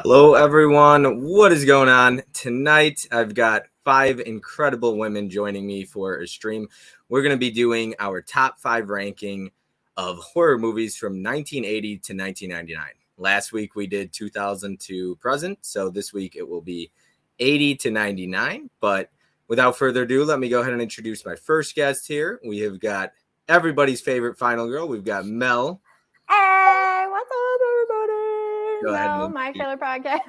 Hello, everyone. What is going on? Tonight, I've got 5 incredible women joining me for a stream. We're going to be doing our top 5 ranking of horror movies from 1980 to 1999. Last week, we did 2000 to present, so this week it will be 80 to 99. But without further ado, let me go ahead and introduce my first guest here. We have got everybody's favorite final girl. We've got Mel. Hey, what's up, everybody? Go ahead, No, Mel. my killer podcast.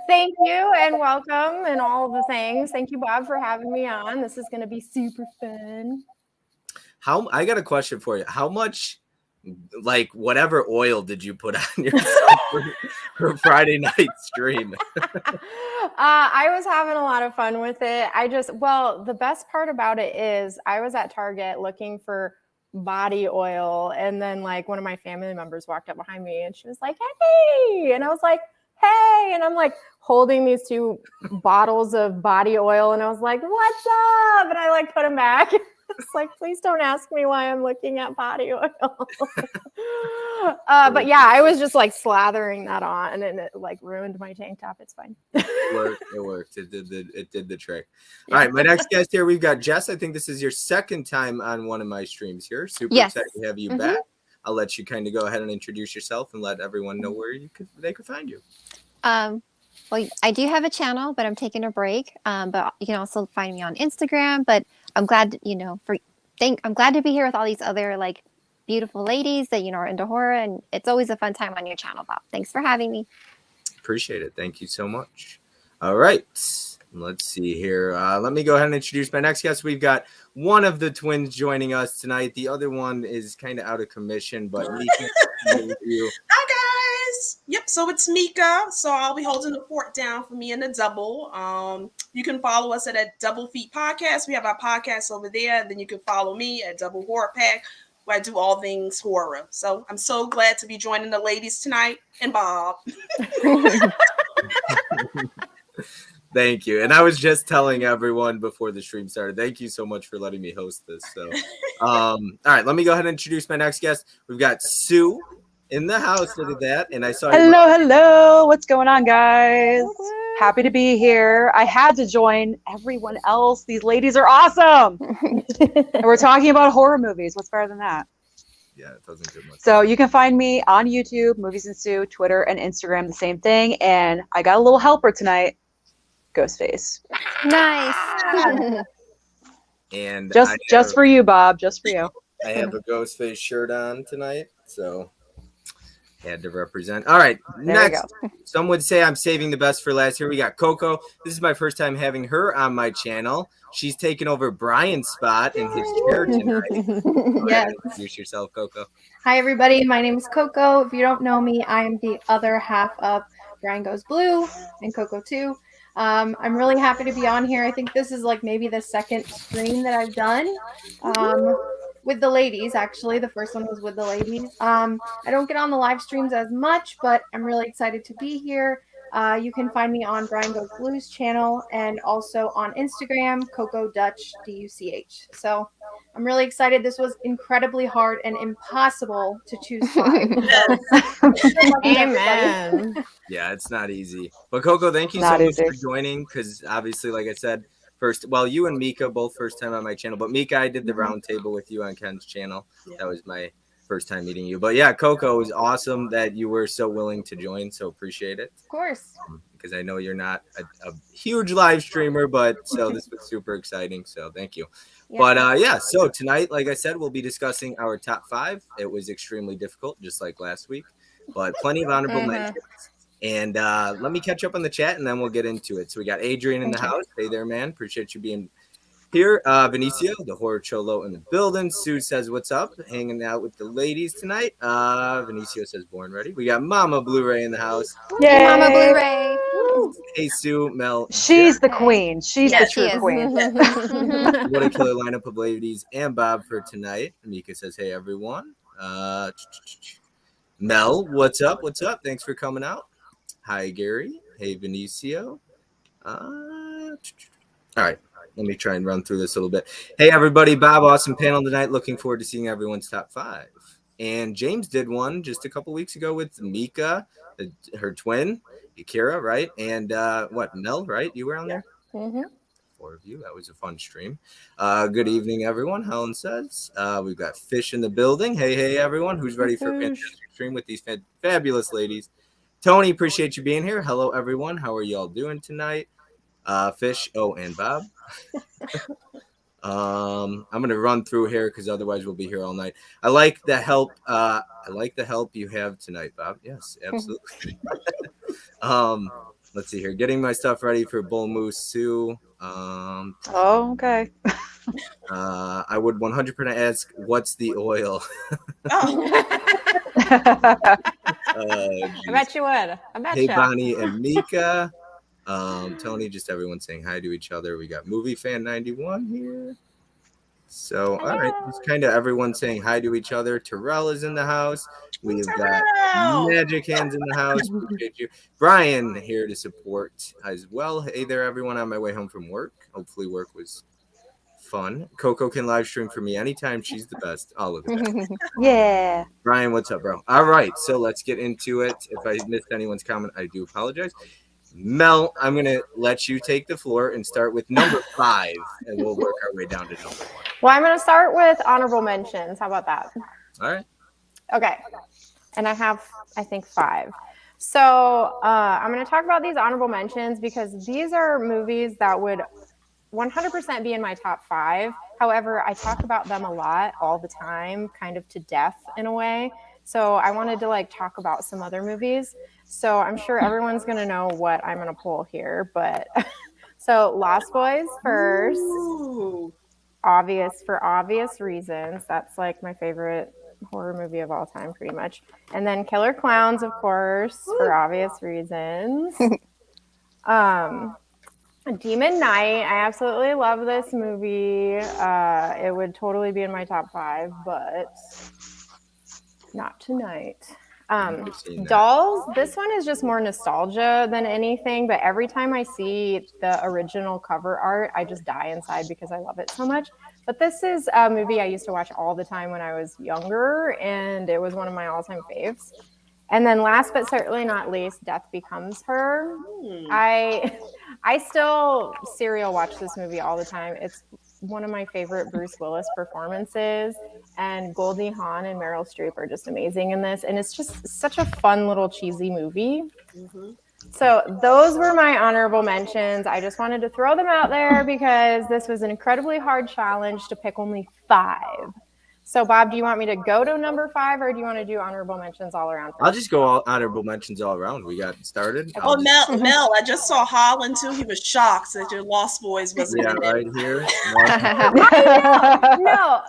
Thank you and welcome and all the things. Thank you, Bob, for having me on. This is going to be super fun. I got a question for you. How much, like, whatever oil did you put on yourself for Friday night stream? I was having a lot of fun with it. The best part about it is I was at Target looking for body oil, and then like one of my family members walked up behind me and she was like, "Hey," and I was like, "Hey," and I'm like holding these 2 bottles of body oil, and I was like, "What's up?" And I like put them back. It's like, please don't ask me why I'm looking at body oil. But yeah, I was just like slathering that on, and it like ruined my tank top. It's fine. It worked. It did the trick. Yeah. All right, my next guest here, we've got Jess. I think this is your second time on one of my streams here. Super excited to have you back. I'll let you kind of go ahead and introduce yourself and let everyone know where they could find you. Well, I do have a channel, but I'm taking a break. But you can also find me on Instagram. But I'm glad, I'm glad to be here with all these other like beautiful ladies that are into horror, and it's always a fun time on your channel, Bob. Thanks for having me. Appreciate it. Thank you so much. All right, let's see here. Let me go ahead and introduce my next guest. We've got one of the twins joining us tonight. The other one is kind of out of commission, but Mika, you. Hi guys. Yep. So it's Mika. So I'll be holding the fort down for me and the double. You can follow us at Double Feet Podcast. We have our podcast over there. And then you can follow me at Double Horror Pack, where I do all things horror. So I'm so glad to be joining the ladies tonight, and Bob. Thank you. And I was just telling everyone before the stream started, thank you so much for letting me host this. So, all right, let me go ahead and introduce my next guest. We've got Sue in the house. Look at that. And I saw Hello. What's going on, guys? Happy to be here. I had to join everyone else. These ladies are awesome. And we're talking about horror movies. What's better than that? Yeah, it doesn't get much. So you can find me on YouTube, Movies and Sue, Twitter and Instagram, the same thing. And I got a little helper tonight, Ghostface. Nice. And just for you, Bob. Just for you. I have a Ghostface shirt on tonight, so had to represent. All right, next. Some would say I'm saving the best for last. Here we got Coco. This is my first time having her on my channel. She's taken over Brian's spot in his chair tonight. Yes. Introduce yourself, Coco. Hi, everybody. My name is Coco. If you don't know me, I am the other half of Brian Goes Blue and Coco 2. I'm really happy to be on here. I think this is like maybe the second stream that I've done with the ladies. Actually, the first one was with the ladies. I don't get on the live streams as much, but I'm really excited to be here. You can find me on Brian Goes Blue's channel and also on Instagram, Coco Dutch DUCH. So I'm really excited. This was incredibly hard and impossible to choose 5. Amen. Yeah, it's not easy. But Coco, thank you so much for joining, because obviously, like I said, you and Mika both first time on my channel, but Mika, I did the round table with you on Ken's channel. Yeah. That was my first time meeting you. But yeah, Coco, it was awesome that you were so willing to join. So appreciate it. Of course. Because I know you're not a huge live streamer, but so this was super exciting. So thank you. Yeah. But so tonight, like I said, we'll be discussing our top 5. It was extremely difficult, just like last week, but plenty of honorable mentions. And let me catch up on the chat, and then we'll get into it. So we got Adrian in the house. Hey there, man. Appreciate you being here. Vinicio, the horror cholo in the building. Sue says, what's up? Hanging out with the ladies tonight. Vinicio says, born ready. We got Mama Blu-ray in the house. Yay. Mama Blu-ray. Hey, Sue, Mel. She's the queen. She's the true queen. What a killer lineup of ladies and Bob for tonight. Mika says, hey, everyone. Mel, what's up? What's up? Thanks for coming out. Hi, Gary. Hey, Vinicio. All right. Let me try and run through this a little bit. Hey, everybody. Bob, awesome panel tonight. Looking forward to seeing everyone's top 5. And James did one just a couple weeks ago with Mika, her twin, Akira, right? And Mel, right? You were on there? Mm-hmm. 4 of you. That was a fun stream. Good evening, everyone. Helen says. We've got Fish in the building. Hey, everyone. Who's ready for a fantastic stream with these fabulous ladies? Tony, appreciate you being here. Hello, everyone. How are y'all doing tonight? Fish, and Bob. I'm gonna run through here because otherwise we'll be here all night. I like the help. I like the help you have tonight, Bob. Yes, absolutely. Let's see here. Getting my stuff ready for Bull Moose Sue. Oh, okay. I would 100% ask, what's the oil? I bet you would. I bet Hey, you. Bonnie and Mika. Tony, just everyone saying hi to each other. We got Movie Fan 91 here. So, all right, just kind of everyone saying hi to each other. Terrell is in the house. We've got Magic Hands in the house. Appreciate you. Brian here to support as well. Hey there, everyone, on my way home from work. Hopefully work was fun. Coco can live stream for me anytime. She's the best. Oh, look at that. Yeah. Brian, what's up, bro? All right, so let's get into it. If I missed anyone's comment, I do apologize. Mel, I'm going to let you take the floor and start with number 5, and we'll work our way down to number 1. Well, I'm going to start with honorable mentions. How about that? All right. Okay. And I have, I think, 5. So I'm going to talk about these honorable mentions because these are movies that would 100% be in my top 5. However, I talk about them a lot all the time, kind of to death in a way. So I wanted to talk about some other movies. So I'm sure everyone's going to know what I'm going to pull here. But so Lost Boys first. Ooh. For obvious reasons. That's my favorite horror movie of all time, pretty much. And then Killer Clowns, of course, for obvious reasons. Demon Knight. I absolutely love this movie. It would totally be in my top 5, but not tonight. Dolls. This one is just more nostalgia than anything, but every time I see the original cover art, I just die inside because I love it so much. But this is a movie I used to watch all the time when I was younger, and it was one of my all-time faves. And then last but certainly not least, Death Becomes Her. I still serial watch this movie all the time. It's one of my favorite Bruce Willis performances, and Goldie Hawn and Meryl Streep are just amazing in this. And it's just such a fun little cheesy movie. Mm-hmm. So those were my honorable mentions. I just wanted to throw them out there because this was an incredibly hard challenge to pick only 5. So, Bob, do you want me to go to number 5, or do you want to do honorable mentions all around? I'll just go all honorable mentions all around. We got started. Mel, I just saw Holland too. He was shocked that your Lost Boys wasn't in right here.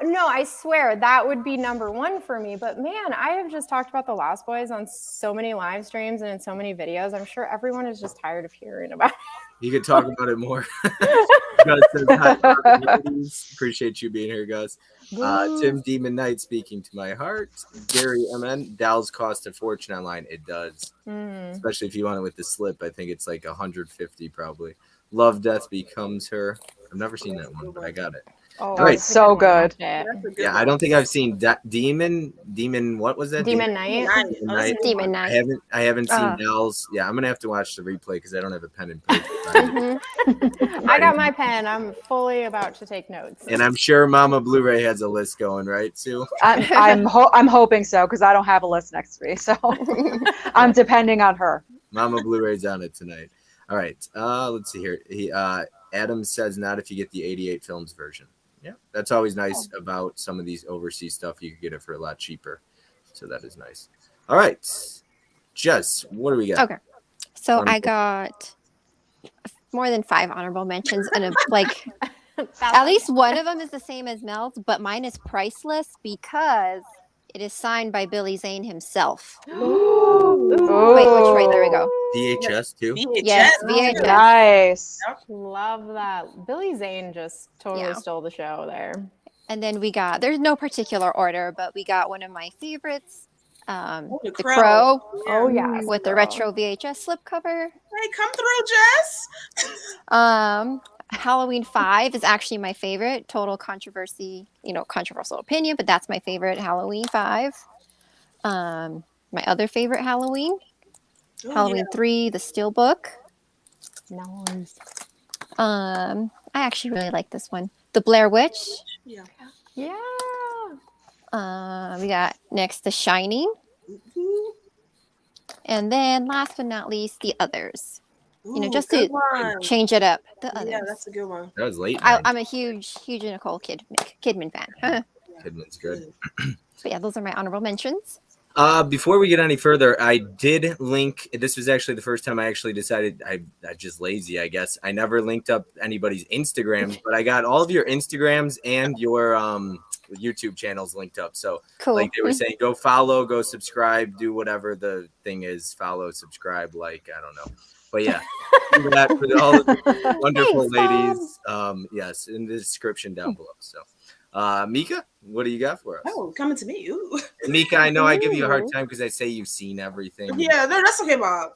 No, I swear that would be number 1 for me. But man, I have just talked about the Lost Boys on so many live streams and in so many videos. I'm sure everyone is just tired of hearing about it. You could talk about it more. Gus says, hi, appreciate you being here, Gus. Tim Demon Knight speaking to my heart. Gary MN, dolls cost a fortune online. It does. Especially if you want it with the slip. I think it's like 150 probably. Love Death Becomes Her. I've never seen that one, but I got it. Oh, all right. So good. Yeah, I don't think I've seen Demon. What was that? Demon Night. Demon Night. I haven't seen Dolls. Yeah, I'm gonna have to watch the replay because I don't have a pen and paper. I got my pen. I'm fully about to take notes. And I'm sure Mama Blu-ray has a list going, right, Sue? I'm hoping so because I don't have a list next to me, so I'm depending on her. Mama Blu-ray's on it tonight. All right. Let's see here. Adam says not if you get the 88 films version. Yeah, that's always nice about some of these overseas stuff. You can get it for a lot cheaper. So that is nice. All right. Jess, what do we got? Okay. So I got more than 5 honorable mentions. And at least one of them is the same as Mel's, but mine is priceless because it is signed by Billy Zane himself. Ooh. Wait, which way? There we go. VHS too? Yes, VHS. Nice. Love that. Billy Zane just totally stole the show there. And then we got, there's no particular order, but we got one of my favorites, The Crow. Oh, yeah. With the retro VHS slipcover. Hey, come through, Jess. Halloween 5 is actually my favorite. Total controversy, controversial opinion, but that's my favorite Halloween 5. My other favorite Halloween, Ooh, Halloween 3, The Steelbook. Nice. I actually really like this one. The Blair Witch. Yeah. Yeah. We got next The Shining. Ooh, And then last but not least, The Others. Just good to one. change it up. The Yeah, Others. that's a good one. That was late. I'm a huge Nicole Kidman fan. Kidman's good. But yeah, those are my honorable mentions. Before we get any further, I did link. This was actually the first time I actually decided. I'm just lazy, I guess. I never linked up anybody's Instagrams, but I got all of your Instagrams and your YouTube channels linked up. So, Cool. like they were saying, go follow, go subscribe, do whatever the thing is. Follow, subscribe, like I don't know, but yeah, do that for all of the wonderful Thanks, ladies. Yes, in the description down below. So. Mika, what do you got for us? Oh, coming to me. Ooh. And Mika, I know I give you a hard time because I say you've seen everything. Yeah, no, that's okay, Bob.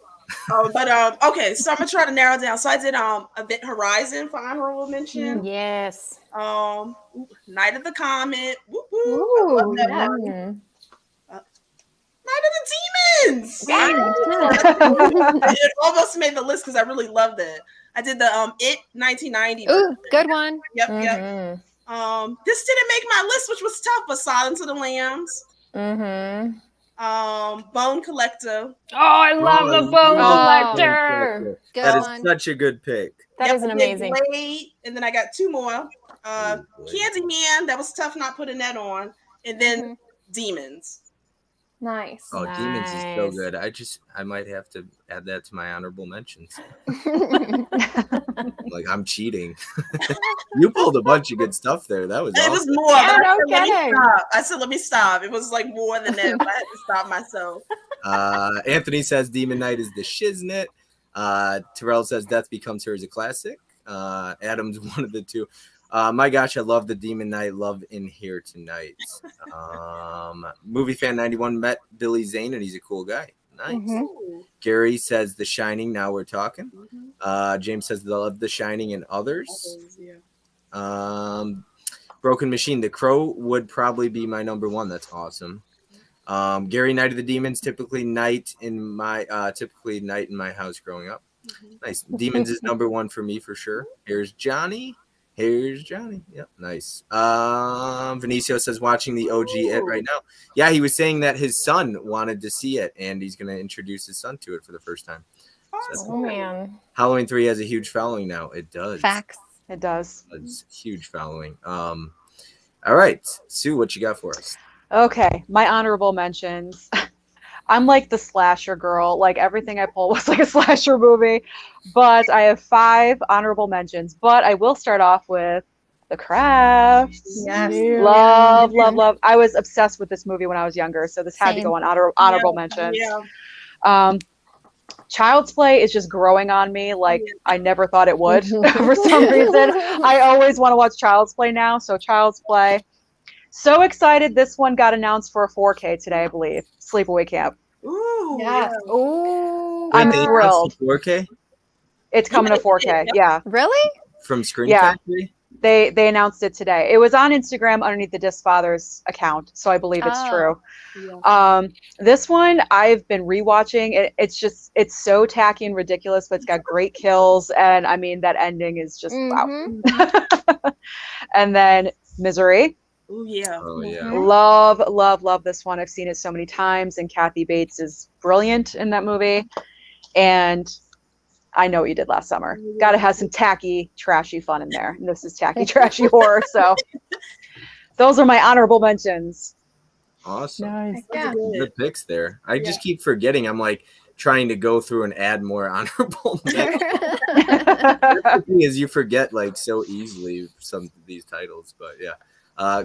But okay, so I'm gonna try to narrow it down. So I did Event Horizon for honorable mention. Yes. Night of the Comet. Whoop, whoop. I Ooh, love that yeah. one. Night of the Demons. It almost made the list because I really loved it. I did the It 1990. Ooh, good one. Yep. Mhm. This didn't make my list, which was tough, but Silence of the Lambs. Mhm. Bone Collector. Oh, I love the Bone Oh. Collector. Good That is one. such a good pick. That is an I did amazing. Blade, and then I got two more. Oh, boy. Candyman. That was tough not putting that on, and then Mhm. Demons. Nice. Oh, Demons is so Nice. good. I might have to add that to my honorable mentions. Like I'm cheating. You pulled a bunch of good stuff there. That was It was awesome. more. Yeah, but no I said, let me kidding. stop. I said, let me stop. It was like more than that, but I had to stop myself. Anthony says Demon Knight is the shiznit. Terrell says Death Becomes Her is a classic. Adam's one of the two. My gosh, I love the Demon Knight. Love in here tonight. Movie fan 91 met Billy Zane and he's a cool guy. Nice. Mhm. Ooh. Gary says The Shining. Now we're talking. Mhm. James says they love The Shining and others. Yeah. Broken Machine. The Crow would probably be my number one. That's awesome. Gary, Night of the Demons. Typically night in my house growing up. Nice. Demons is number one for me for sure. Here's Johnny. Yep, nice. Vinicio says watching the OG It right now. Yeah, he was saying that his son wanted to see it, and he's going to introduce his son to it for the first time. Awesome. Oh man. Halloween 3 has a huge following now. It does. Facts. It does. It's a huge following. All right, Sue, what you got for us? Okay, my honorable mentions. I'm like the slasher girl. Like everything I pull was like a slasher movie. But I have 5 honorable mentions. But I will start off with The Craft. Yes. Love, love, love. I was obsessed with this movie when I was younger, so this had to Same. go on honorable mentions. Yeah. Child's Play is just growing on me like I never thought it would for some reason. I always want to watch Child's Play now, so Child's Play. So excited this one got announced for a 4K today, I believe. Sleepaway Camp. Ooh. Yes. Yeah. Ooh. I'm Wait, they thrilled. announced the 4K It's coming to 4K. Yeah. Really? from Screen Yeah. Factory? They announced it today. It was on Instagram underneath the Disc Father's account, so I believe it's Oh. true. This one I've been rewatching. It's so tacky and ridiculous, but it's got great kills, and I mean that ending is just wow. Mhm. And then Misery. Ooh, yeah. Oh yeah. Love, love, love this one. I've seen it so many times, and Kathy Bates is brilliant in that movie. And I know what you did last summer. Got to have some tacky, trashy fun in there. And this is tacky, trashy horror. So those are my honorable mentions. Awesome. Nice. Yeah. Good picks there. I just keep forgetting. I'm like trying to go through and add more honorable mentions. The thing is, you forget like so easily some of these titles, but yeah.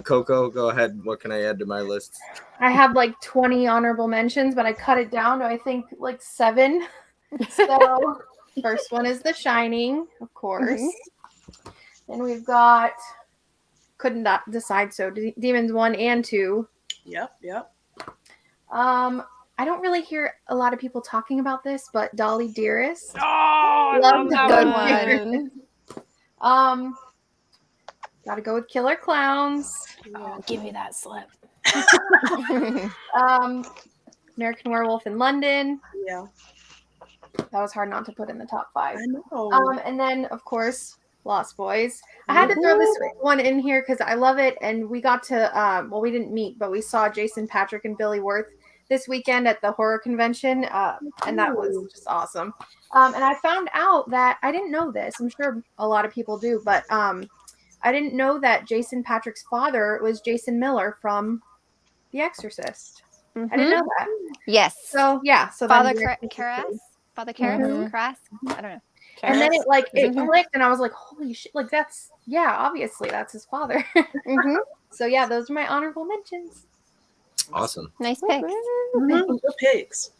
Coco, go ahead. What can I add to my list? I have like 20 honorable mentions, but I cut it down to I think like 7. So first one is The Shining, of course. Then we've got couldn't not decide so Demons 1 and 2. Yep. I don't really hear a lot of people talking about this, but Dolly Dearest. Oh, I love that Good one. Gotta go with Killer Clowns. Oh, give me that slip. American Werewolf in London. Yeah, That was hard not to put in the top 5. I know. And then, of course, Lost Boys. I had to throw this one in here because I love it. And we got to, well, we didn't meet, but we saw Jason Patrick and Billy Wirth this weekend at the horror convention. And that was just awesome. And I found out that I didn't know this. I'm sure a lot of people do, but I didn't know that Jason Patrick's father was Jason Miller from The Exorcist. Mhm. I didn't know that. Yes. So, yeah. So Father then Karras? Father Karras? Mhm. Karras? I don't know. and then it like it Mhm. clicked and I was like, holy shit, like that's obviously that's his father. Mhm. So yeah, those are my honorable mentions. Awesome. Nice pick. Mhm, good picks.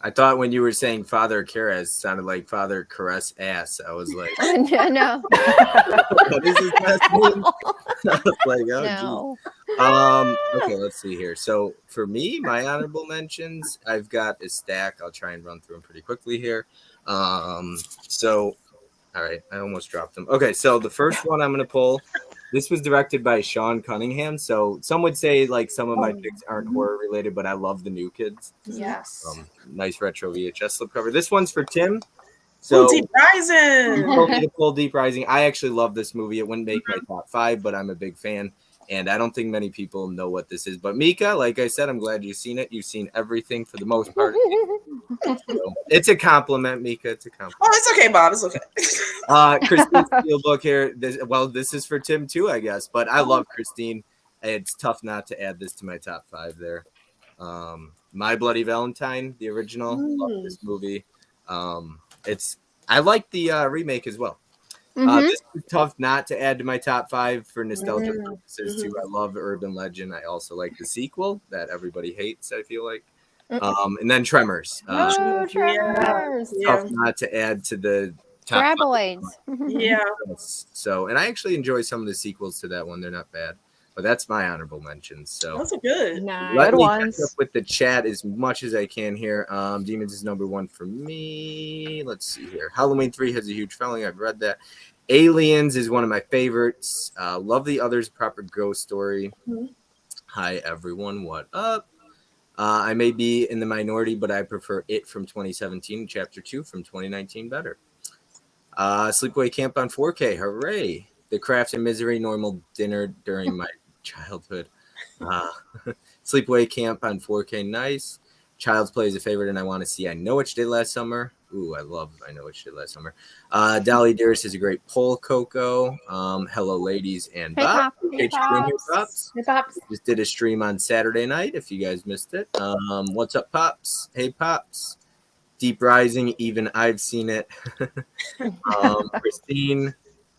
I thought when you were saying Father Caress sounded like Father Caress ass. I was like, No. what is his last name? I was like, oh, No. geez. Okay, let's see here. So for me, my honorable mentions, I've got a stack. I'll try and run through them pretty quickly here. So, all right, I almost dropped them. Okay, so the first one I'm going to pull, this was directed by Sean Cunningham. So some would say like some of my picks aren't horror related, but I love the New Kids. Yes. Nice retro VHS slipcover. This one's for Tim. So So Deep Rising. you told me to pull Deep Rising. I actually love this movie. It wouldn't make my top 5, but I'm a big fan. And I don't think many people know what this is. But Mika, like I said, I'm glad you've seen it. You've seen everything for the most part. So it's a compliment, Mika. It's a compliment. Oh, it's okay, Bob. It's okay. Christine Steelbook here. This is for Tim too, I guess. But I love Christine. It's tough not to add this to my top 5 there. My Bloody Valentine, the original. Love this movie. I like the remake as well. This is tough not to add to my top 5 for nostalgia purposes too. I love Urban Legend. I also like the sequel that everybody hates, I feel like. And then Tremors. Oh, Tremors. Tough not to add to the top 5. Graboids. Yeah. So, and I actually enjoy some of the sequels to that one. They're not bad. But that's my honorable mentions. So Those are good. Nice. let Good me ones. catch up with the chat as much as I can here. Demons is number 1 for me. Let's see here. Halloween 3 has a huge following. I've read that. Aliens is one of my favorites. Love the Others, proper ghost story. Hi everyone, what up? I may be in the minority, but I prefer It from 2017, Chapter 2 from 2019 better. Sleepaway Camp on 4K, hooray! The Craft and Misery, normal dinner during my childhood. Sleepaway Camp on 4K, nice. Child's Play is a favorite, and I want to see I Know What You Did Last Summer. Ooh, I love I Know What You Did Last Summer. Dolly Dearest is a great poll, Coco. Hello, ladies and Hey, Bob. Pop. Hey, stream here, Pops. Hey, Pops. Just did a stream on Saturday night, if you guys missed it. What's up, Pops? Hey, Pops. Deep Rising, even I've seen it.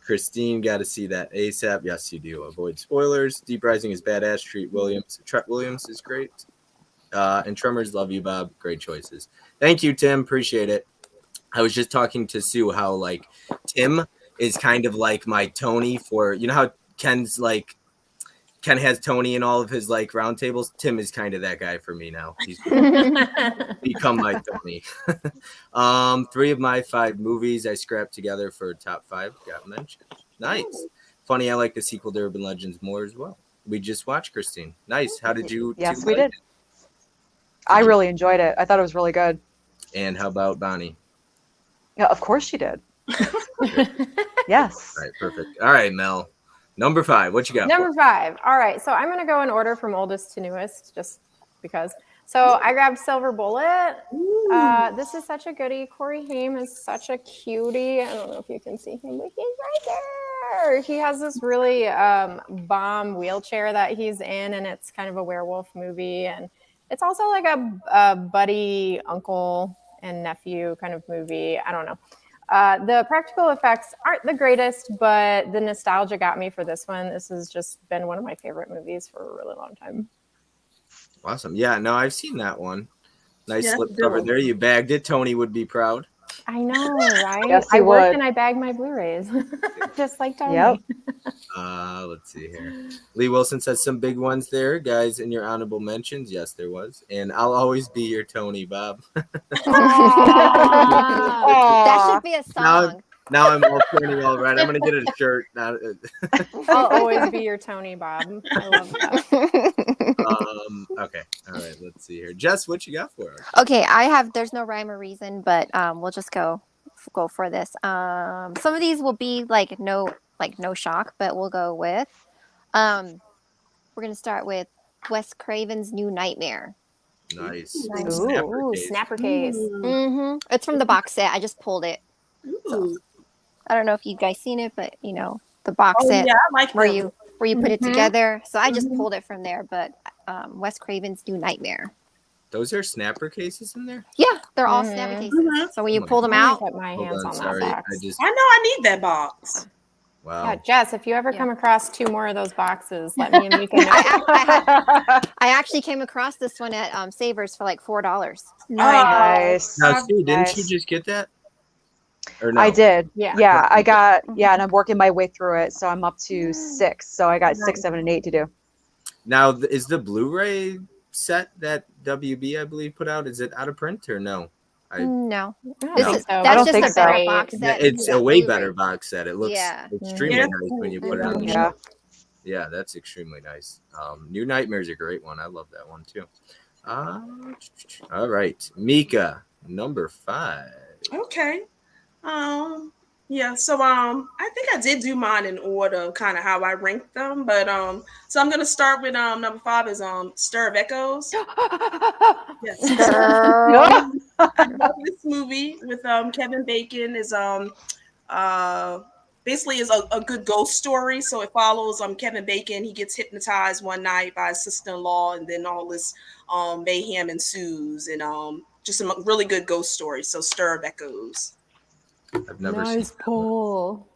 Christine, got to see that ASAP. Yes, you do. Avoid spoilers. Deep Rising is badass. Treat Williams. Tret Williams is great. And Tremors, love you, Bob. Great choices. Thank you, Tim. Appreciate it. I was just talking to Sue how like Tim is kind of like my Tony for, you know how Ken has Tony in all of his like roundtables. Tim is kind of that guy for me now. He's become my Tony. 3 of my 5 movies I scrapped together for top 5 got mentioned. Nice. Funny, I like the sequel to Urban Legends more as well. We just watched, Christine. Nice. How did you? Yes, we did. I really enjoyed it. I thought it was really good. And how about Bonnie? Yeah, of course she did. Yes. All right, perfect. All right, Mel. Number 5. What you got? Number 5. All right. So I'm going to go in order from oldest to newest just because. So I grabbed Silver Bullet. This is such a goodie. Corey Haim is such a cutie. I don't know if you can see him, but he's right there. He has this really bomb wheelchair that he's in, and it's kind of a werewolf movie. And it's also like a buddy, uncle, and nephew kind of movie. I don't know. The practical effects aren't the greatest, but the nostalgia got me for this one. This has just been one of my favorite movies for a really long time. Awesome. Yeah, no, I've seen that one. Nice Yeah, slip good cover one. there. You bagged it. Tony would be proud. I know, right? Yes, I you work would. and I bag my Blu-rays, just like Tony. Yep. Let's see here. Lee Wilson says some big ones there, guys, in your honorable mentions. Yes, there was. And I'll always be your Tony, Bob. That should be a Now, song. Now I'm all turning all red. I'm gonna get a shirt. Now, I'll always be your Tony, Bob. I love that. okay. All right. Let's see here. Jess, what you got for us? Okay, there's no rhyme or reason, but we'll just go for this. Some of these will be no shock, but we'll go with we're gonna start with Wes Craven's New Nightmare. Nice. Nice. Snapper case. Snapper case. Mm-hmm. It's from the box set. I just pulled it. Ooh. I don't know if you guys seen it, but the box Oh set yeah, I like where them. you put it Mhm. together. So I just pulled it from there. But Wes Craven's New Nightmare. Those are snapper cases in there? Yeah, they're all Mhm. snapper cases. Mhm. So when you Oh my pull them I'm out, gonna put my Hold hands on, on sorry. that box. I know I need that box. Wow. Yeah, Jess, if you ever Yeah. come across 2 more of those boxes, let me and Mika know. I actually came across this one at Savers for like $4. Nice. Now, Sue, didn't Nice. you just get that? Or no? I did. Yeah. Yeah, I got, and I'm working my way through it. So I'm up to 6. So I got 6, 7, and 8 to do. Now, is the Blu-ray set that WB, I believe, put out, is it out of print or no? No, I don't this think is so. I that's don't just think a better so. box Yeah, set. it's than a the way Blu-ray. better box set. It looks Yeah. extremely Yeah. nice when you put it on the Yeah. Yeah, that's extremely nice. New Nightmare is a great one. I love that one too. All right, Mika, number 5. Okay. Yeah, so I think I did do mine in order, kind of how I ranked them, but so I'm gonna start with number 5 is Stir of Echoes. Yes. Girl. I love this movie with Kevin Bacon is basically is a good ghost story. So it follows Kevin Bacon. He gets hypnotized one night by his sister-in-law, and then all this mayhem ensues, and just a really good ghost story. So Stir of Echoes. I've never seen Nice that one. pull.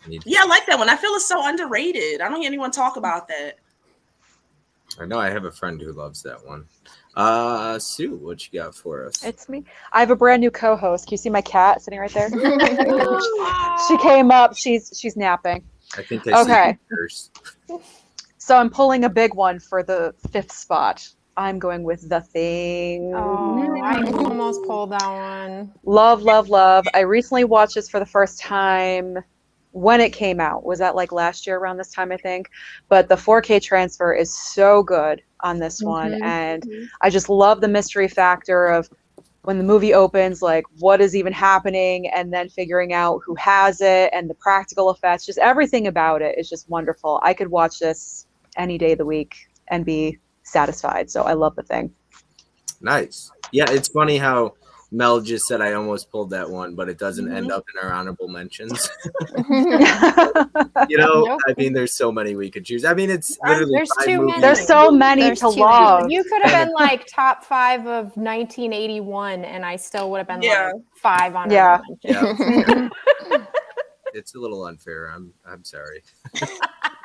Yeah, I like that one. I feel it's so underrated. I don't hear anyone talk about that. I know I have a friend who loves that one. Sue, what you got for us? It's me. I have a brand new co-host. Can you see my cat sitting right there? She came up. She's napping. I think I Okay. see yours. So I'm pulling a big one for the 5th spot. I'm going with The Thing. Oh, I almost pulled that one. Love, love, love. I recently watched this for the first time when it came out. Was that like last year around this time, I think? But the 4K transfer is so good on this one. And I just love the mystery factor of when the movie opens, like what is even happening, and then figuring out who has it and the practical effects. Just everything about it is just wonderful. I could watch this any day of the week and be satisfied. So I love The Thing. Nice. Yeah, it's funny how Mel just said I almost pulled that one, but it doesn't end up in our honorable mentions. Nope. I mean, there's so many we could choose. I mean, it's literally There's 5 too movies. many. There's so many There's to too love. many. You could have been like top 5 of 1981, and I still would have been Yeah. like 5 on Yeah. Yeah. It's a little unfair. I'm sorry.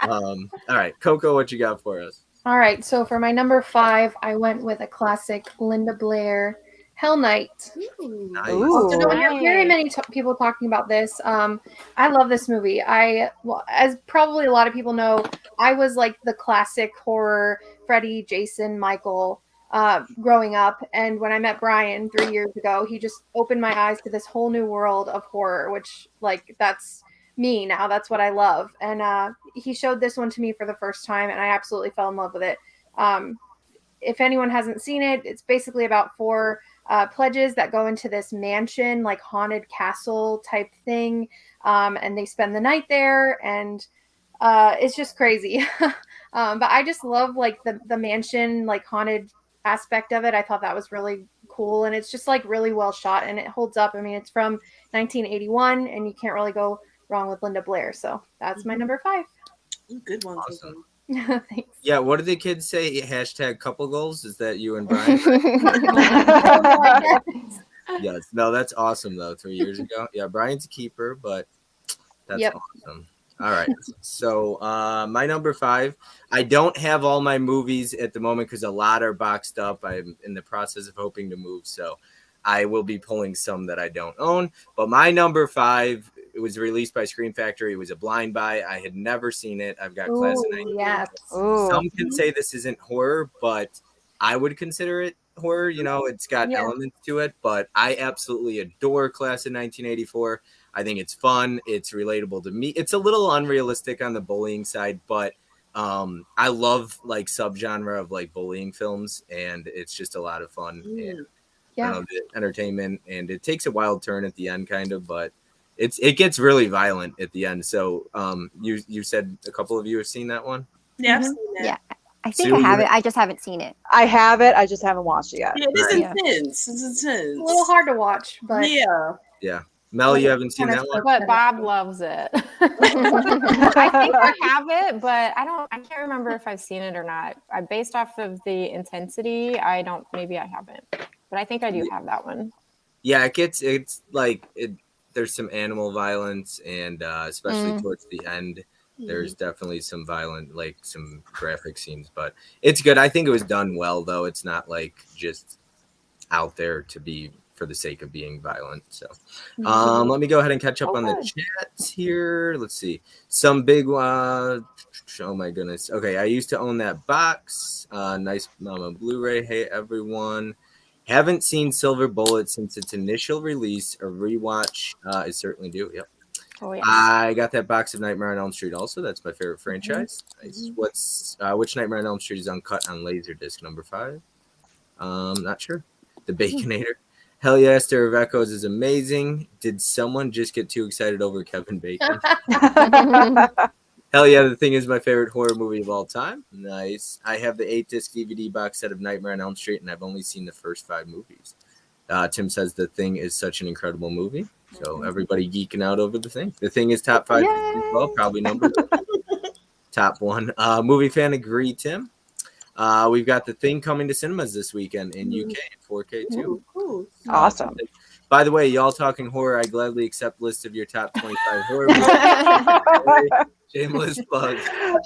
All right, Coco, what you got for us? All right, so for my number 5, I went with a classic Linda Blair, Hell Night. Nice. Ooh. So don't hear very many people talking about this. I love this movie. As probably a lot of people know, I was like the classic horror Freddy, Jason, Michael growing up. And when I met Brian 3 years ago, he just opened my eyes to this whole new world of horror, which that's me now. That's what I love. And he showed this one to me for the first time, and I absolutely fell in love with it. If anyone hasn't seen it, it's basically about 4 pledges that go into this mansion, like haunted castle type thing, and they spend the night there, and it's just crazy. But I just love like the mansion, like haunted aspect of it. I thought that was really cool, and it's just like really well shot, and it holds up. I mean, it's from 1981, and you can't really go wrong with Linda Blair. So that's my number 5. Good one. Awesome. Thanks. Yeah, what do the kids say? Hashtag couple goals? Is that you and Brian? Yes. No, that's awesome though. 3 years ago. Yeah, Brian's a keeper, but that's Yep. awesome. All right. So my number 5. I don't have all my movies at the moment because a lot are boxed up. I'm in the process of hoping to move. So I will be pulling some that I don't own. But my number 5, it was released by Scream Factory. It was a blind buy. I had never seen it. I've got Class of 98. Yes. Ooh. Some can say this isn't horror, but I would consider it horror. You know, it's got Yeah. elements to it, but I absolutely adore Class of 1984. I think it's fun. It's relatable to me. It's a little unrealistic on the bullying side, but I love like subgenre of like bullying films, and it's just a lot of fun. And I don't know, the entertainment, and it takes a wild turn at the end, kind of, but it gets really violent at the end. So you said a couple of you have seen that one? Yeah, I've seen that. Yeah. I think Sue, I have you- it. I just haven't seen it. I have it. I just haven't watched it yet. Yeah, it is Right. intense. It's intense. It's a little hard to watch, but Yeah. Mel, you haven't seen Kinda that one? But Bob loves it. I think I have it, but I can't remember if I've seen it or not. Based off of the intensity, maybe I haven't. But I think I do have that one. Yeah, it's like there's some animal violence, and especially towards the end, there's definitely some violent, like some graphic scenes, but it's good. I think it was done well, though. It's not like just out there to be for the sake of being violent. So let me go ahead and catch up on the chats here. Let's see. Some big oh my goodness. Okay, I used to own that box. Nice Mama Blu-ray. Hey everyone. Haven't seen Silver Bullet since its initial release. A rewatch is certainly due. Yep. Oh yeah. I got that box of Nightmare on Elm Street also. That's my favorite franchise. Nice. Which Nightmare on Elm Street is uncut on Laserdisc number 5? Not sure. The Baconator. Hell yeah, Stir of Echoes is amazing. Did someone just get too excited over Kevin Bacon? Hell yeah, The Thing is my favorite horror movie of all time. Nice. I have the 8-disc DVD box set of Nightmare on Elm Street, and I've only seen the first 5 movies. Tim says The Thing is such an incredible movie. So everybody geeking out over The Thing. The Thing is top 5 as well, probably number top 1. Movie fan agree, Tim. We've got The Thing coming to cinemas this weekend in UK in 4K too. Cool. Awesome. By the way, y'all talking horror, I gladly accept list of your top 25 horror movies. Shameless plug.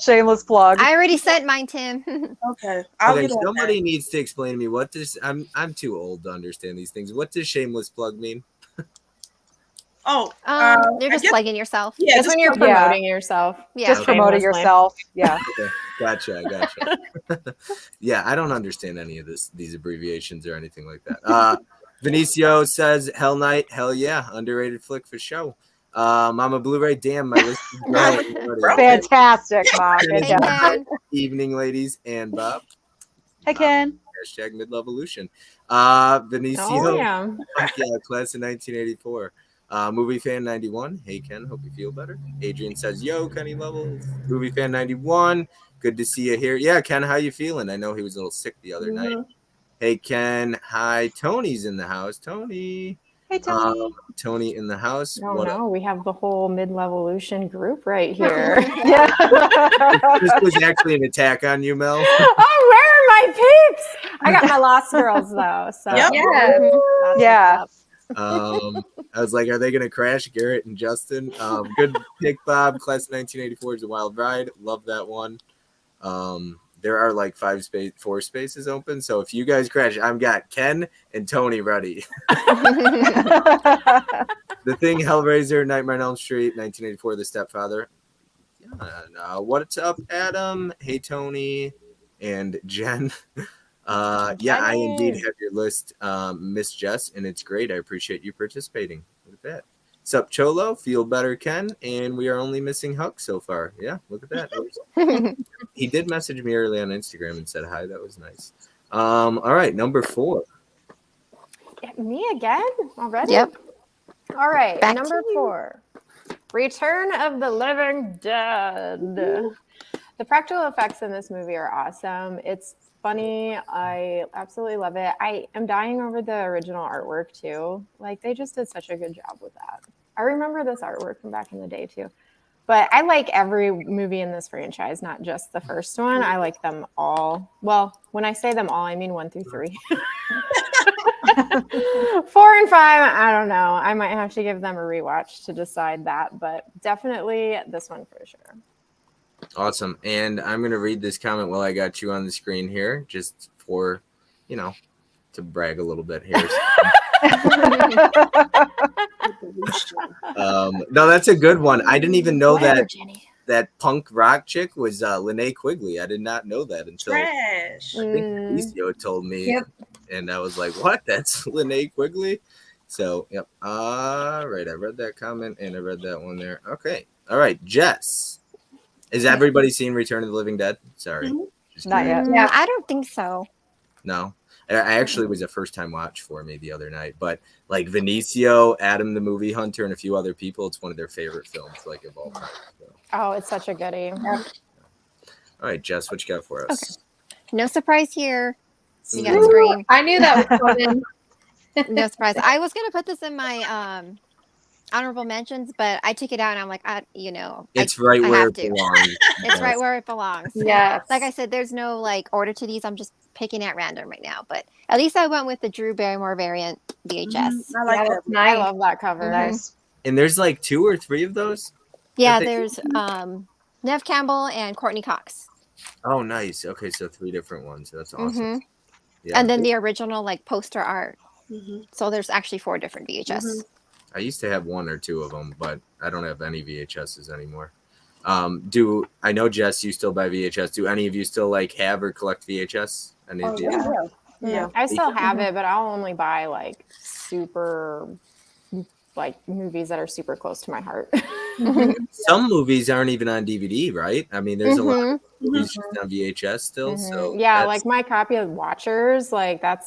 Shameless plug. I already sent mine, Tim. Okay. I'll Okay, get on somebody needs to explain to me what does I'm too old to understand these things. What does shameless plug mean? that. Oh, You're I just guess- plugging yourself. yeah, It's just when you're yeah. promoting yourself. Yeah. Just promoting Shamelessly. yourself. Yeah. Okay, gotcha. Yeah, I don't understand any of these abbreviations or anything like that. Vinicio says, Hell Night, hell yeah, underrated flick for show. Mama Blu-ray, damn, my list is growing. Fantastic, Mom. Hey, Fantastic. Ken. Evening, ladies and Bob. Hey, Ken. Hashtag mid-levolution. Vinicio, Oh yeah. yeah, class of 1984. Movie fan 91. Hey Ken, hope you feel better. Adrian says, "Yo, Kenny Levels." Movie fan 91. Good to see you here. Yeah, Ken, how you feeling? I know he was a little sick the other night. Hey Ken, hi. Tony's in the house. Tony. Hey, Tony. Tony in the house. Oh What up? no, we have the whole mid-levolution group right here. Yeah. This was actually an attack on you, Mel. Oh, where are my peeps? I got my Lost Girls though. So Yep. Yeah. that's Yeah. what's up. I was like, are they going to crash? Garrett and Justin. Good pick, Bob. Class of 1984 is a wild ride. Love that one. There are like 4 spaces open. So if you guys crash, I've got Ken and Tony ready. The Thing, Hellraiser, Nightmare on Elm Street, 1984, The Stepfather. Yeah, what's up, Adam? Hey, Tony and Jen. Yeah, I indeed have your list, Miss Jess, and it's great. I appreciate you participating. Look at that. Sup, Cholo? Feel better, Ken? And we are only missing Huck so far. Yeah, look at that. He did message me early on Instagram and said hi. That was nice. All right, number 4. Me again already? Yep. All right, Back to number you. 4. Return of the Living Dead. The practical effects in this movie are awesome. It's funny. I absolutely love it. I am dying over the original artwork too. Like they just did such a good job with that. I remember this artwork from back in the day too. But I like every movie in this franchise, not just the first one. I like them all. Well, when I say them all, I mean 1 through 3. 4 and 5, I don't know. I might have to give them a rewatch to decide that, but definitely this one for sure. Awesome. And I'm going to read this comment while I got you on the screen here, just for, to brag a little bit here. No, that's a good one. I didn't even know that. Jenny. that punk rock chick was Linnea Quigley. I did not know that until Trash. I think Benicio told me, Yep. and I was like, "What? That's Linnea Quigley." So, yep. All right, I read that comment and I read that one there. Okay, all right, Jess. Is everybody seen Return of the Living Dead? Sorry, Mhm. Just Not curious. yet. Yeah. I don't think so. No, I actually was a first time watch for me the other night. But like Benicio, Adam the Movie Hunter, and a few other people, it's one of their favorite films, like of all time. So. Oh, it's such a goodie. All right, Jess, what you got for us? No surprise here. You got Ooh. Scream. I knew that was coming. No surprise. I was gonna put this in my honorable mentions, but I took it out and I'm like, It's right I where have it to. belongs. it's right where it belongs. Yes. Like I said, there's no like order to these. I'm just picking at random right now. But at least I went with the Drew Barrymore variant VHS. I like Yeah, that. that's I nice. love that cover. Nice. And there's like 2 or 3 of those. Yeah, Okay. there's Nev Campbell and Courtney Cox. Oh, nice. Okay, so 3 different ones. That's awesome. Mhm. Yeah. And then the original like poster art. Mhm. So there's actually 4 different VHS. I used to have 1 or 2 of them, but I don't have any VHSs anymore. I know, Jess, you still buy VHS? Do any of you still like have or collect VHS? Any of you? Yeah. I still have it, but I'll only buy like super like movies that are super close to my heart. Some movies aren't even on DVD, right? I mean, there's a lot of Mhm. movies just on VHS still. So yeah, that's- like my copy of Watchers, like that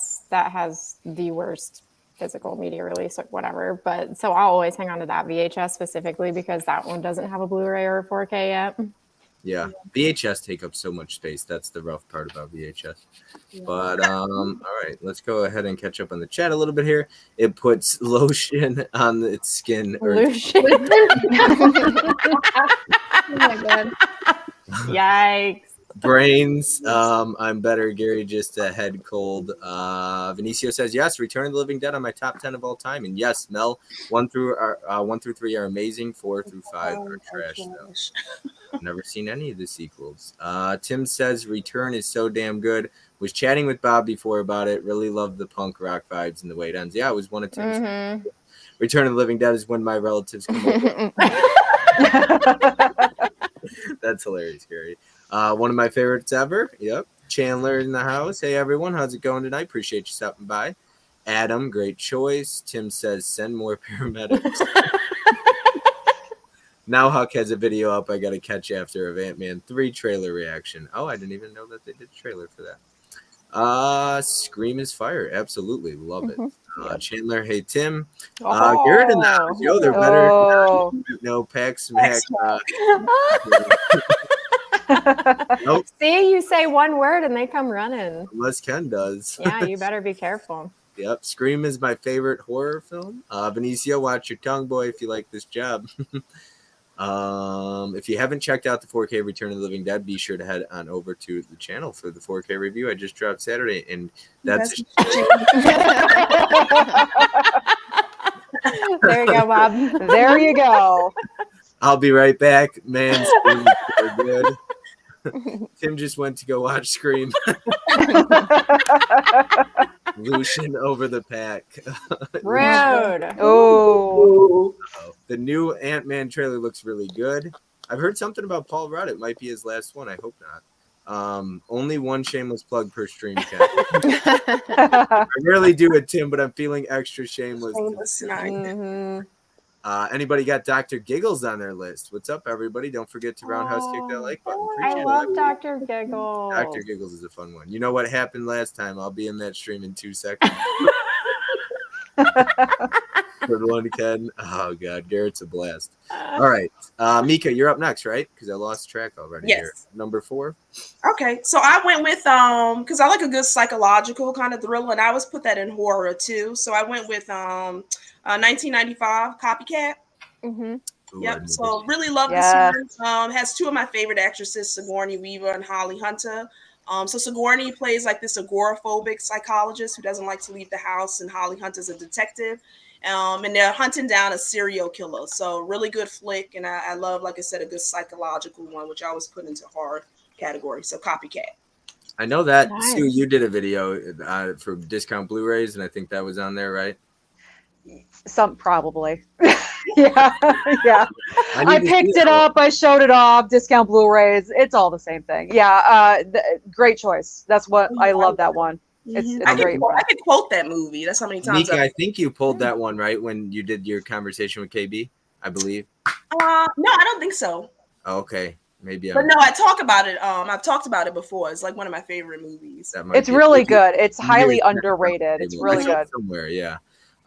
has the worst physical media release, like whatever. But so I'll always hang on to that VHS specifically because that one doesn't have a Blu-ray or a 4K yet. yeah, VHS take up so much space. That's the rough part about VHS. But all right, let's go ahead and catch up on the chat a little bit here. It puts lotion on its skin. Lucian. Oh my god. Yikes. Brains. I'm better. Gary just a head cold. Vinicio says yes. Return of the Living Dead on my top 10 of all time, and yes, Mel 1 through 3 are amazing. 4 through 5 are trash though. Never seen any of the sequels. Tim says Return is so damn good. Was chatting with Bob before about it. Really loved the punk rock vibes and the way it ends. Yeah, it was one of Tim's. Mhm. Return of the Living Dead is when my relatives come over. That's hilarious, Gary. One of my favorites ever. Yep. Chandler in the house. Hey, everyone. How's it going tonight? Appreciate you stopping by. Adam, great choice. Tim says, send more paramedics. Now Huck has a video up I got to catch after of Ant-Man 3 trailer reaction. Oh, I didn't even know that they did a trailer for that. Scream is fire. Absolutely. Love it. Chandler, hey, Tim. Garrett in the house. Yo, they're better. Oh. No, Pack Smack. Nope. See, you say one word and they come running. Unless Ken does. Yeah, you better be careful. Yep. Scream is my favorite horror film. Benicio, watch your tongue, boy, if you like this job. If you haven't checked out the 4K Return of the Living Dead, be sure to head on over to the channel for the 4K review I just dropped Saturday. And that's There you go, Bob. There you go. I'll be right back. Man, Scream is so good. Tim just went to go watch Scream. Lucian over the pack. Rude. Oh. The new Ant-Man trailer looks really good. I've heard something about Paul Rudd. It might be his last one. I hope not. Only one shameless plug per stream. Ken. I rarely do it, Tim, but I'm feeling extra shameless. Mhm. Anybody got Dr. Giggles on their list? What's up, everybody? Don't forget to roundhouse kick that like button. I Appreciate love it. Dr. Giggles. Dr. Giggles is a fun one. You know what happened last time? I'll be in that stream in 2 seconds. Good one, Ken. Oh, God. Garrett's a blast. All right. Mika, you're up next, right? Because I lost track already. Yes. Here. Number 4. Okay, so I went with because I like a good psychological kind of thriller, and I always put that in horror too. So I went with 1995 Copycat. Mhm. Ooh, I Yep. knew So this. really love Yeah. this one. Has 2 of my favorite actresses, Sigourney Weaver and Holly Hunter. So Sigourney plays like this agoraphobic psychologist who doesn't like to leave the house, and Holly Hunter's a detective. And they're hunting down a serial killer. So really good flick, and I love, like I said, a good psychological one, which I always put into horror category. So Copycat. I know that, Nice. Sue, you did a video for discount Blu-rays, and I think that was on there, right? Some probably. Yeah, yeah. I need to picked see it up. I showed it off. Discount Blu-rays. It's all the same thing. Yeah. Great choice. That's what I love. That one. It's I a great one. could quote that movie. That's how many times. Mika, I think you pulled that one right when you did your conversation with KB, I believe. No, I don't think so. Oh, okay, maybe. But no, I talk about it. I've talked about it before. It's like one of my favorite movies. It's really good. It's highly underrated. It's really good. Somewhere, yeah.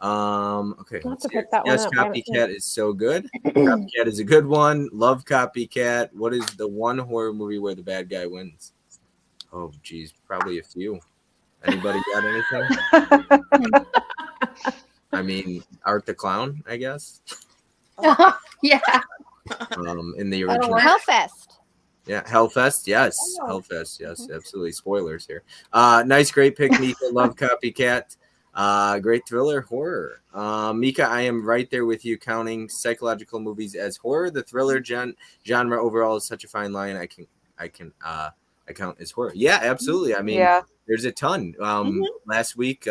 Okay. I'll have let's to see. pick that one Yes, up. I haven't seen Copycat is so good. Copycat is a good one. Love Copycat. What is the one horror movie where the bad guy wins? Oh, geez, probably a few. Anybody got anything? I mean, Art the Clown, I guess. Yeah. In the original. Hellfest. Yeah, Hellfest, yes. Hellfest, yes, absolutely. Spoilers here. Nice, great pick, Mika. Love Copycat. Great thriller, horror. Mika, I am right there with you, counting psychological movies as horror. The thriller genre overall is such a fine line. I can count as horror. Yeah, absolutely. I mean, there's a ton. Last week,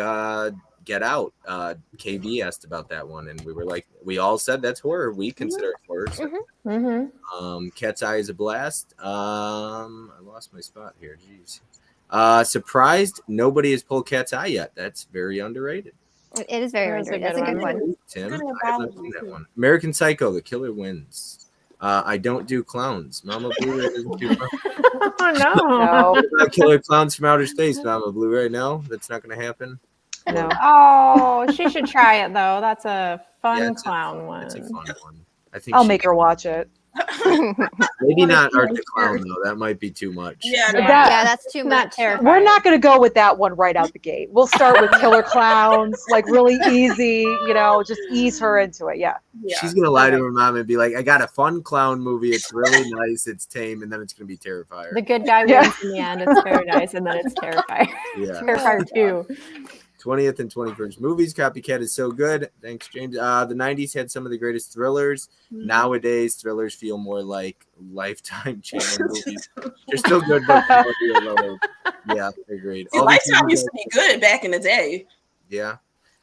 Get Out. KB asked about that one, and we were like, we all said that's horror. We consider it horror. So. Cat's Eye is a blast. I lost my spot here. Jeez. Surprised nobody has pulled Cat's Eye yet. That's very underrated. It is very underrated. That's a good one. Tim, I haven't seen that one. American Psycho, The Killer Wins. I don't do clowns. Mama Blu-ray doesn't do clowns. Oh no. Killer Clowns from Outer Space, Mama Blu-ray. No, that's not going to happen. No. Oh, she should try it though. That's a fun clown one. It's a fun one. I think I'll make her watch it. Maybe not Art the Clown though. That might be too much. Yeah, that's too Not much. terrifying. We're not going to go with that one right out the gate. We'll start with Killer Clowns, like really easy, just ease her into it. Yeah. She's going to lie to her mom and be like, I got a fun clown movie. It's really nice. It's tame. And then it's going to be Terrifier. The good guy wins in the end. It's very nice. And then it's Terrifier. Yeah. Terrifier 2. 20th and 21st movies. Copycat is so good. Thanks, James. The 90s had some of the greatest thrillers. Nowadays, thrillers feel more like Lifetime channel movies. They're still good, but lower. Yeah, agreed. See, Lifetime used to be good back in the day. Yeah.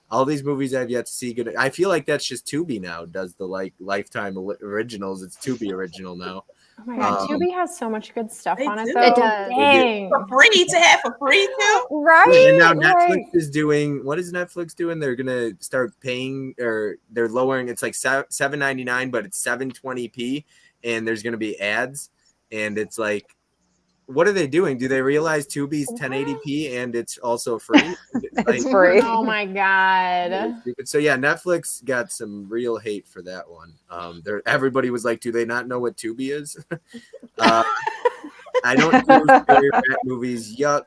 All these movies I've yet to see good. I feel like that's just Tubi now. Does the Lifetime originals? It's Tubi original now. Oh my god, Tubi has so much good stuff They on it do. though. It does. Dang. For free to have for free too. Right. And now Netflix right. is doing. What is Netflix doing? They're gonna start paying, or they're lowering. It's like $7.99, but it's 720p, and there's gonna be ads, and it's like, what are they doing? Do they realize Tubi's 1080p and it's also free? It's free. Oh my god. So yeah, Netflix got some real hate for that one. Everybody was like, "Do they not know what Tubi is?" I don't do scary rat movies. Yuck.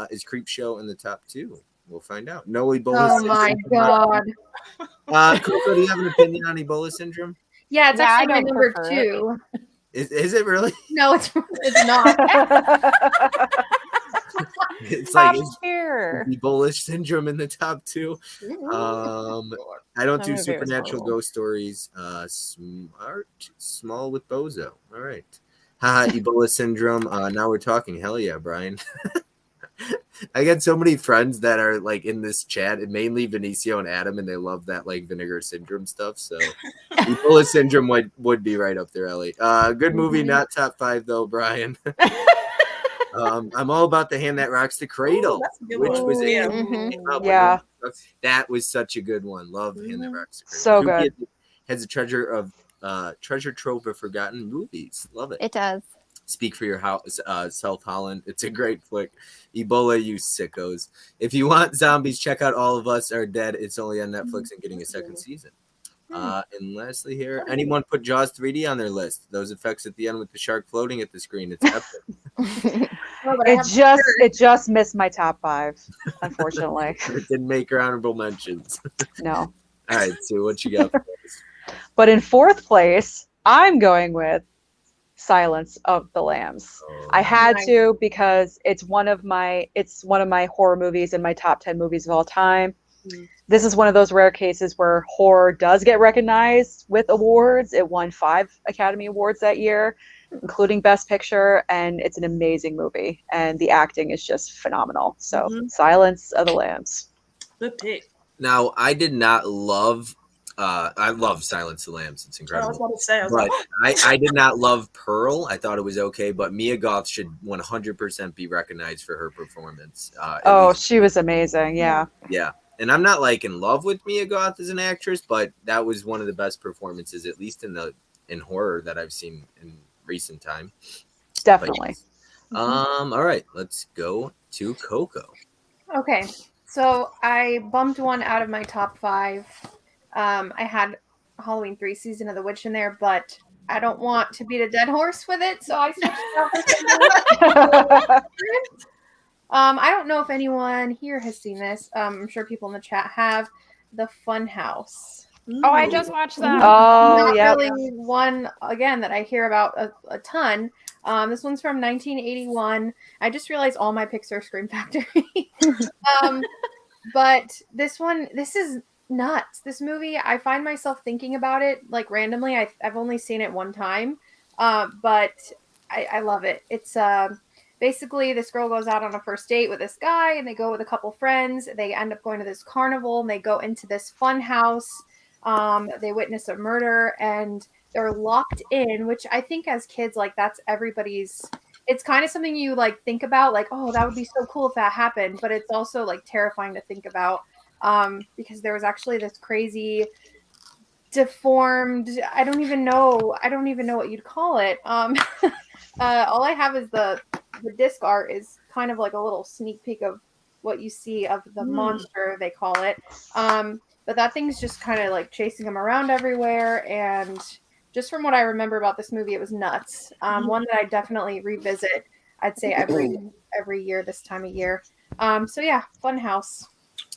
Is Creepshow in the top 2? We'll find out. No Ebola Oh syndrome. my god. Coco, do you have an opinion on Ebola syndrome? Yeah, it's Yeah, I actually my don't number prefer 2. Is it really? No, it's not. It's Top like tier. Ebola syndrome in the top 2. I don't That do movie was supernatural horrible. ghost stories. Small with Bozo. All right. Haha, Ebola syndrome. Now we're talking. Hell yeah, Brian. I got so many friends that are like in this chat, and mainly Benicio and Adam, and they love that like vinegar syndrome stuff. So Ebola syndrome would be right up there, Ellie. Good movie, not top 5 though, Brian. I'm all about The Hand That Rocks the Cradle, that's a good which one. was a Yeah. came out with Yeah. that was such a good one. Love Hand That Rocks the Cradle. So Tubi good. Has a treasure trove of forgotten movies. Love it. It does. Speak for Your House, South Holland. It's a great flick. Ebola, you sickos. If you want zombies, check out All of Us Are Dead. It's only on Netflix and getting a second season. And lastly here, anyone put Jaws 3D on their list? Those effects at the end with the shark floating at the screen. It's epic. It just missed my top 5, unfortunately. It didn't make her honorable mentions. No. All right, so what you got for us? But in 4th place, I'm going with Silence of the Lambs. I had to because it's one of my horror movies in my top 10 movies of all time. This is one of those rare cases where horror does get recognized with awards. It won 5 Academy Awards that year, including Best Picture, and it's an amazing movie, and the acting is just phenomenal. So Silence of the Lambs. Good pick. Now, I did not love I love Silence of the Lambs. It's I was incredible. about to say, I was But like, I did not love Pearl. I thought it was okay, but Mia Goth should 100% be recognized for her performance. At Oh, least- she was amazing. Yeah. yeah. And I'm not like in love with Mia Goth as an actress, but that was one of the best performances, at least in horror, that I've seen in recent time. Definitely. All right, let's go to Coco. Okay, so I bumped one out of my top 5. I had Halloween 3 Season of the Witch in there, but I don't want to beat a dead horse with it, so I switched it out for something different. I don't know if anyone here has seen this. I'm sure people in the chat have. The Fun House. Oh, I just watched that. Oh, Not yeah. really one, again, that I hear about a ton. This one's from 1981. I just realized all my picks are Scream Factory. But this is nuts. This movie, I find myself thinking about it like randomly. I've only seen it one time, but I love it. It's basically this girl goes out on a first date with this guy, and they go with a couple friends. They end up going to this carnival, and they go into this fun house. They witness a murder, and they're locked in, which I think as kids, like that's everybody's. It's kind of something you like think about, like, oh, that would be so cool if that happened. But it's also like terrifying to think about because there was actually this crazy deformed. I don't even know what you'd call it. All I have is the disc art is kind of like a little sneak peek of what you see of the monster, they call it. But that thing's just kind of like chasing him around everywhere. And just from what I remember about this movie, it was nuts. One that I definitely revisit, I'd say every year this time of year. So yeah, Fun House.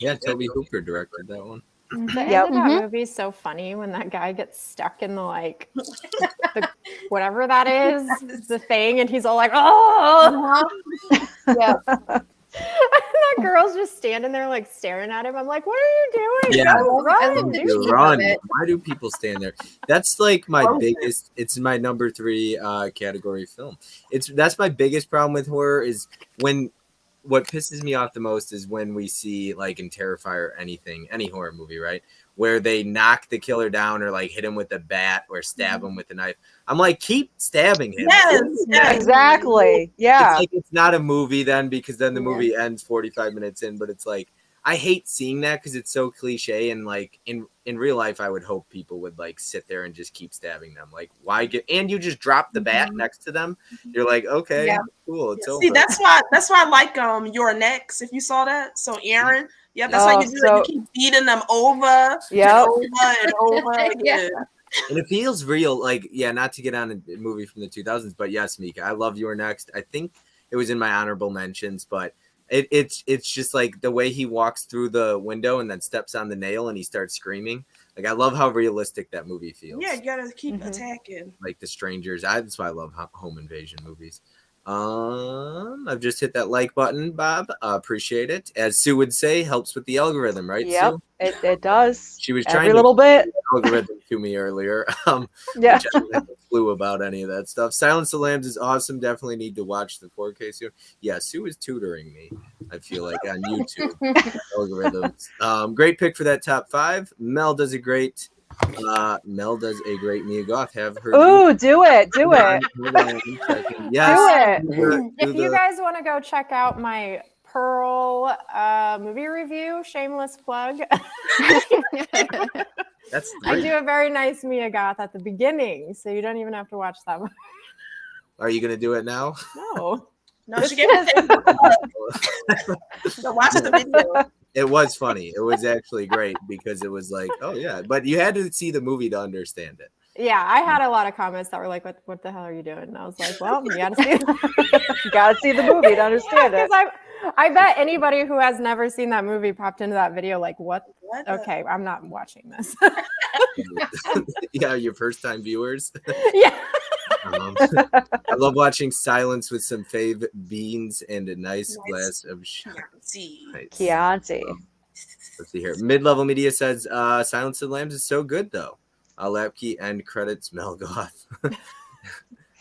Yeah, Toby Hooper directed that one. The end Yep. of that movie is so funny when that guy gets stuck in the like the, whatever that is, the thing, and he's all like, oh. Yeah. That girl's just standing there like staring at him. I'm like, what are you doing? Yeah. Go, I run, love dude. it. Run. it. Why do people stand there? That's like my biggest. It's my number 3 category film. That's my biggest problem with horror is when. What pisses me off the most is when we see like in Terrifier or anything, any horror movie, right? Where they knock the killer down or like hit him with a bat or stab him with a knife. I'm like, keep stabbing him. yes. Exactly. Yeah. It's like it's not a movie then because then the movie ends 45 minutes in, but it's like I hate seeing that because it's so cliche and like in real life I would hope people would like sit there and just keep stabbing them. Like why get and you just drop the bat next to them. You're like, okay, Yeah. cool, it's over. See, that's why I like You're Next, if you saw that. So Aaron, yeah, that's how you do it. You keep beating them over Yep. and over and over again. Yeah. And it feels real, like not to get on a movie from the 2000s, but yes, Mika, I love You're Next. I think it was in my honorable mentions, but it's just like the way he walks through the window and then steps on the nail and he starts screaming. Like I love how realistic that movie feels. Yeah, you gotta keep attacking. Like the strangers. That's why I love home invasion movies. I've just hit that like button, Bob. Appreciate it. As Sue would say, helps with the algorithm, right? Yep. Sue? It does. She was Every trying to little bit. algorithm to me earlier. Yeah. Which I don't have a clue about any of that stuff. Silence of the Lambs is awesome. Definitely need to watch the 4K soon. Yeah, Sue is tutoring me, I feel like, on YouTube. Algorithms. Great pick for that top 5. Mel does a great Mia Goth. Have her Ooh, do it. Do it. Hold on 1 second. Yes. Do it. Do If you the- guys want to go check out my Pearl movie review, shameless plug. That's I great. do a very nice Mia Goth at the beginning, so you don't even have to watch that one. Are you gonna do it now? No. No, she gave us so watch the video. It was funny. It was actually great because it was like, oh yeah, but you had to see the movie to understand it. Yeah, I had a lot of comments that were like, "What the hell are you doing?" And I was like, "Well, you got to see it." You gotta see the movie to understand it. Because I bet anybody who has never seen that movie popped into that video like, "What? What the- Okay, I'm not watching this." Yeah, your first time viewers. Yeah. I love watching Silence with some fave beans and a nice glass of See. Chianti. Let's see here. Mid-level media says Silence of the Lambs is so good though. Lapkey end credits Mel Goth.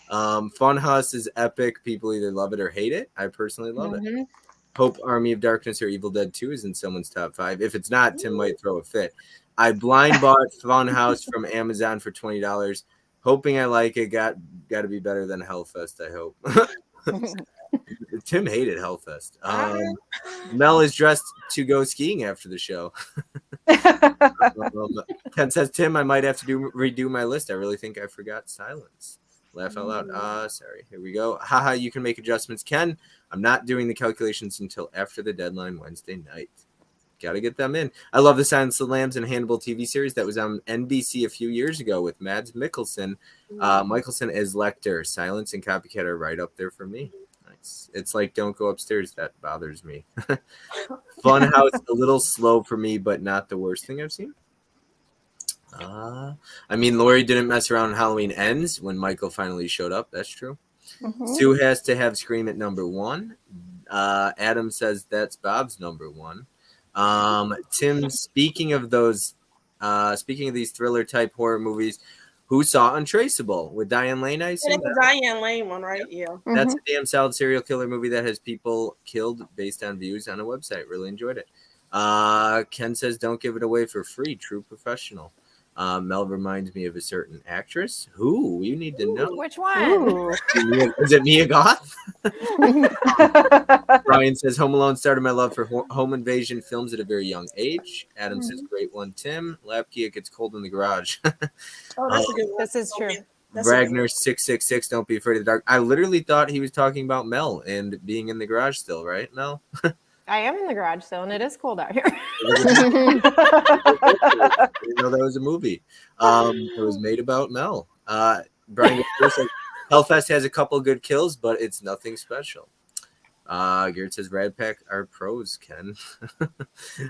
Funhouse is epic. People either love it or hate it. I personally love it. Hope Army of Darkness or Evil Dead 2 is in someone's top 5. If it's not, Tim might throw a fit. I blind bought Funhouse from Amazon for $20, hoping I like it. Got to be better than Hellfest, I hope. Tim hated Hellfest. Mel is dressed to go skiing after the show. Ken says, Tim, I might have to redo my list. I really think I forgot Silence. Laugh out loud. Sorry. Here we go. Haha, you can make adjustments. Ken, I'm not doing the calculations until after the deadline Wednesday night. Got to get them in. I love the Silence of the Lambs and Hannibal TV series that was on NBC a few years ago with Mads Mikkelsen. Mikkelsen as Lecter. Silence and Copycat are right up there for me. Nice. It's like Don't Go Upstairs. That bothers me. Funhouse, a little slow for me, but not the worst thing I've seen. I mean, Lori didn't mess around when Halloween Ends when Michael finally showed up. That's true. Sue has to have Scream at number 1. Adam says that's Bob's number 1. Tim, speaking of these thriller type horror movies, who saw Untraceable with Diane Lane? I assume it's the Diane Lane one, right? Yeah. That's a damn solid serial killer movie that has people killed based on views on a website. Really enjoyed it. Ken says don't give it away for free. True professional. Mel reminds me of a certain actress. Who? You need to know. Which one? Is it Mia Goth? Brian says Home Alone started my love for home invasion films at a very young age. Adam says great one, Tim. Lapke, it gets cold in the garage. Oh, that's a good one. This is true. Ragnar 666, don't be afraid of the dark. I literally thought he was talking about Mel and being in the garage still, right, Mel? I am in the garage still, and it is cold out here. I didn't know that was a movie. It was made about Mel. Brian says, Hellfest has a couple good kills, but it's nothing special. Garrett says Rad Pack are pros, Ken.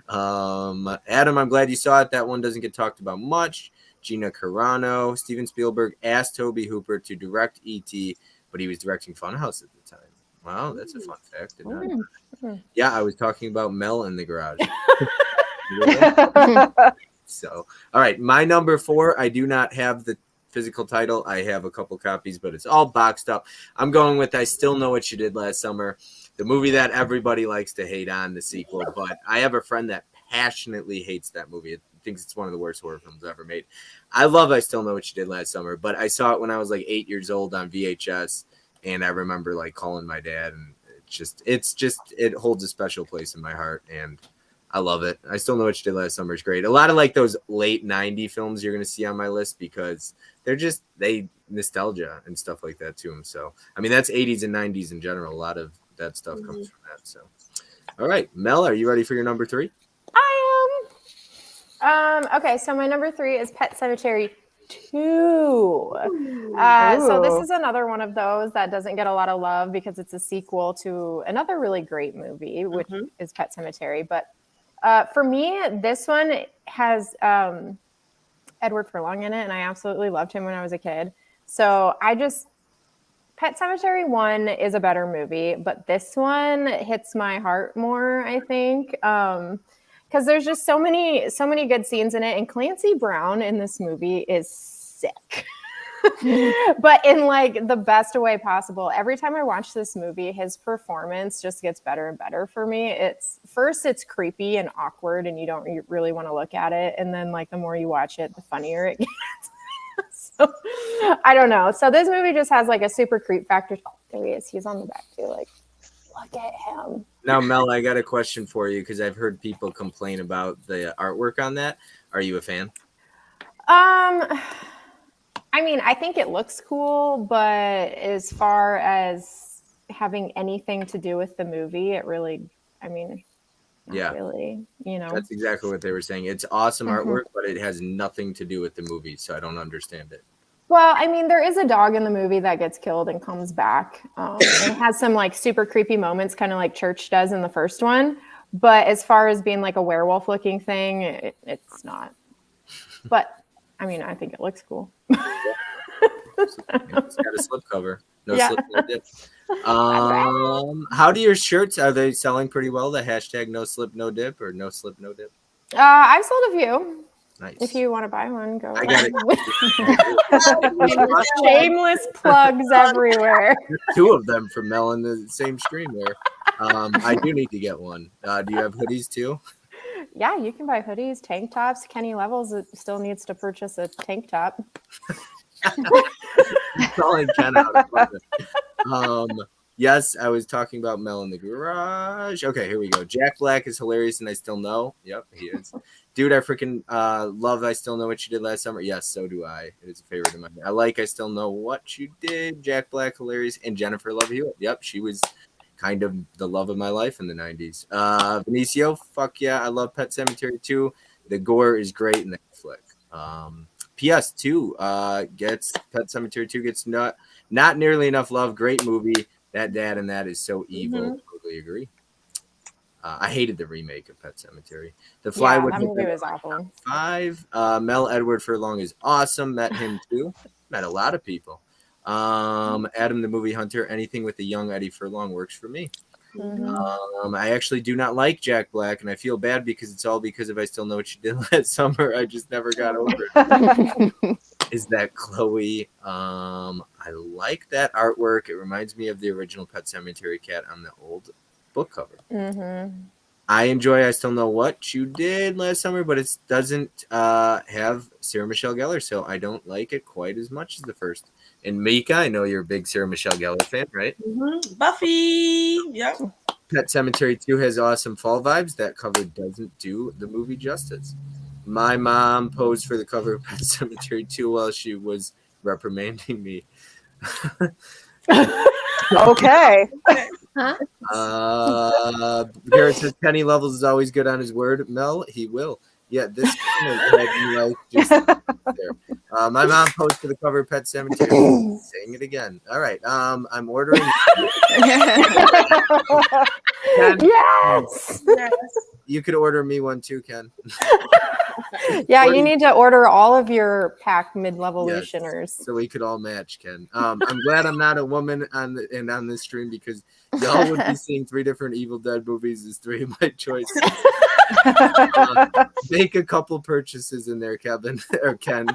Adam, I'm glad you saw it. That one doesn't get talked about much. Gina Carano. Steven Spielberg asked Tobe Hooper to direct E.T., but he was directing Funhouse at the time. Wow, that's a fun fact. Yeah, I was talking about Mel in the garage. So, all right, my number 4, I do not have the physical title. I have a couple copies, but it's all boxed up. I'm going with I Still Know What You Did Last Summer, the movie that everybody likes to hate on, the sequel, but I have a friend that passionately hates that movie. It thinks it's one of the worst horror films ever made. I love I Still Know What You Did Last Summer, but I saw it when I was like 8 years old on VHS. And I remember like calling my dad, and it holds a special place in my heart, and I love it. I Still Know What You Did Last Summer is great. A lot of like those late 90s films you're gonna see on my list because they nostalgia and stuff like that to them. So I mean that's 80s and 90s in general. A lot of that stuff comes from that. So all right, Mel, are you ready for your number 3? I am. Okay, so my number 3 is Pet Sematary 2. So this is another one of those that doesn't get a lot of love because it's a sequel to another really great movie, which is Pet Sematary. But for me, this one has Edward Furlong in it, and I absolutely loved him when I was a kid. So Pet Sematary 1 is a better movie, but this one hits my heart more, I think. Because there's just so many good scenes in it, and Clancy Brown in this movie is sick, but in like the best way possible. Every time I watch this movie, his performance just gets better and better for me. It's creepy and awkward, and you don't really want to look at it, and then like the more you watch it, the funnier it gets. So I don't know. So this movie just has like a super creep factor. Oh, there he is. He's on the back too. Like, look at him. Now, Mel, I got a question for you because I've heard people complain about the artwork on that. Are you a fan? I mean, I think it looks cool, but as far as having anything to do with the movie, it really, I mean, not really, you know. That's exactly what they were saying. It's awesome artwork, but it has nothing to do with the movie, so I don't understand it. Well, I mean, there is a dog in the movie that gets killed and comes back. And it has some like super creepy moments, kind of like Church does in the first one. But as far as being like a werewolf looking thing, it's not. But I mean, I think it looks cool. It's got a slipcover. No slip, no dip. How do your shirts, are they selling pretty well? The hashtag no slip, no dip or no slip, no dip? I've sold a few. Nice. If you want to buy one, go. I got it. Shameless plugs everywhere. 2 of them from Mel in the same stream there. I do need to get one. Do you have hoodies too? Yeah, you can buy hoodies, tank tops. Kenny Levels still needs to purchase a tank top. Calling Ken out. Yes, I was talking about Mel in the garage. Okay, here we go. Jack Black is hilarious, and I still know. Yep, he is. Dude, I freaking love I Still Know What You Did Last Summer. Yes, so do I. It is a favorite of mine. I like I Still Know What You Did. Jack Black, hilarious. And Jennifer Love Hewitt. Yep, she was kind of the love of my life in the 90s. Benicio, fuck yeah. I love Pet Sematary 2. The gore is great in that flick. PS2 gets Pet Sematary 2 gets not nearly enough love. Great movie. That dad and that is so evil. Totally agree. I hated the remake of Pet Sematary. The Fly Yeah, with that movie was awful. 5. Mel Edward Furlong is awesome. Met him too. Met a lot of people. Adam the Movie Hunter. Anything with the young Eddie Furlong works for me. I actually do not like Jack Black, and I feel bad because it's all because of I Still Know What You Did Last Summer. I just never got over it. Is that Chloe? I like that artwork. It reminds me of the original Pet Sematary cat on the old book cover. I enjoy I Still Know What You Did Last Summer, but it doesn't have Sarah Michelle Gellar, so I don't like it quite as much as the first. And Mika, I know you're a big Sarah Michelle Gellar fan, right? Buffy. Yep. Pet Sematary 2 has awesome fall vibes. That cover doesn't do the movie justice. My mom posed for the cover of Pet Sematary 2 while she was reprimanding me. Okay. Garrett says Kenny Levels is always good on his word. Mel, he will. Yeah, this comment had me like just there. My mom posed for the cover of Pet Sematary. Saying it again. All right. I'm ordering. Ken, Yes. you could order me one too, Ken. Yeah, you need to order all of your pack mid-levolutioners. So we could all match, Ken. I'm glad I'm not a woman on this stream because y'all would be seeing 3 different Evil Dead movies as 3 of my choices. Make a couple purchases in there, Kevin or Ken.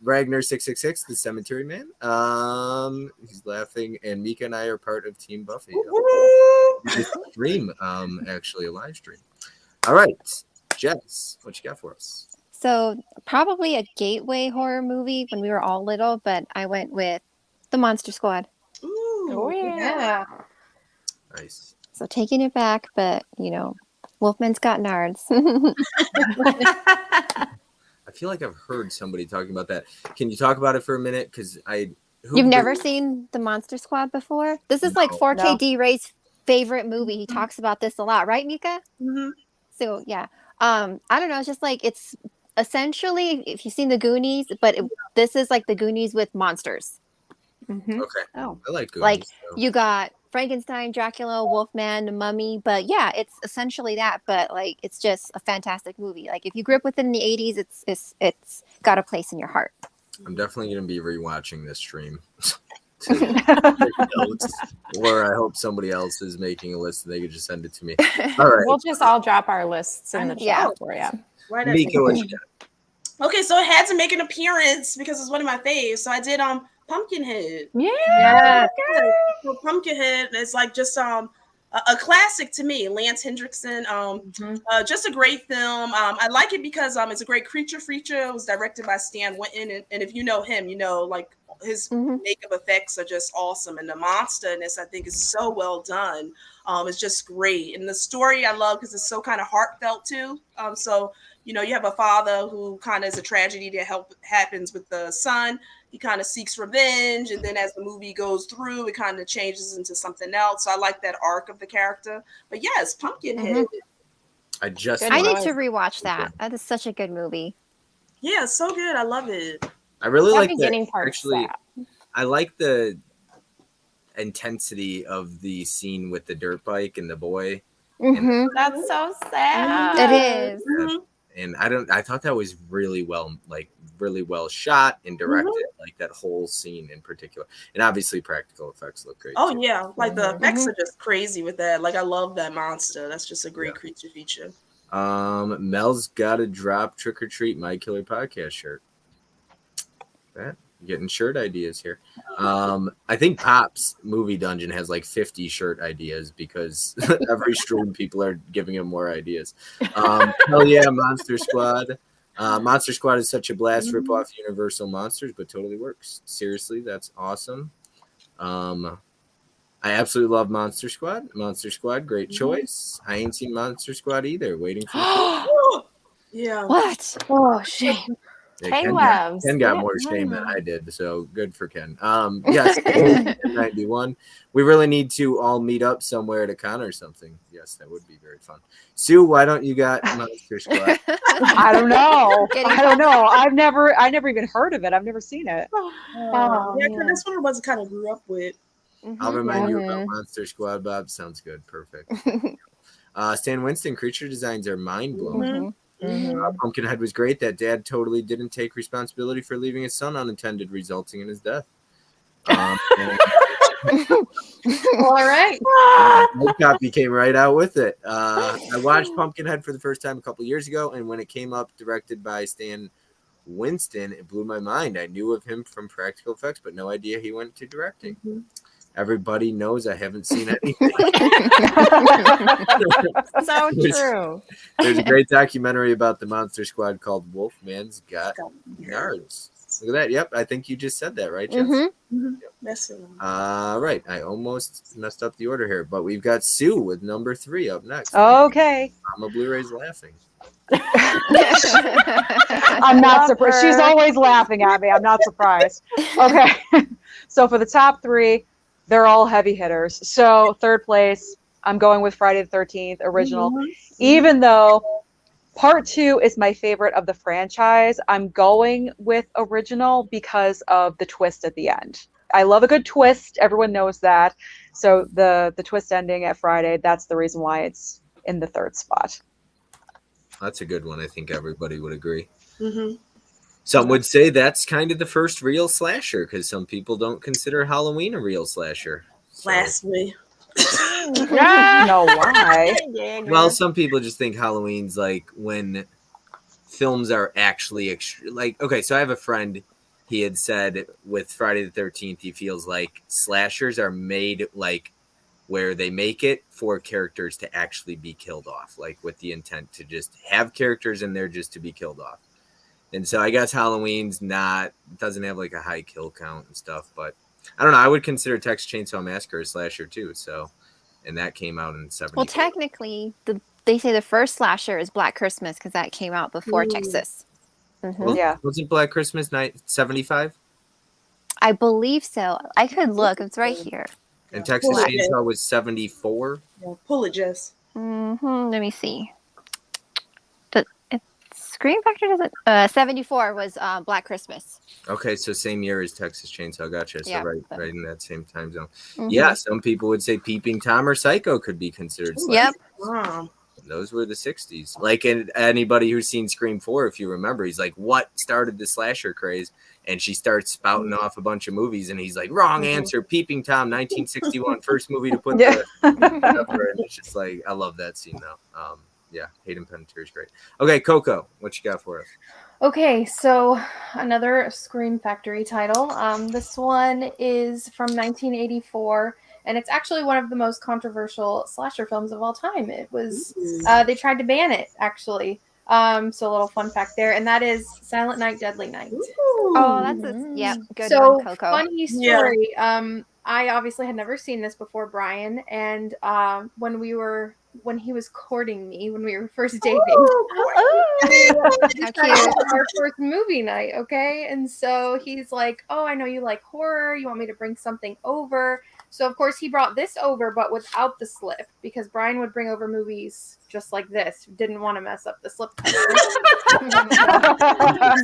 Ragnar 666, the Cemetery Man. He's laughing, and Mika and I are part of Team Buffy. This stream, actually a live stream. All right, Jess, what you got for us? So probably a gateway horror movie when we were all little, but I went with The Monster Squad. Ooh. Oh yeah. Nice. So taking it back, but Wolfman's got nards. I feel like I've heard somebody talking about that. Can you talk about it for a minute? Because You've never seen The Monster Squad before? This is like 4K D-Ray's favorite movie. He talks about this a lot, right, Mika? Mm-hmm. So yeah, I don't know. It's just like it's essentially if you've seen the Goonies, but this is like the Goonies with monsters. Mm-hmm. Okay. Oh. I like Goonies. Like so. you got Frankenstein, Dracula, Wolfman, Mummy, but yeah, it's essentially that. But like it's just a fantastic movie. Like if you grew up within the 80s, it's got a place in your heart. I'm definitely gonna be rewatching this stream. Notes, or I hope somebody else is making a list and they could just send it to me. All right. We'll just all drop our lists in the chat Yeah. for you. Right. Mika, what you got? Okay, so it had to make an appearance because it's one of my faves. So I did Pumpkinhead. Yeah. So Pumpkinhead is like just a classic to me. Lance Hendrickson. Just a great film. I like it because it's a great creature feature. It was directed by Stan Winton, and if you know him, you know like his makeup effects are just awesome, and the monster in this I think is so well done. It's just great, and the story I love because it's so kind of heartfelt too. So you have a father who kind of is a tragedy that happens with the son. He kind of seeks revenge, and then as the movie goes through, it kind of changes into something else. So I like that arc of the character. But yes, Pumpkinhead. I just I need to rewatch that. That is such a good movie. Yeah, it's so good. I love it. I really like beginning the part. actually. I like the intensity of the scene with the dirt bike and the boy. That's so sad. It is. And I thought that was really well shot and directed, like that whole scene in particular. And obviously practical effects look great. Oh too. yeah, like the effects are just crazy with that. Like I love that monster. That's just a great creature feature. Mel's got to drop Trick or Treat My Killer Podcast shirt. That Getting shirt ideas here. I think Pop's Movie Dungeon has like 50 shirt ideas because every stream people are giving him more ideas. Hell yeah, Monster Squad. Monster Squad is such a blast, rip off Universal Monsters, but totally works. Seriously, that's awesome. I absolutely love Monster Squad. Monster Squad, great choice. I ain't seen Monster Squad either. Waiting for the Yeah. What? Oh, shame. Ken Labs. Ken got Yeah, more no, shame no. than I did, so good for Ken. Yes, 91. We really need to all meet up somewhere at a con or something. Yes, that would be very fun. Sue, why don't you got Monster Squad? I don't know. Getting I don't know. I never even heard of it. I've never seen it. Oh, Yeah, 'cause man. that's one of the ones I kind of grew up with. I'll remind you about Mhm. Monster Squad, Bob. Sounds good. Perfect. Stan Winston, creature designs are mind blowing. Mhm. Pumpkinhead was great. That dad totally didn't take responsibility for leaving his son unattended, resulting in his death. All right. Red Copy came right out with it. I watched Pumpkinhead for the first time a couple years ago, and when it came up, directed by Stan Winston, it blew my mind. I knew of him from practical effects, but no idea he went to directing. Everybody knows I haven't seen anything. So true. There's a great documentary about the Monster Squad called Wolfman's Got Nards. Look at that. Yep, I think you just said that, right, Jess? That's it. Right. I almost messed up the order here, but we've got Sue with number 3 up next. Okay. Mama Blu-ray's laughing. I'm not surprised. She's always laughing at me. I'm not surprised. Okay. So for the top 3, they're all heavy hitters. So third place, I'm going with Friday the 13th original. Even though part 2 is my favorite of the franchise, I'm going with original because of the twist at the end. I love a good twist. Everyone knows that. So the twist ending at Friday, that's the reason why it's in the 3rd spot. That's a good one. I think everybody would agree. Mm-hmm. Some would say that's kind of the first real slasher because some people don't consider Halloween a real slasher. So- Blasphemy. No, why? well, some people just think Halloween's like when films are actually like, okay, so I have a friend, he had said with Friday the 13th, he feels like slashers are made like where they make it for characters to actually be killed off, like with the intent to just have characters in there just to be killed off. And so I guess Halloween's doesn't have like a high kill count and stuff, but I don't know. I would consider Texas Chainsaw Massacre a slasher too. So, and that came out in 70. Well, technically, they say the first slasher is Black Christmas because that came out before Texas. Mhm. Yeah. Wasn't Black Christmas night 75? I believe so. I could look. It's right here. And Texas Black. Chainsaw was 74. Yeah, pull it, Jess. Let me see. Scream Factor doesn't. 74 was Black Christmas. Okay, so same year as Texas Chainsaw. Gotcha. So Yeah. right in that same time zone. Mhm. Yeah, some people would say Peeping Tom or Psycho could be considered slasher. Yep. Wow. Those were the 60s. Like, and anybody who's seen Scream 4, if you remember, he's like, what started the slasher craze? And she starts spouting off a bunch of movies, and he's like, wrong answer, Peeping Tom, 1961, first movie to put Yeah. the number in. It's just like, I love that scene, though. Yeah, Hayden Panettiere is great. Okay, Coco, what you got for us? Okay, so another Scream Factory title. This one is from 1984, and it's actually one of the most controversial slasher films of all time. It was they tried to ban it actually. So a little fun fact there, and that is Silent Night, Deadly Night. Oh, that's yep. Good So one, Coco. funny story. I obviously had never seen this before Brian, and when he was courting me, when we were first dating, How decided cute. to have our first movie night, okay? And so he's like, "Oh, I know you like horror. You want me to bring something over?" So of course he brought this over, but without the slip, because Brian would bring over movies just like this. Didn't want to mess up the slip cover.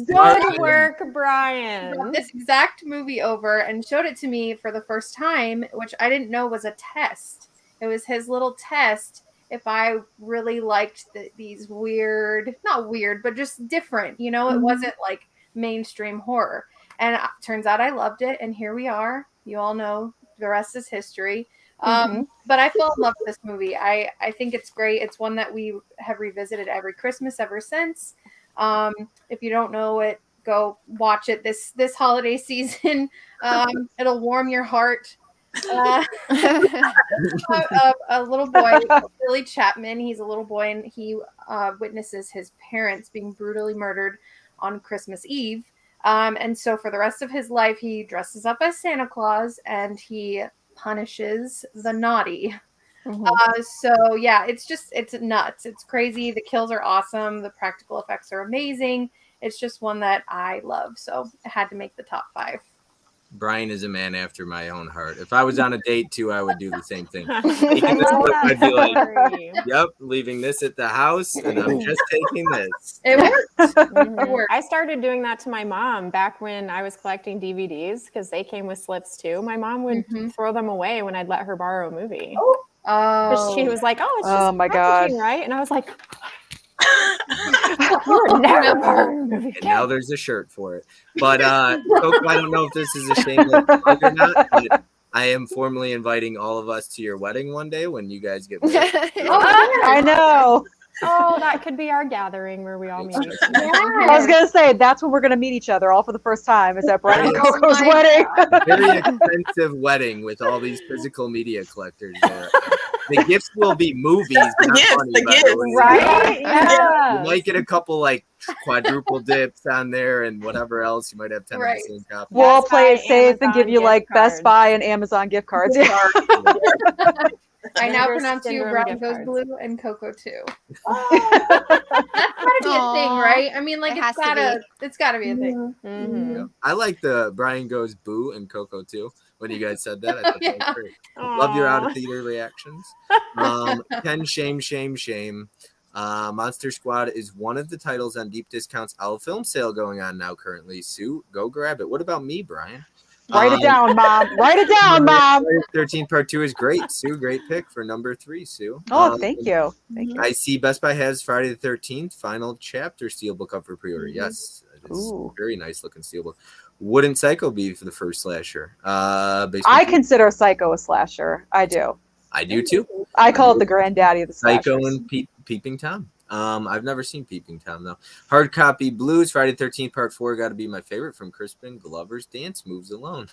Good work, Brought Brian. this exact movie over and showed it to me for the first time, which I didn't know was a test. It was his little test if I really liked these weird, not weird, but just different. You know, it wasn't like mainstream horror. And turns out I loved it. And here we are. You all know the rest is history. But I fell in love with this movie. I think it's great. It's one that we have revisited every Christmas ever since. If you don't know it go watch it this holiday season. It'll warm your heart. A little boy, Billy Chapman. He's a little boy, and he witnesses his parents being brutally murdered on Christmas Eve. And so for the rest of his life, he dresses up as Santa Claus and he punishes the naughty. So yeah, it's nuts. It's crazy. The kills are awesome. The practical effects are amazing. It's just one that I love. So it had to make the top 5. Brian is a man after my own heart. If I was on a date too, I would do the same thing. I love that I'd be like, story. yep, leaving this at the house, and I'm just taking this. It worked. Mhm. It worked. I started doing that to my mom back when I was collecting DVDs because they came with slips too. My mom would throw them away when I'd let her borrow a movie. Because she was like, "Oh, it's just Oh my God. packaging, right?" And I was like, "You're never borrowing a movie." And now there's a shirt for it. But Coco, I don't know if this is a shameless plug or not, but I am formally inviting all of us to your wedding one day when you guys get married. I know. Oh, that could be our gathering where we all meet. each other. I was gonna say that's when we're gonna meet each other all for the first time. Is at Brian and Coco's my wedding. Very expensive wedding with all these physical media collectors there. The gifts will be movies, not gifts, money, the by gifts. way. Right? You Yeah. might get a couple like quadruple dips on there and whatever else. You might have 10 Right. of the same copy. We'll all Best play it Buy, safe and give Amazon you like gift Best cards. Buy and Amazon gift cards. Yeah. I now Reverse pronounce you syndrome Brown gift Goes cards. Blue and Coco too. That's gotta be a thing, Aw. right? I mean, like It has to it's gotta be a thing. Mhm. I like the Brian Goes Boo and Coco too. When you guys said that, I thought that Yeah. was great. Love your out Aw. of theater reactions. Ken, shame. Monster Squad is one of the titles on Deep Discount's Owl Film Sale going on now currently. Sue, go grab it. What about me, Brian? Write it down, Mom. Write it down, Mom. 13 Part 2 is great. Sue, great pick for number 3, Sue. Oh, thank you. Thank you. I see Best Buy has Friday the 13th final chapter steelbook up for pre-order. Yes, it is Ooh. very nice looking steelbook. Wouldn't Psycho be for the first slasher? I consider Psycho a slasher. I do. I do too. I call it the granddaddy of the slashers. Psycho and Peeping Tom. I've never seen Peeping Tom though. Hard copy blues. Friday the 13th Part 4 got to be my favorite from Crispin Glover's Dance Moves Alone.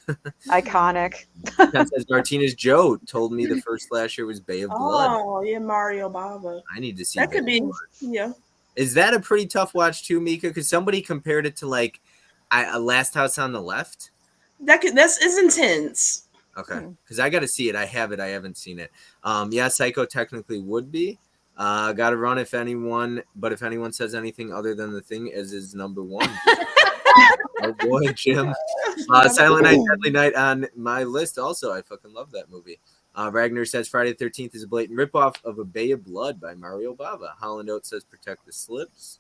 Iconic. Ken says Martinez Joe told me the first slasher was Bay of Blood. Oh, yeah, Mario Bava. I need to see That could Bay of be, Blood. yeah. Is that a pretty tough watch too, Mika? Because somebody compared it to like Last House on the Left. That's intense. Okay, because I got to see it. I have it. I haven't seen it. Yeah, Psycho technically would be. Got to run if anyone, but if anyone says anything other than The Thing as is number 1. Oh boy, Jim. Silent Night, Deadly Night on my list also. I fucking love that movie. Ragnar says Friday the 13th is a blatant ripoff of A Bay of Blood by Mario Bava. Holland Oates says protect the slips.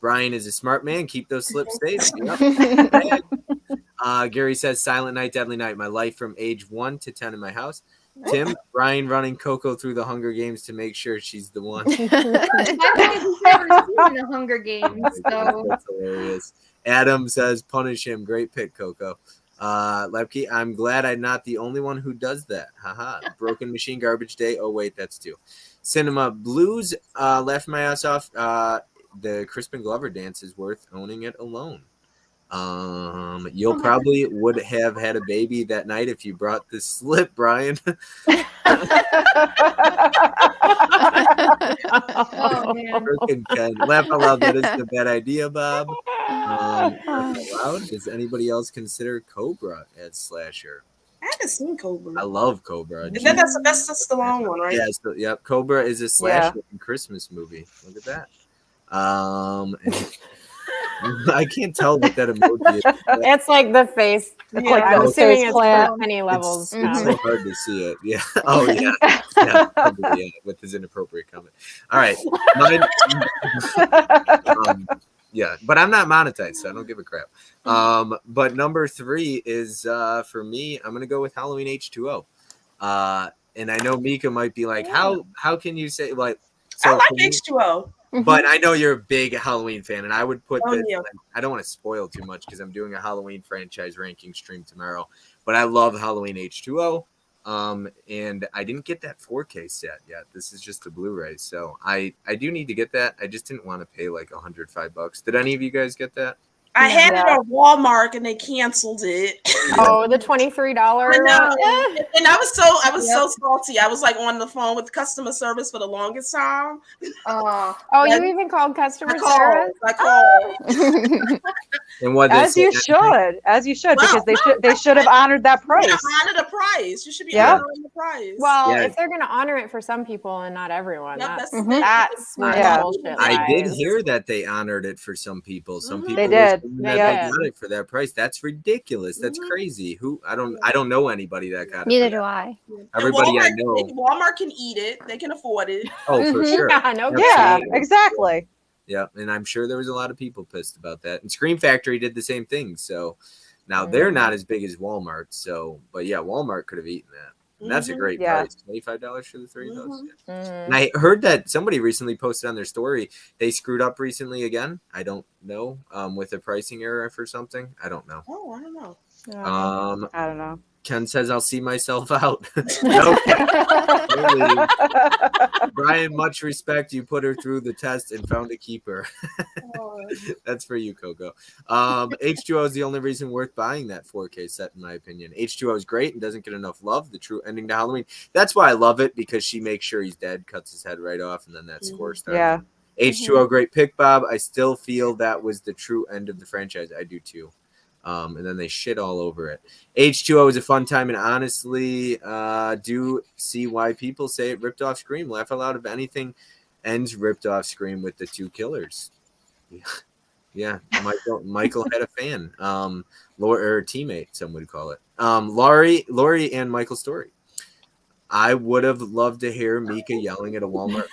Brian is a smart man. Keep those slips safe. Yep. Gary says Silent Night, Deadly Night. My life from age 1 to 10 in my house. Tim, Brian running Coco through the Hunger Games to make sure she's the one. My biggest ever seen the Hunger Games, so That's hilarious. Adam says punish him. Great pick, Coco. Lepke, I'm glad I'm not the only one who does that. Haha. Broken Machine, Garbage Day. Oh wait, that's 2. Cinema Blues laughed my ass off. The Crispin Glover dance is worth owning it alone. You'll probably would have had a baby that night if you brought this slip, Brian. oh man. Freaking Ken. Laugh out loud. That isn't a bad idea, Bob. Laugh out loud. Does anybody else consider Cobra as slasher? I haven't seen Cobra. I love Cobra. That's the long one, right? Yeah, so, yep. Cobra is a slasher Christmas movie. Look at that. I can't tell what that emoji is. It's like the face. It's Yeah, like I'm the assuming face it's plant. for many levels. It's so hard to see it. Yeah. Oh yeah. Yeah, probably, yeah. With his inappropriate comment. All right. Mine, yeah, but I'm not monetized, so I don't give a crap. But number 3 is for me. I'm gonna go with Halloween H2O. And I know Mika might be like, how can you say like? So I like for me- H2O. But I know you're a big Halloween fan, and I would put Oh, this. yeah. I don't want to spoil too much because I'm doing a Halloween franchise ranking stream tomorrow. But I love Halloween H2O, and I didn't get that 4K set yet. This is just the Blu-ray, so I do need to get that. I just didn't want to pay like $105. Did any of you guys get that? I had it Yeah. on Walmart and they canceled it. Oh, the $23. I know. Eh. And I was so salty. I was like on the phone with customer service for the longest time. Oh, Oh, Yeah. you even called customer I called. service? I called. And what they As say, you should, Wow. because they should have honored that You price. should honor the price. You should be Yeah. honoring the price. Well, Yeah. if they're going to honor it for some people and not everyone, Yep, that's that's that's where Yeah. the bullshit I did lies. hear that they honored it for some people. Some Mhm. people They were did. saying They that they did. got it for that price. That's ridiculous. That's Mhm. crazy. I don't know anybody that got it. Neither for do I. And Everybody I Walmart, know. Walmart can eat it. They can afford it. Oh, for Mhm. sure. Yeah, no Absolutely. Yeah, kidding. exactly. Yeah, and I'm sure there was a lot of people pissed about that. And Scream Factory did the same thing. So now they're not as big as Walmart. So, but yeah, Walmart could have eaten that. And that's a Mhm. great Yeah. price. $25 for the 3 of those. Mhm. Yeah. Mhm. And I heard that somebody recently posted on their story they screwed up recently again. I don't know, with a pricing error for something. I don't know. Oh, I don't know. I don't know. Ken says I'll see myself out. No, Ken. Really. Brian, much respect. You put her through the test and found a keeper. That's for you, Coco. H2O is the only reason worth buying that 4K set, in my opinion. H2O is great and doesn't get enough love. The true ending to Halloween. That's why I love it, because she makes sure he's dead, cuts his head right off, and then that score starts. Yeah. H2O, great pick, Bob. I still feel that was the true end of the franchise. I do too. And then they shit all over it. H2O is a fun time, and honestly, do see why people say it ripped off Scream. Laugh out loud if anything ends ripped off Scream with the two killers. Yeah, Michael had a fan, or teammate, some would call it. Laurie and Michael Story. I would have loved to hear Mika yelling at a Walmart.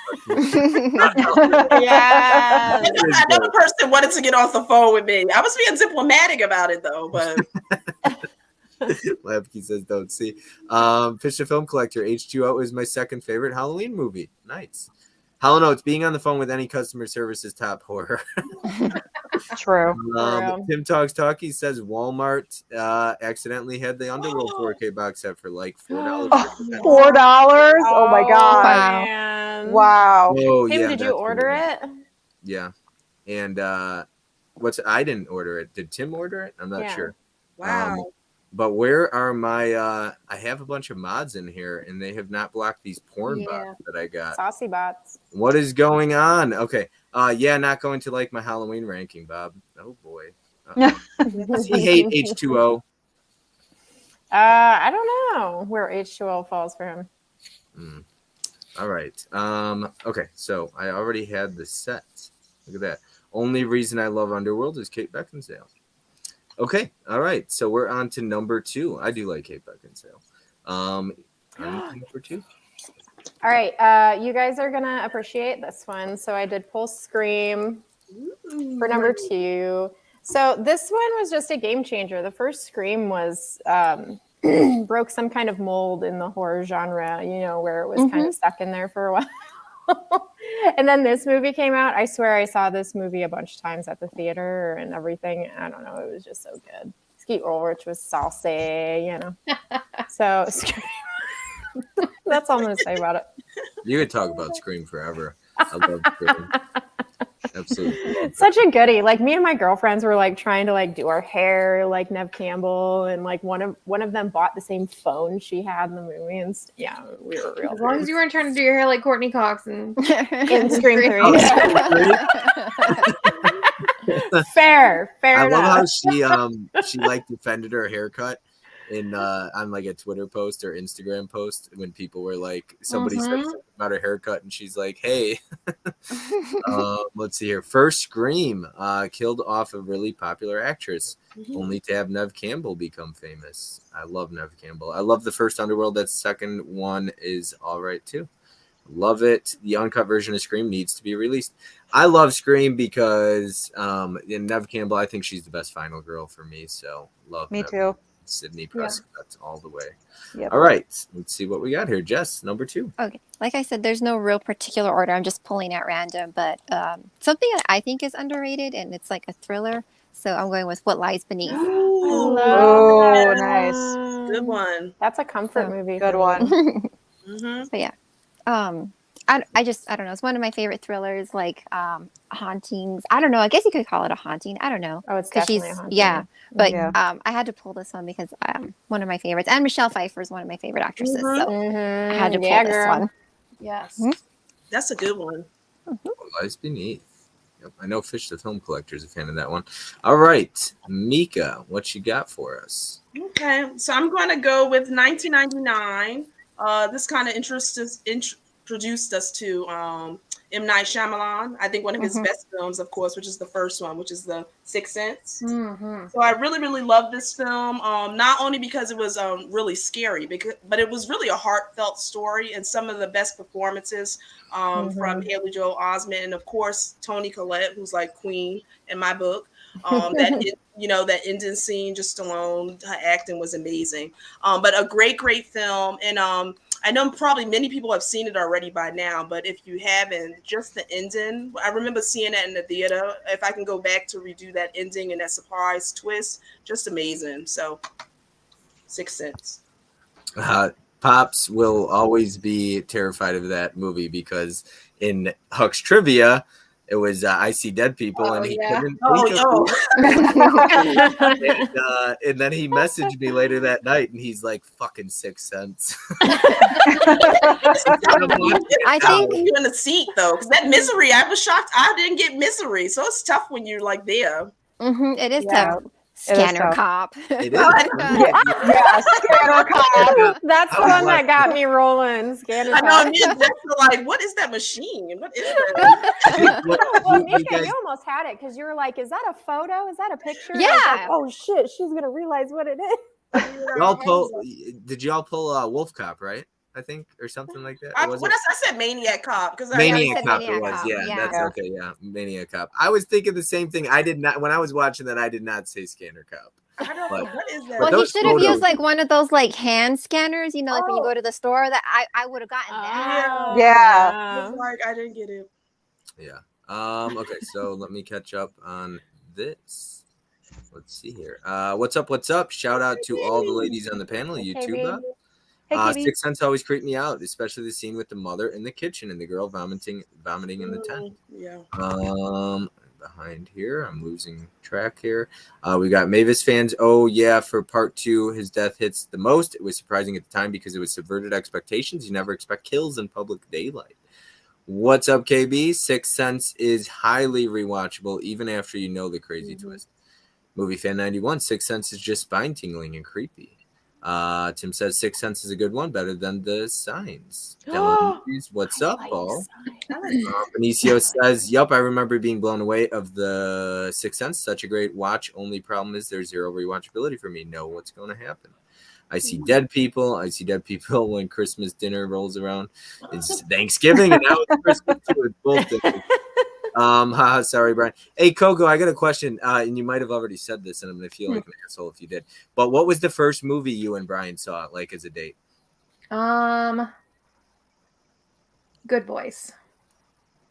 Yeah. Another person wanted to get off the phone with me. I was being diplomatic about it though, but Lapke says don't see. Fish the Film Collector. H2O is my second favorite Halloween movie. Nice. Hollow Notes, being on the phone with any customer service is top horror. True. Tim Talks Talkie says Walmart accidentally had the Underworld 4K box set for like $4. $4? Oh my god. Wow. Man. Wow. Oh, Tim, yeah, did you that's order weird. it? Yeah. And I didn't order it. Did Tim order it? I'm not Yeah. sure. wow. But where are my I have a bunch of mods in here and they have not blocked these porn bots that I got. Saucy bots. What is going on? Okay. Yeah, not going to like my Halloween ranking, Bob. Oh boy. Does he hate H2O? I don't know where H2O falls for him. All right. Okay, so I already had the set. Look at that. Only reason I love Underworld is Kate Beckinsale. Okay, all right. So we're on to number 2. I do like Kate Beckinsale. Number 2. All right, you guys are gonna appreciate this one. So I did pull Scream for number 2. So this one was just a game changer. The first Scream was broke some kind of mold in the horror genre, you know, where it was kind of stuck in there for a while. And then this movie came out. I swear I saw this movie a bunch of times at the theater and everything. I don't know. It was just so good. Skeet Ulrich was saucy, you know. So that's all I'm going to say about it. You could talk about Scream forever. I love Scream. Absolutely. Love it. Such a goodie. Like me and my girlfriends were like trying to like do our hair like Neve Campbell, and like one of them bought the same phone she had in the movie, and yeah, we were real. as long as you weren't trying to do your hair like Courtney Cox and in Scream 3. Fair I enough. love how she like defended her haircut in on like a Twitter post or Instagram post when people were like somebody said something about her haircut and she's like, hey, let's see here. First Scream killed off a really popular actress only to have Neve Campbell become famous. I love Neve Campbell. I love the first Underworld. That second one is all right too. Love it. The uncut version of Scream needs to be released. I love Scream because in Neve Campbell, I think she's the best final girl for me. So love Me Neve. too. Sydney Prescott all the way. Yep. All right. Let's see what we got here. Jess, number 2. Okay. Like I said, there's no real particular order. I'm just pulling at random. But something that I think is underrated, and it's like a thriller. So I'm going with What Lies Beneath. Oh, nice. Good one. That's a comfort So, movie. Good for one. me. So yeah. I don't know. It's one of my favorite thrillers, like hauntings. I don't know. I guess you could call it a haunting. I don't know. Oh, it's 'Cause definitely a haunting. yeah. But Yeah. I had to pull this one because one of my favorites, and Michelle Pfeiffer is one of my favorite actresses. Mhm. So I had to pull Yeah, this girl. one. Yes. Mhm. That's a good one. Lies Beneath. Yep, I know Fish the Film Collector is a fan of that one. All right, Mika, what you got for us? Okay, so I'm going to go with 1999. This kind of introduced us to M. Night Shyamalan. I think one of his best films, of course, which is the first one, which is The Sixth Sense. Mm-hmm. So I really, really love this film. Not only because it was really scary, but it was really a heartfelt story, and some of the best performances from Haley Joel Osment, and of course Toni Collette, who's like queen in my book. That ending scene just alone, her acting was amazing. But a great, great film, and I know probably many people have seen it already by now, but if you haven't, just the ending. I remember seeing that in the theater. If I can go back to redo that ending and that surprise twist, just amazing. So, Sixth Sense. Pops will always be terrified of that movie because in Huck's trivia, it was I See Dead People, and he couldn't. And then he messaged me later that night, and he's like, "Fucking Sixth Sense." I think you in the seat though, because that Misery, I was shocked I didn't get Misery. So it's tough when you're like there. it is Yeah. tough. Scanner tough. Cop. It is. Yeah, Scanner Cop. That's the one that got me rolling. Scanner I know, Cop. me and Zach were like, what is that machine? What is that? Well, You Mika, guys- you almost had it because you were like, "Is that a photo? Is that a picture?" I was Yeah. like, oh shit, she's gonna realize what it is. Did y'all pull Wolf Cop, right? I think, or something like that. I Was said Maniac Cop because Maniac said Cop Maniac it was. Cop, Yeah, yeah. that's okay. Yeah, Maniac Cop. I was thinking the same thing. I did not, when I was watching that, I did not say Scanner Cop. I don't know But- what is that. Well, he those should have photos- used like one of those like hand scanners, like when you Oh. go to the store. That I would have gotten that. Yeah. I was like, I didn't get it. Yeah. Okay, so let me catch up on this. Let's see here. What's up? What's up? Shout out to all the ladies on the panel. YouTube. Hey, Katie. Sixth Sense always creeped me out, especially the scene with the mother in the kitchen and the girl vomiting in the tent. Yeah. Behind here, I'm losing track here. We got Mavis fans. Oh yeah, for part 2, his death hits the most. It was surprising at the time because it was subverted expectations. You never expect kills in public daylight. What's up, KB? Sixth Sense is highly rewatchable even after you know the crazy twist. Movie fan 91. Sixth Sense is just spine tingling and creepy. Tim says Sixth Sense is a good one, better than The Signs. What's up, Paul? Benicio says, "Yup, I remember being blown away of The Sixth Sense. Such a great watch. Only problem is there's zero rewatchability for me. Know what's going to happen. I see dead people. I see dead people when Christmas dinner rolls around. It's Thanksgiving and now it's Christmas too. It's both different. Sorry, Brian. Hey, Coco, I got a question. And you might have already said this, and I'm gonna feel like an asshole if you did. But what was the first movie you and Brian saw, like as a date? Good Boys.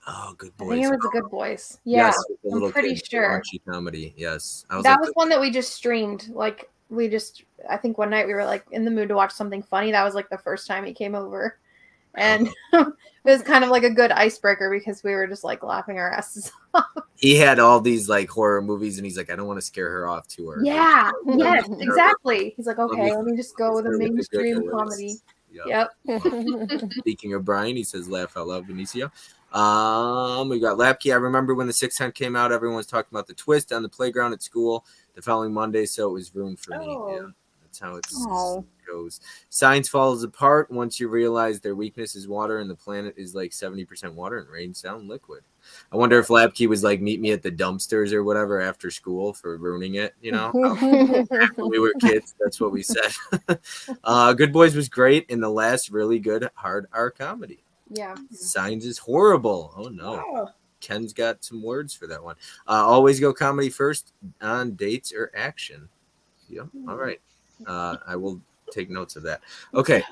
Oh, Good I Boys. think it was the Good Boys. Yeah, Yes, with the I'm little pretty kid, the sure. raunchy comedy. Yes, that was one that we just streamed. Like I think one night we were like in the mood to watch something funny. That was like the first time he came over, and it was kind of like a good icebreaker because we were just like laughing our asses off. He had all these like horror movies, and he's like, I don't want to scare her off too early. Yeah, yes, Yeah. exactly. He's like, okay, me- let me just go with a Start with the mainstream good comedy. Yep. Yep. Speaking of Brian, he says, "Laugh out loud, Benicio." We got Lapkey. I remember when The Sixth Sense came out, everyone was talking about the twist on the playground at school the following Monday, so it was ruined for me. Oh. Yeah, that's how it Oh. goes. Science falls apart once you realize their weakness is water, and the planet is like 70% water and rains down liquid. I wonder if Lapkey was like, meet me at the dumpsters or whatever after school for ruining it. You know, when we were kids, that's what we said. Good Boys was great, and the last really good hard R comedy. Yeah. Signs is horrible. Oh no. Oh, Ken's got some words for that one. Always go comedy first on dates or action. Yep. All right. I will take notes of that. Okay.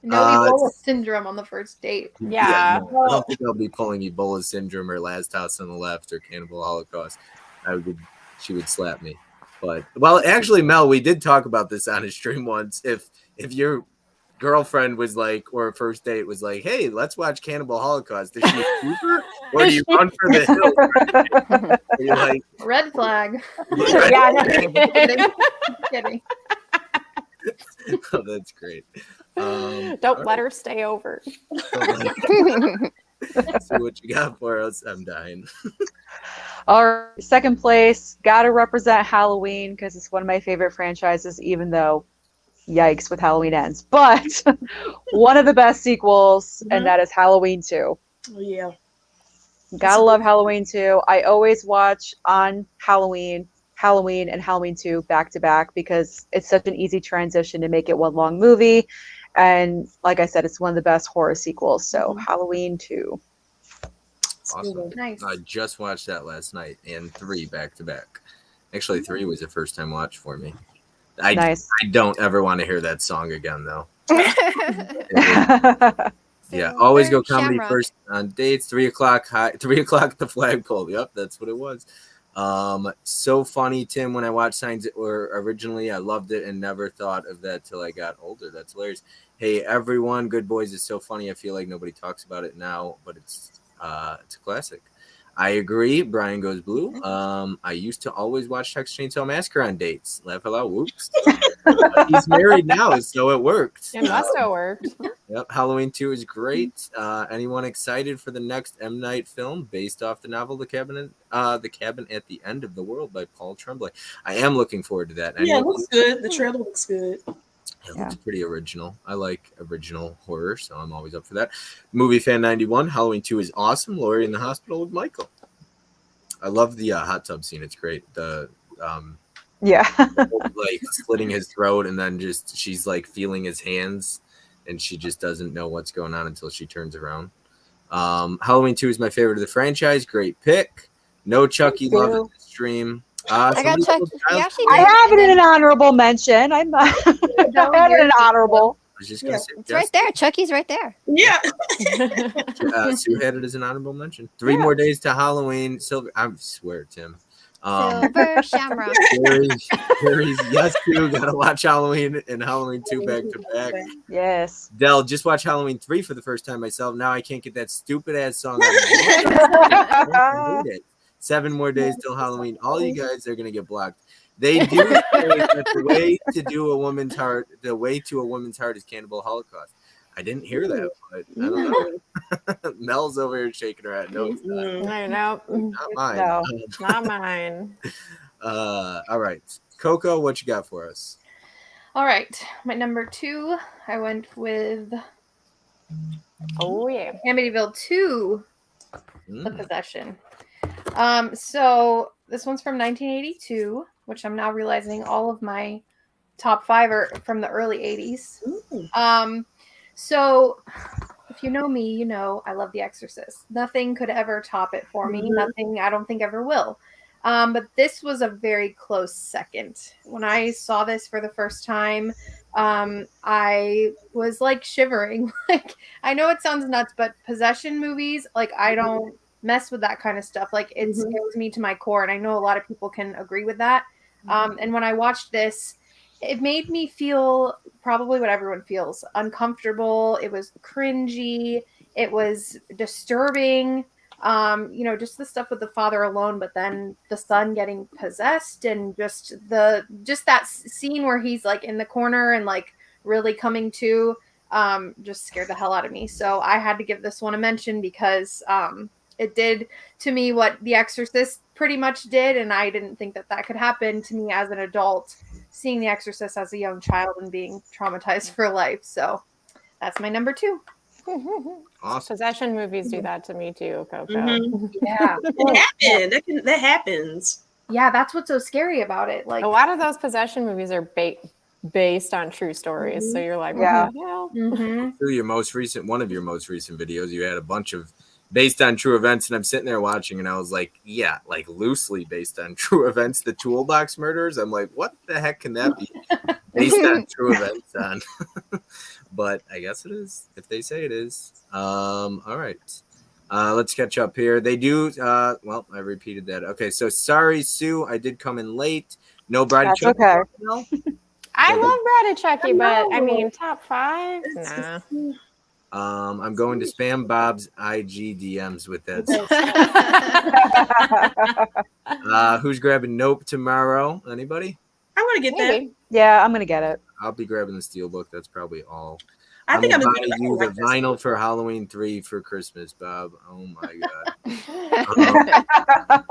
No Ebola syndrome on the first date. Yeah. No, I don't think I'll be pulling Ebola syndrome or Last House on the Left or Cannibal Holocaust. She would slap me. But well, actually, Mel, we did talk about this on a stream once. If you're girlfriend was like, or first date was like, "Hey, let's watch Cannibal Holocaust." Is she a trooper, or do you run for the hills? Right? You're like, Red flag. Yeah, no Kidding. oh, that's great. Don't let her stay over. So what you got for us? I'm dying. Our second place, gotta represent Halloween because it's one of my favorite franchises, even though, yikes, with Halloween Ends. But one of the best sequels, and that is Halloween 2. Oh, yeah. Gotta love Halloween 2. I always watch on Halloween, and Halloween 2 back to back because it's such an easy transition to make it one long movie. And like I said, it's one of the best horror sequels. So Halloween 2. Awesome. Nice. I just watched that last night, and 3 back to back. Actually, 3 was a first time watch for me. Nice. I don't ever want to hear that song again, though. Yeah. Yeah, always go Silver comedy Shamrock. first on dates. 3 o'clock high. 3 o'clock at the flagpole. Yep, that's what it was. So funny, Tim. When I watched Signs or originally, I loved it and never thought of that till I got older. That's hilarious. Hey, everyone, Good Boys is so funny. I feel like nobody talks about it now, but it's a classic. I agree. Brian Goes Blue. I used to always watch Texas Chainsaw Massacre on dates. Laugh a lot. Whoops. He's married now, so it worked. It must have worked. Yep, Halloween 2 is great. Anyone excited for the next M. Night film based off the novel The Cabin at the End of the World by Paul Tremblay? I am looking forward to that. Yeah, it Anyone- looks good. The trailer looks good. It looks pretty original. I like original horror, so I'm always up for that. Movie Fan 91, Halloween 2 is awesome. Laurie in the hospital with Michael. I love the hot tub scene. It's great. The Yeah. like slitting his throat, and then just she's like feeling his hands, and she just doesn't know what's going on until she turns around. Halloween 2 is my favorite of the franchise. Great pick. No Chucky, love it. Stream. I got Chuck. I Actually I did, have and it in then an honorable mention. I have it in an honorable. was just gonna say it's right there. Chucky's right there. Yeah. Sue had it as an honorable mention. 3 more days to Halloween. Silver, I swear, Tim. Silver Shamrock. Carrie's yes, Sue. Gotta watch Halloween and Halloween 2 back to back. Yes. Dell, just watch Halloween 3 for the first time myself. Now I can't get that stupid ass song out of my head. 7 more days till Halloween. All you guys are gonna get blocked. They do say that the way to a woman's heart is Cannibal Holocaust. I didn't hear that, but I don't know. Mel's over here shaking her head. No, it's not. I know. Not mine. No. Not mine. All right. Coco, what you got for us? All right. My number 2, I went with Oh yeah. Amityville 2, The Mm. Possession. So this one's from 1982, which I'm now realizing all of my top 5 are from the early 80s. So if you know me, you know I love The Exorcist. Nothing could ever top it for me. Nothing, I don't think, ever will. But this was a very close second. When I saw this for the first time, I was like shivering. Like, I know it sounds nuts, but possession movies, like, I don't mess with that kind of stuff. Like, it scares me to my core, and I know a lot of people can agree with that. And when I watched this, it made me feel probably what everyone feels: uncomfortable. It was cringy. It was disturbing. Just the stuff with the father alone, but then the son getting possessed, and just that scene where he's like in the corner and like really coming to, just scared the hell out of me. So I had to give this one a mention because it did to me what The Exorcist pretty much did, and I didn't think that could happen to me as an adult, seeing The Exorcist as a young child and being traumatized for life. So that's my number 2. Awesome. Possession movies do that to me too, Coco. Yeah. It happened. That happens. Yeah, that's what's so scary about it. Like, A lot of those possession movies are based on true stories. So you're like, Yeah. well, mhm. Through one of your most recent videos, you had a bunch of based on true events, and I'm sitting there watching, and I was like, yeah, like loosely based on true events. The Toolbox Murders. I'm like, what the heck can that be based on true events on? But I guess it is if they say it is. All right. Let's catch up here. They do. Well, I repeated that. Okay, so sorry, Sue. I did come in late. No Bride. That's Chuck. okay. No? I love Brad and Chucky, but I know. mean, top 5? It's Nah. just- I'm going to spam Bob's IG DMs with that. Who's grabbing Nope tomorrow? Anybody? I'm gonna get that. Maybe. Yeah, I'm gonna get it. I'll be grabbing the Steelbook. That's probably all. I think I'm gonna gonna buy get you the like this. vinyl for Halloween 3 for Christmas, Bob. Oh my god.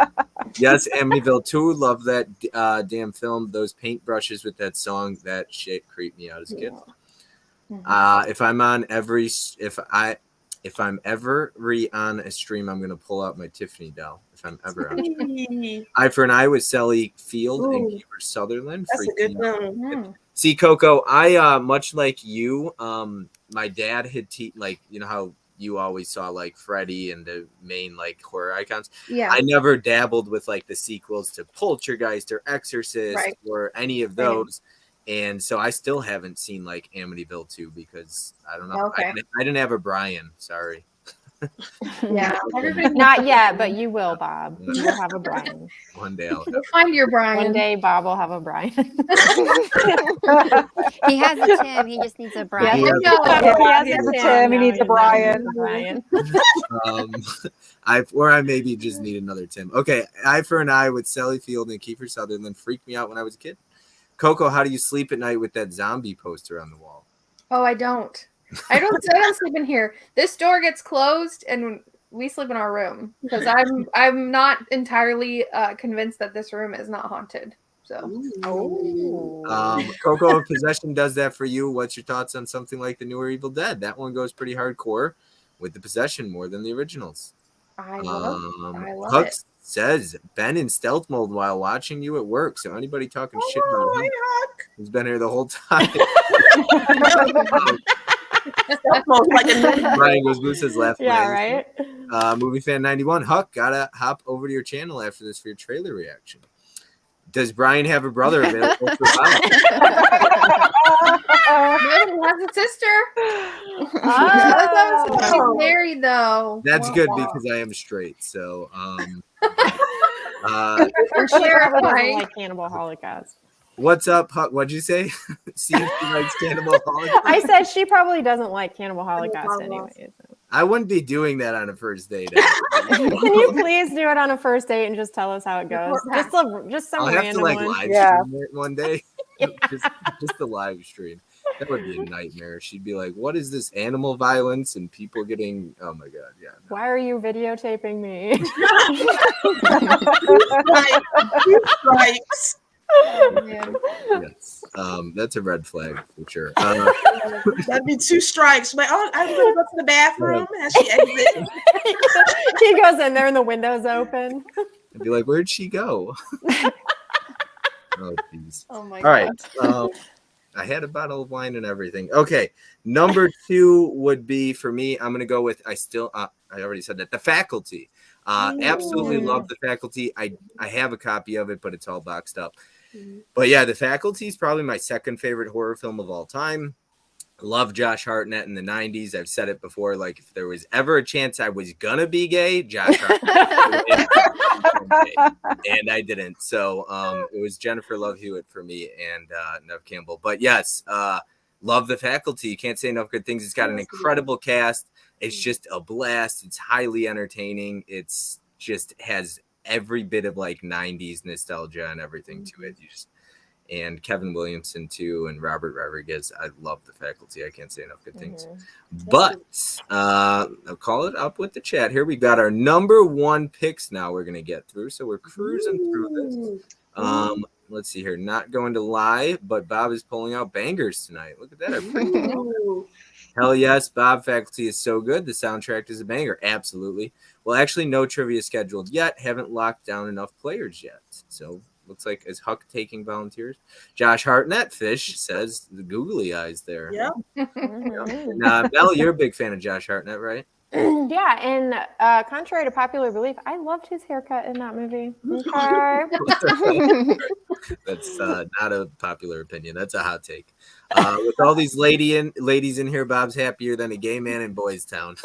Yes, Amityville 2. Love that damn film. Those paintbrushes with that song. That shit creeped me out as a kid. If I'm ever on a stream, I'm gonna pull out my Tiffany doll. If I'm ever on. Eye for an Eye with Sally Field and Ooh. Kiefer Sutherland. That's a good Freaking- one. See, Coco, I much like you, my dad had like, you know how you always saw like Freddy and the main like horror icons. Yeah. I never dabbled with like the sequels to Poltergeist or Exorcist Right. or any of those. And so I still haven't seen like Amityville 2 because I don't know. Okay. I didn't have a Brian. Sorry. Yeah. Everybody Not yet, but you will, Bob. You will have a Brian. One day I'll have will find your Brian. One day, Bob will have a Brian. He has a Tim. He just needs a Brian. Yeah. Yeah, he has a Tim, he needs a Brian. I maybe just need another Tim. Okay, Eye for an Eye with Sally Field and Kiefer Sutherland freaked me out when I was a kid. Coco, how do you sleep at night with that zombie poster on the wall? Oh, I don't. I don't sleep in here. This door gets closed and we sleep in our room because I'm not entirely convinced that this room is not haunted. So Coco, if Possession does that for you, what's your thoughts on something like the newer Evil Dead? That one goes pretty hardcore with the Possession more than the originals. I love Huck it. says been in stealth mode while watching you at work. So anybody talking shit about Oh, him hey, Huck. who's been here the whole time. Almost like a Brian goes, Boo says laugh. Yeah, Lazy. right? Movie Fan 91. Huck, gotta hop over to your channel after this for your trailer reaction. Does Brian have a brother available for Bob? He has a sister. Oh. He's married though. That's Wow. good because I am straight. So And She Sheriff, probably doesn't right? like Cannibal Holocaust. what's up, Huck? What'd you say? See if he likes Cannibal Holocaust. I said she probably doesn't like Cannibal Holocaust anyway. I wouldn't be doing that on a first date. Can you please do it on a first date and just tell us how it goes? Just some I'll have to random like one. live Yeah. stream it one day. just the live stream. That would be a nightmare. She'd be like, "What is this animal violence and people getting?" Oh my god, yeah. No. Why are you videotaping me? stripes. Yeah. Yes, that's a red flag for sure. That'd be 2 strikes. But I'm gonna go to the bathroom as she exits. He goes in there and the window's open. I'd be like, "Where'd she go?" Oh, jeez. Oh my All god. right. I had a bottle of wine and everything. Okay. Number 2 would be for me. I'm going to go with, I already said that. The Faculty. Absolutely love The Faculty. I have a copy of it, but it's all boxed up. But yeah, The Faculty is probably my second favorite horror film of all time. Love Josh Hartnett in the 90s. I've said it before. Like, if there was ever a chance I was going to be gay, Josh Hartnett. And I didn't. So it was Jennifer Love Hewitt for me and Neve Campbell. But yes, love The Faculty. You can't say enough good things. It's got an incredible cast. It's just a blast. It's highly entertaining. It's just has every bit of like 90s nostalgia and everything to it. And Kevin Williamson too, and Robert Rodriguez. I love The Faculty. I can't say enough good things. But I'll call it up with the chat. Here we got our number 1 picks now we're gonna get through. So we're cruising through this. Let's see here. Not going to lie, but Bob is pulling out bangers tonight. Look at that. Hell yes, Bob, Faculty is so good. The soundtrack is a banger. Absolutely. Well, actually, no trivia scheduled yet. Haven't locked down enough players yet. So looks like is Huck taking volunteers? Josh Hartnett Fish says the googly eyes there. Yeah. Now, Mel, you're a big fan of Josh Hartnett, right? Yeah, and contrary to popular belief, I loved his haircut in that movie. Okay. That's not a popular opinion. That's a hot take. With all these ladies in here, Bob's happier than a gay man in Boys Town.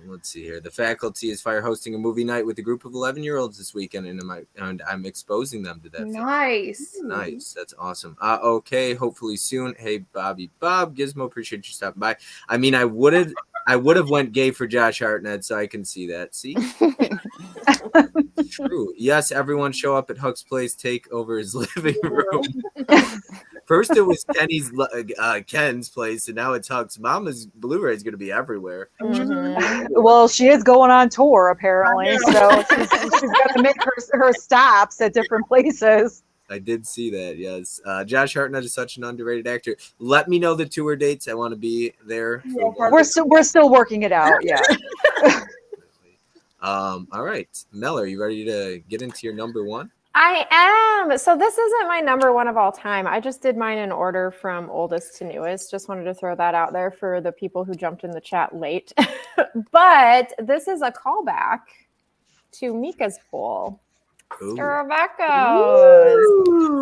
Let's see here. The faculty is hosting a movie night with a group of 11-year-olds this weekend, and I'm exposing them to that. Nice. Nice. That's awesome. Okay. Hopefully soon. Hey, Bobby Bob Gizmo, appreciate you stopping by. I mean, I would have went gay for Josh Hartnett, so I can see that. See? True. Yes, everyone show up at Huck's place, take over his living room. First it was Ken's place, and now it's Huck's. Mama's Blu-ray is going to be everywhere. Mhm. Well, she is going on tour apparently, so she's got to make her stops at different places. I did see that. Yes, Josh Hartnett is such an underrated actor. Let me know the tour dates. I want to be there. We're still working it out. Yeah. All right, Mel, are you ready to get into your number one? I am. So this isn't my number one of all time. I just did mine in order from oldest to newest. Just wanted to throw that out there for the people who jumped in the chat late. But this is a callback to Mika's poll. Ooh. Rebecca's.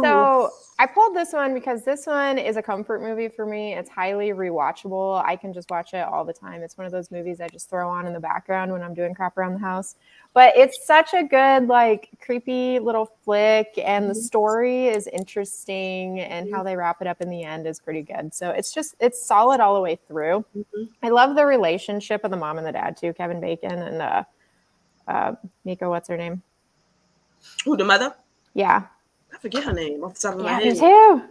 So I pulled this one because this one is a comfort movie for me. It's highly rewatchable. I can just watch it all the time. It's one of those movies I just throw on in the background when I'm doing crap around the house. But it's such a good, like, creepy little flick, and the story is interesting, and how they wrap it up in the end is pretty good. So it's solid all the way through. I love the relationship of the mom and the dad too, Kevin Bacon and Mika, what's her name? Who, the mother? Yeah. I forget her name off the top of my Yeah, head. me too.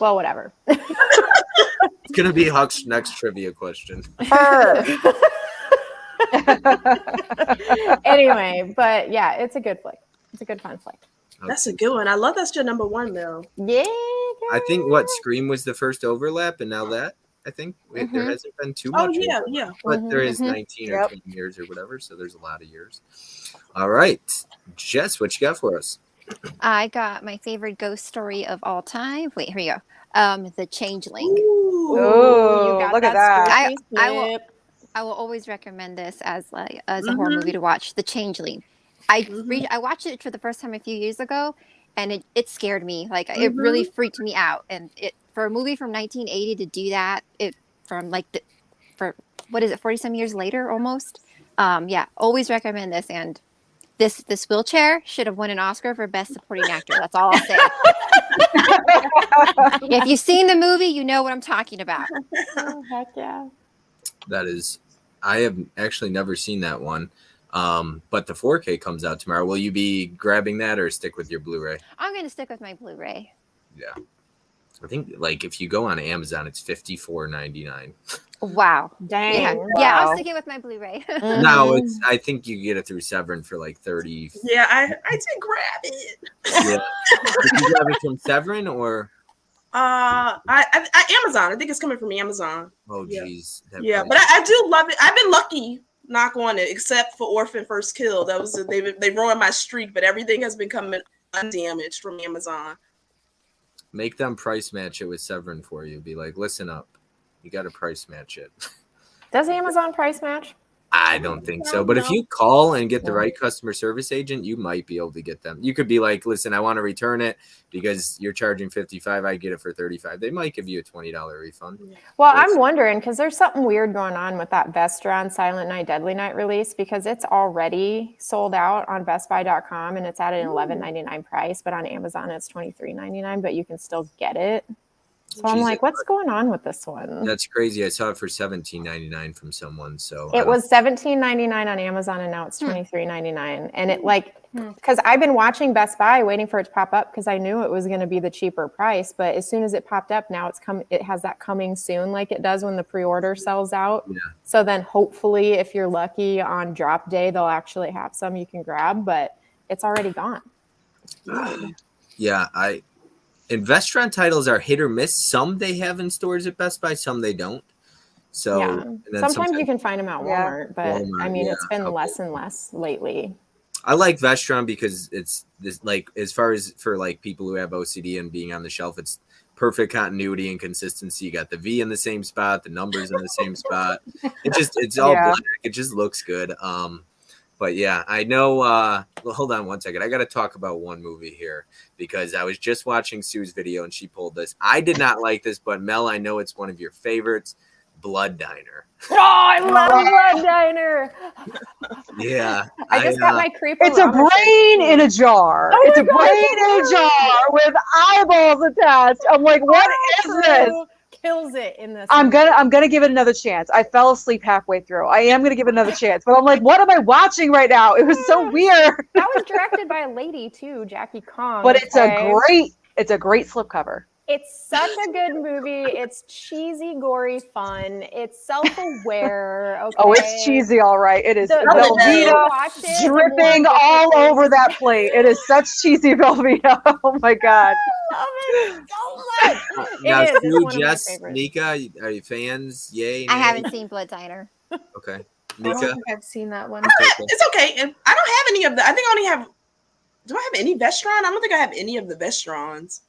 Well, whatever. It's gonna be Huck's next trivia question. Her. Anyway, but yeah, it's a good flick. It's a good fun flick. That's a good one. I love that's your number one, Mel. Yeah. I think Scream was the first overlap, and now that I think there hasn't been too much. Oh, yeah, overlap, yeah. but there is 19 or 20 years or whatever, so there's a lot of years. All right, Jess, what you got for us? I got my favorite ghost story of all time. Wait, here we go. The Changeling. Ooh, look at that. I will always recommend this as a horror movie to watch. The Changeling. I watched it for the first time a few years ago, and it scared me. Like it really freaked me out. And for a movie from 1980 to do that, for what is it, 40 some years later almost. Yeah, always recommend this. And this wheelchair should have won an Oscar for Best Supporting Actor. That's all I'll say. If you've seen the movie, you know what I'm talking about. Oh, heck yeah. That is, I have actually never seen that one. But the 4K comes out tomorrow. Will you be grabbing that or stick with your Blu-ray? I'm going to stick with my Blu-ray. Yeah. I think like if you go on Amazon, it's $54.99. Wow. Dang. Yeah, I'm sticking with my Blu-ray. No, I think you get it through Severin for like 30. Yeah, I did grab it. Yeah. Did you grab it from Severin or? I Amazon. I think it's coming from Amazon. Oh, geez. Yeah, but I do love it. I've been lucky, knock on it, except for Orphan First Kill. That was they ruined my streak, but everything has been coming undamaged from Amazon. Make them price match it with Severin for you. Be like, listen up. You got to price match it. Does Amazon price match? I don't think so. But if you call and get the right customer service agent, you might be able to get them. You could be like, listen, I want to return it because you're charging $55. I get it for $35. They might give you a $20 refund. Well, I'm wondering because there's something weird going on with that Vestron Silent Night, Deadly Night release because it's already sold out on BestBuy.com and it's at an $11.99 price, but on Amazon it's $23.99, but you can still get it. So I'm like, what's going on with this one? That's crazy. I saw it for $17.99 from someone. So it was $17.99 on Amazon and now it's $23.99. And it because I've been watching Best Buy waiting for it to pop up because I knew it was going to be the cheaper price. But as soon as it popped up, now it has that coming soon like it does when the pre-order sells out. Yeah. So then hopefully if you're lucky on drop day, they'll actually have some you can grab, but it's already gone. Yeah, And Vestron titles are hit or miss. Some they have in stores at Best Buy, some they don't. So and then sometimes you can find them at Walmart, but I mean, it's been less and less lately. I like Vestron because it's this like as far as for like people who have OCD and being on the shelf, it's perfect continuity and consistency. You got the V in the same spot, the numbers in the same spot. It's all black. It just looks good. But yeah, I know. Well, hold on one second. I got to talk about one movie here because I was just watching Sue's video and she pulled this. I did not like this, but Mel, I know it's one of your favorites. Blood Diner. Oh, I love Blood Diner. Yeah, I just got my creeper. It's a brain in a jar. Oh it's my a God, brain it's in a jar with eyeballs attached. I'm like, what is this? Kills it in this. I'm movie. gonna give it another chance. I fell asleep halfway through. I am gonna give it another chance, but I'm like, what am I watching right now? It was so weird. That was directed by a lady too, Jackie Kong. But it's okay? a great slipcover. It's such a good movie. It's cheesy, gory fun. It's self-aware. Okay? Oh, it's cheesy, all right. It is The more you Velveeta watch it, the dripping more all difficult- over that plate. It is such cheesy Velveeta. Oh my god. I love it so much. now, It is. It's Sue, one of my Jess, favorites. Mika, are you fans? Yay? I nay? haven't seen Blood Diner. Okay, I Mika. don't think I've seen that one. It's okay. And I don't have any of the. I think I only have. Do I have any Vestron? I don't think I have any of the Vestrons.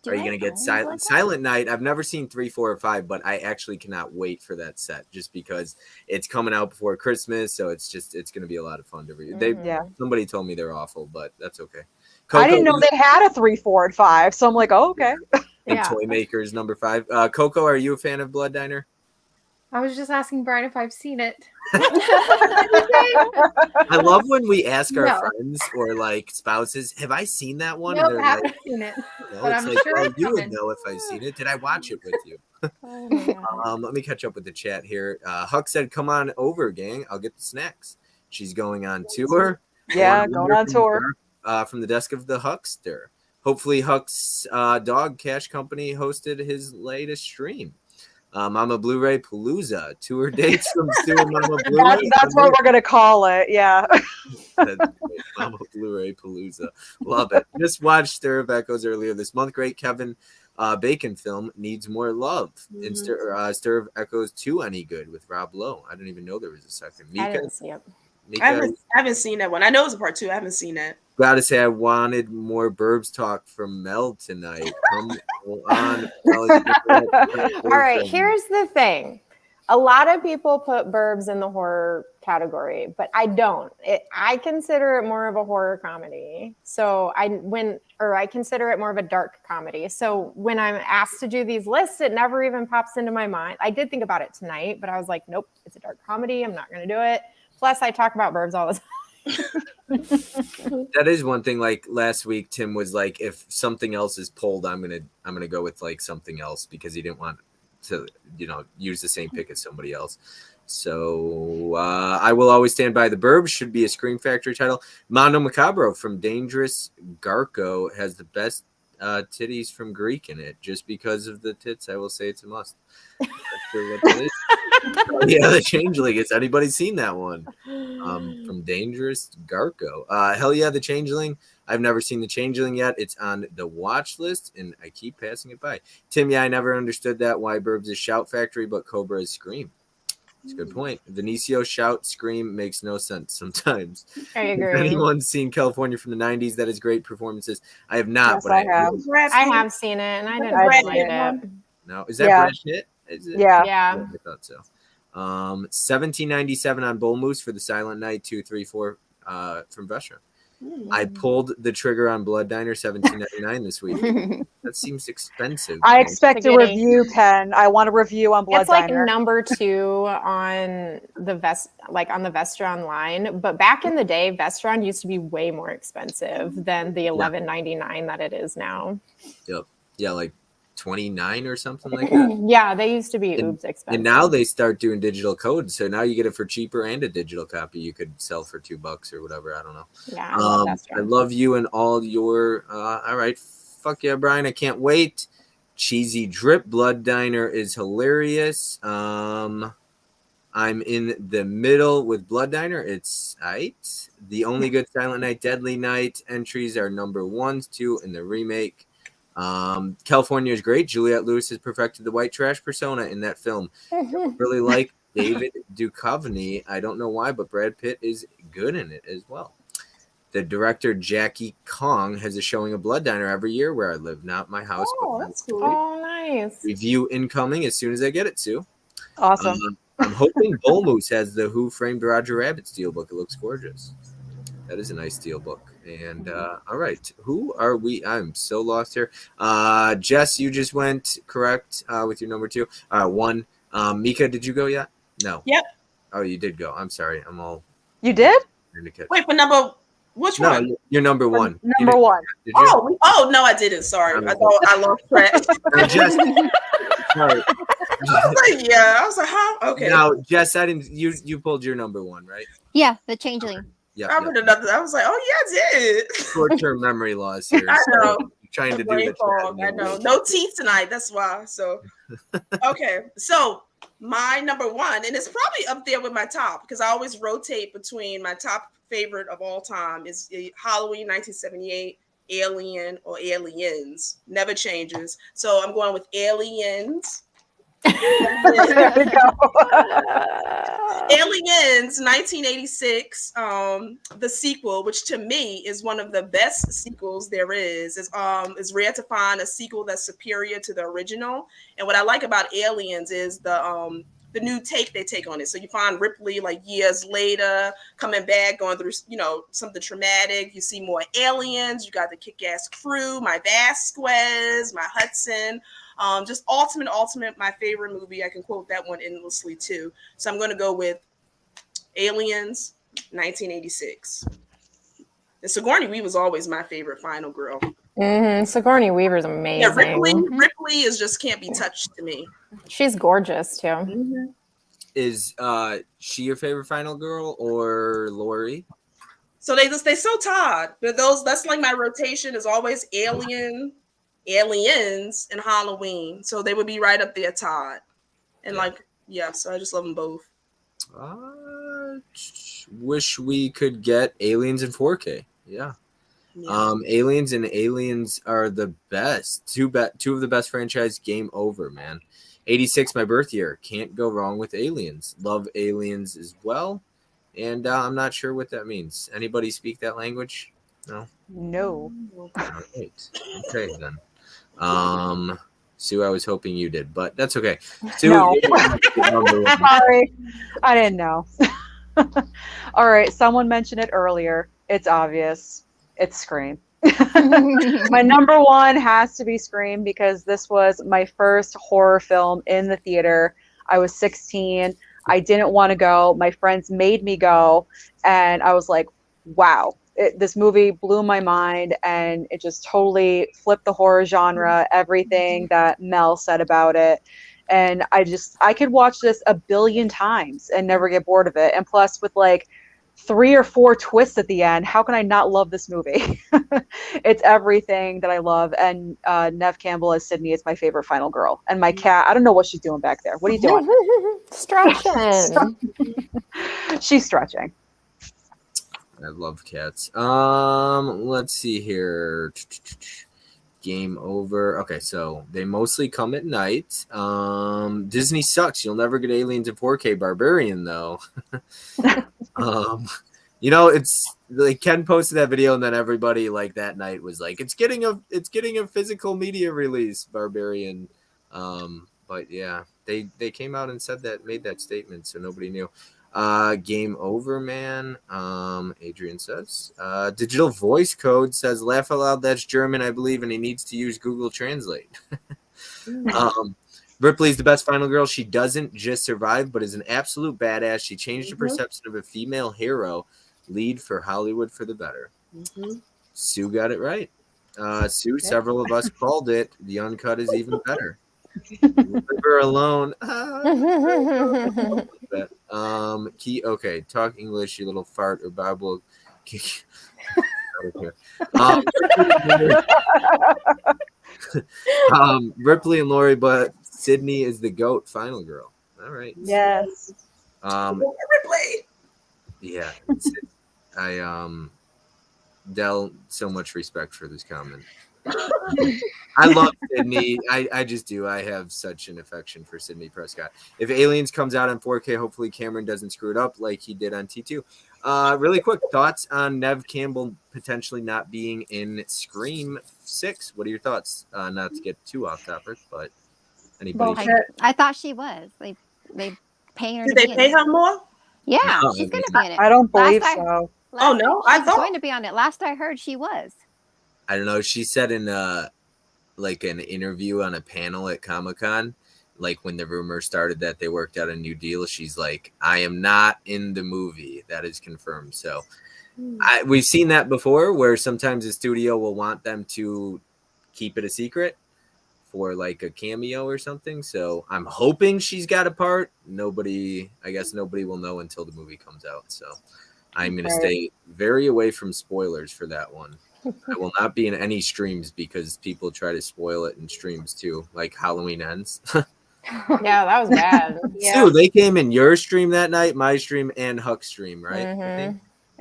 Do Are you I gonna get own Silent Blood Silent Night? I've never seen 3, 4, or 5, but I actually cannot wait for that set just because it's coming out before Christmas, so it's gonna be a lot of fun to read. They Mhm. Yeah. somebody told me they're awful, but that's okay. I didn't Coco know they had a 3, 4, and 5. So I'm like, oh, okay. and Yeah. Toy Makers number 5. Coco, are you a fan of Blood Diner? I was just asking Brian if I've seen it. I love when we ask our No. friends or like spouses, "Have I seen that one?" Nope, and they're haven't like, seen it. "No." but It's I'm like, sure well, it's you would coming. know if I've seen it. Did I watch it with you? Oh my God. Let me catch up with the chat here. Huck said, "Come on over, gang. I'll get the snacks." She's going on tour. Yeah, And going on tour. From the desk of the Huckster. Hopefully, Huck's Dog Cash Company hosted his latest stream. Mama Blu-ray Palooza tour dates from Stu and Mama Blu-ray. That's what we're gonna call it. Yeah. Mama Blu-ray Palooza. Love it. Just watched Stir of Echoes earlier this month. Great Kevin Bacon film Needs More Love. And Stir of Echoes 2 Any Good with Rob Lowe. I didn't even know there was a second. I Mika, didn't see it. Mika, I haven't seen that one. I know it's a part 2. I haven't seen it. gotta say I wanted more Burbs talk from Mel tonight. Come on. Mel. All right, here's the thing. A lot of people put Burbs in the horror category, but I don't. I consider it more of a horror comedy. So I consider it more of a dark comedy. So when I'm asked to do these lists, it never even pops into my mind. I did think about it tonight, but I was like, nope, it's a dark comedy. I'm not going to do it. Plus, I talk about Burbs all the time. That is one thing. Like last week, Tim was like, if something else is pulled, I'm gonna go with like something else because he didn't want to, use the same pick as somebody else. So I will always stand by the Burbs. Should be a Scream Factory title. Mondo Macabro from Dangerous Garco has the best titties from Greek in it. Just because of the tits, I will say it's a must. Not sure what that is. Yeah, The Changeling. Has anybody seen that one? From Dangerous Garco. Hell yeah, The Changeling. I've never seen The Changeling yet. It's on the watch list, and I keep passing it by. Tim, yeah, I never understood that. Why Burbs is Shout Factory, but Cobra is Scream. It's a good point. Vinicio Shout Scream makes no sense sometimes. I If agree. anyone's seen California from the 90s, that is great performances. I have not, Yes, but I have. I have seen it, and I didn't Brad like Pitt it. No, is that Yeah. Brad Pitt? Is it? Yeah. Yeah. I thought so. 1797 on Bull Moose for the Silent Night 2, 3, 4 from Vestra. I pulled the trigger on Blood Diner 1799 this week. That seems expensive. I expect a Spaghetti. review, Ken. I want a review on Blood It's like Diner. number 2 on the on the Vestron line. But back in the day, Vestron used to be way more expensive than the $11.99 that it is now. Yeah, like 29 or something like that. Yeah, they used to be oops expensive. And now they start doing digital codes, so now you get it for cheaper and a digital copy you could sell for $2 or whatever. I don't know. Yeah, I love Vestron. I love you and all your. All right, fuck yeah, Brian! I can't wait. Cheesy Drip Blood Diner is hilarious. I'm in the middle with Blood Diner. It's right. The only good Silent Night, Deadly Night entries are number 1, 2 in the remake. California is great. Juliette Lewis has perfected the white trash persona in that film. Really like David Duchovny. I don't know why, but Brad Pitt is good in it as well. The director Jackie Kong has a showing of Blood Diner every year where I live, not my house. Oh, but that's cool. Oh, nice. Review incoming as soon as I get it, Sue. Awesome. I'm hoping Bull Moose has the Who Framed Roger Rabbit steelbook. It looks gorgeous. That is a nice steelbook. And all right, who are we? I'm so lost here. Jess, you just went correct with your number 2. 1, Mika, did you go yet? No. Yep. Oh, you did go. I'm sorry. I'm all You did? Wait for which No, one? you're number one. You Number did- one. Did you? Oh no, I didn't. Sorry, I thought I lost track. Jess, sorry. I was like, yeah. I was like, huh? Okay. Now, Jess, I didn't. You pulled your number one, right? Yeah, the changeling. Yeah. I heard another. I was like, oh yeah, I did. Short-term memory loss here. I so know. you're trying to do Brain the fog, I know. No teeth tonight. That's why. So, okay. So my number one, and it's probably up there with my top because I always rotate between my top favorite of all time is Halloween 1978, Alien or Aliens. Never changes. So I'm going with Aliens. There we go. Aliens 1986, the sequel, which to me is one of the best sequels there is rare to find a sequel that's superior to the original. And what I like about Aliens is the new take they take on it. So you find Ripley like years later coming back, going through something traumatic. You see more aliens. You got the kick-ass crew, my Vasquez, my Hudson. Just ultimate, my favorite movie. I can quote that one endlessly too. So I'm going to go with Aliens 1986. And Sigourney Weaver was always my favorite final girl. Sigourney Weaver's amazing. Yeah, Ripley is just can't be touched to me. She's gorgeous too. Is she your favorite final girl or Lori? So they so tied. But that's like my rotation is always Aliens, and Halloween. So they would be right up there tied. And so I just love them both. Wish we could get Aliens in 4K. Yeah. Aliens and Aliens are the best. Two of the best franchise. Game over, man. 86, my birth year. Can't go wrong with Aliens. Love Aliens as well. And I'm not sure what that means. Anybody speak that language? No. No. All right. Okay then. Sue, I was hoping you did, but that's okay. Sue, No. number one. Sorry, I didn't know. All right, someone mentioned it earlier. It's obvious. It's Scream. My number one has to be Scream because this was my first horror film in the theater. I was 16. I didn't want to go. My friends made me go, and I was like, wow. This movie blew my mind, and it just totally flipped the horror genre, everything that Mel said about it. And I could watch this a billion times and never get bored of it. And plus with like 3 or 4 twists at the end, how can I not love this movie? It's everything that I love. And Neve Campbell as Sydney is my favorite final girl. And my cat, I don't know what she's doing back there. What are you doing? Stretching. She's stretching. I love cats. Let's see here. Game over. Okay, so they mostly come at night. Disney sucks. You'll never get Aliens in 4K. Barbarian though. It's like Ken posted that video, and then everybody like that night was like, "It's getting a physical media release." Barbarian. But yeah, they came out and made that statement, so nobody knew. Game over, man. Adrian says digital voice code says laugh out loud, that's German, I believe, and he needs to use Google Translate. Ripley's the best final girl. She doesn't just survive, but is an absolute badass. She changed the perception of a female hero. Lead for Hollywood for the better. Sue got it right. Sue, several of us called it. The uncut is even better. Leave her alone. Okay, talk English, you little fart, or Bible. Ripley and Lori, but Sydney is the GOAT final girl. All right. Yes. Ripley. Yeah. I Del, so much respect for this comment. I love Sydney. I just do. I have such an affection for Sydney Prescott. If Aliens comes out on 4K, hopefully Cameron doesn't screw it up like he did on T2. Really quick thoughts on Neve Campbell potentially not being in Scream 6. What are your thoughts? Not to get too off topic, but anybody? I thought she was. They pay her. Did they pay her more? Yeah, No, she's going to be in it. I don't believe Last so. Oh, no? I She's thought- going to be on it. Last I heard, she was. I don't know. She said in like an interview on a panel at Comic-Con, like when the rumor started that they worked out a new deal, she's like, I am not in the movie. That is confirmed. So we've seen that before where sometimes the studio will want them to keep it a secret for like a cameo or something. So I'm hoping she's got a part. I guess nobody will know until the movie comes out. So I'm going to stay very away from spoilers for that one. I will not be in any streams because people try to spoil it in streams too, like Halloween Ends. Yeah, that was bad. Yeah. Sue, they came in your stream that night, my stream, and Huck's stream, right?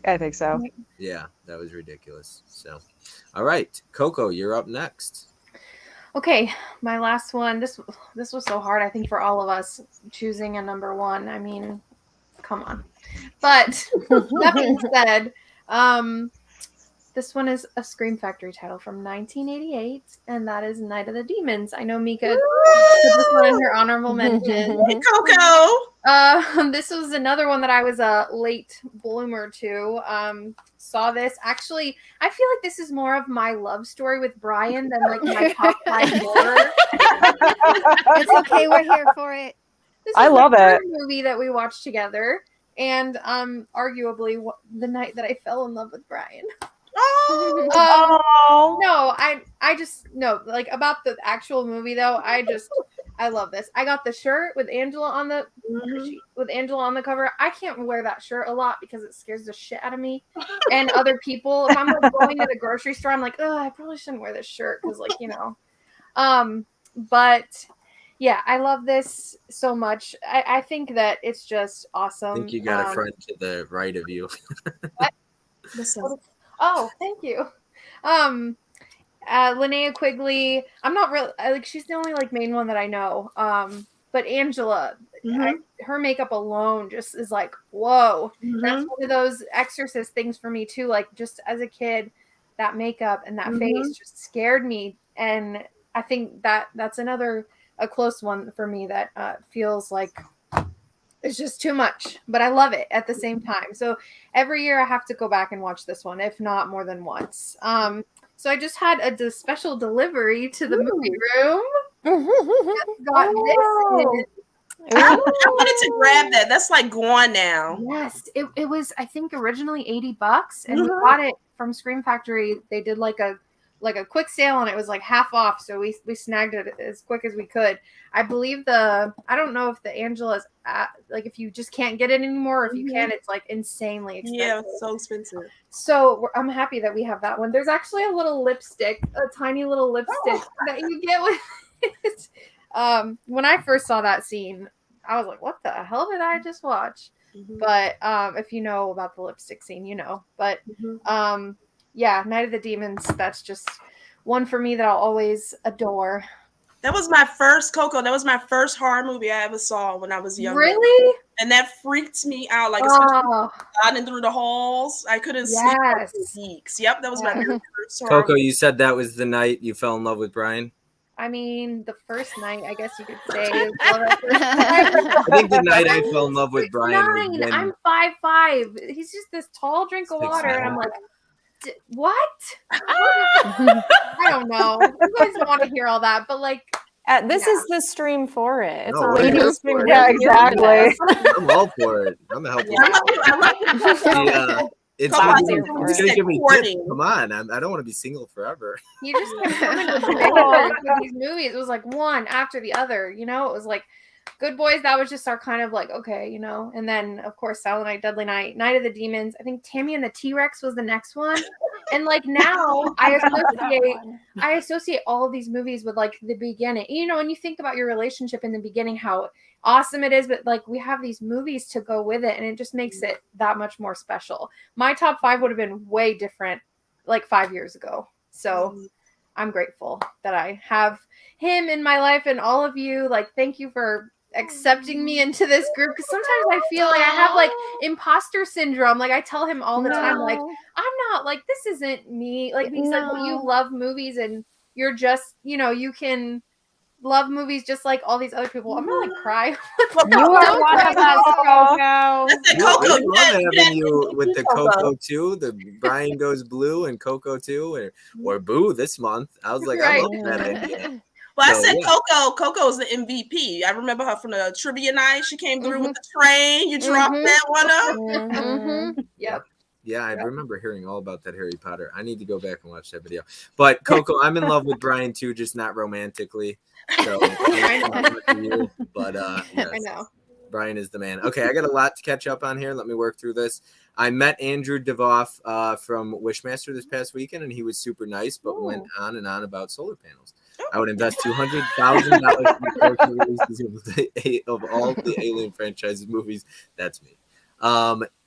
I think so. Yeah, that was ridiculous. So, all right, Coco, you're up next. Okay, my last one. This was so hard, I think, for all of us choosing a number one. I mean, come on. But that being said, this one is a Scream Factory title from 1988, and that is Night of the Demons. I know Mika put this one in her honorable mention. Hey, Coco. This was another one that I was a late bloomer to. Saw this. Actually, I feel like this is more of my love story with Brian than like my top 5 horror. It's okay. We're here for it. This I is love the it. third movie that we watched together, and arguably the night that I fell in love with Brian. Oh, No, I just no, like about the actual movie though. I love this. I got the shirt with Angela on the cover. I can't wear that shirt a lot because it scares the shit out of me and other people. If I'm like going to the grocery store, I'm like, oh, I probably shouldn't wear this shirt because, like, you know. But yeah, I love this so much. I think that it's just awesome. I think you got a friend to the right of you. listen. Oh, thank you. Linnea Quigley. I'm not really like she's the only like main one that I know. But Angela, her makeup alone just is like, whoa. That's one of those Exorcist things for me too. Like just as a kid, that makeup and that face just scared me. And I think that's a close one for me that feels like it's just too much, but I love it at the same time. So every year I have to go back and watch this one, if not more than once. So I just had a special delivery to the movie room. Got this. I wanted to grab that. That's like gone now. Yes, it was, I think, originally $80, and we got it from Scream Factory. They did like a quick sale, and it was like half off, so we snagged it as quick as we could. I believe I don't know if the Angela's like if you just can't get it anymore, or if you can, it's like insanely expensive. Yeah, it's so expensive. So I'm happy that we have that one. There's actually a little lipstick, a tiny little lipstick that you get with it. When I first saw that scene, I was like, what the hell did I just watch? But if you know about the lipstick scene, you know. But yeah, Night of the Demons, that's just one for me that I'll always adore. That was my first Coco. That was my first horror movie I ever saw when I was younger. Really? And that freaked me out. Like, running through the halls. I couldn't sleep for weeks. Yep, that was my very first horror Coco, movie. you said that was the night you fell in love with Brian? I mean, the first night, I guess you could say. I think the night I fell in love with Brian was when... I'm 5'5". He's just this tall drink of water, and I'm like, what? I don't know. You guys want to hear all that, but like, this is the stream for it. It's No, a we're radio here stream. for it. Yeah, exactly. I'm all for it. I'm a helpful. It's Come on, gonna give me tips. recording. Come on, I don't want to be single forever. you just kept coming with these movies. It was like one after the other, you know. It was like Good Boys. That was just our kind of like, okay, you know. And then of course Silent Night, Deadly Night, Night of the Demons. I think Tammy and the T-Rex was the next one. And like now I associate all of these movies with like the beginning. You know, when you think about your relationship in the beginning, how awesome it is, but like we have these movies to go with it, and it just makes it that much more special. My top 5 would have been way different like 5 years ago. So I'm grateful that I have him in my life, and all of you, like, thank you for accepting me into this group, because sometimes I feel like I have like imposter syndrome. Like I tell him all the time, like, I'm not, like, this isn't me. Like he's like, well, you love movies and you're just, you know, you can love movies just like all these other people. I'm gonna like cry. You are one of us, Coco. Listen, I Coco, love having you with the Coco 2, the Brian Goes Blue and Coco 2, or Boo this month. I was like, I love that idea. But I So, said yeah. Coco's the MVP. I remember her from the trivia night. She came through with the train. You dropped that one up. Mm-hmm. Yep. Yeah, I remember hearing all about that Harry Potter. I need to go back and watch that video. But Coco, I'm in love with Brian too, just not romantically. So, but yes, I know. Brian is the man. Okay, I got a lot to catch up on here. Let me work through this. I met Andrew DeVoff from Wishmaster this past weekend, and he was super nice, but went on and on about solar panels. I would invest $200,000 in the character releases of all the Alien franchises movies. That's me.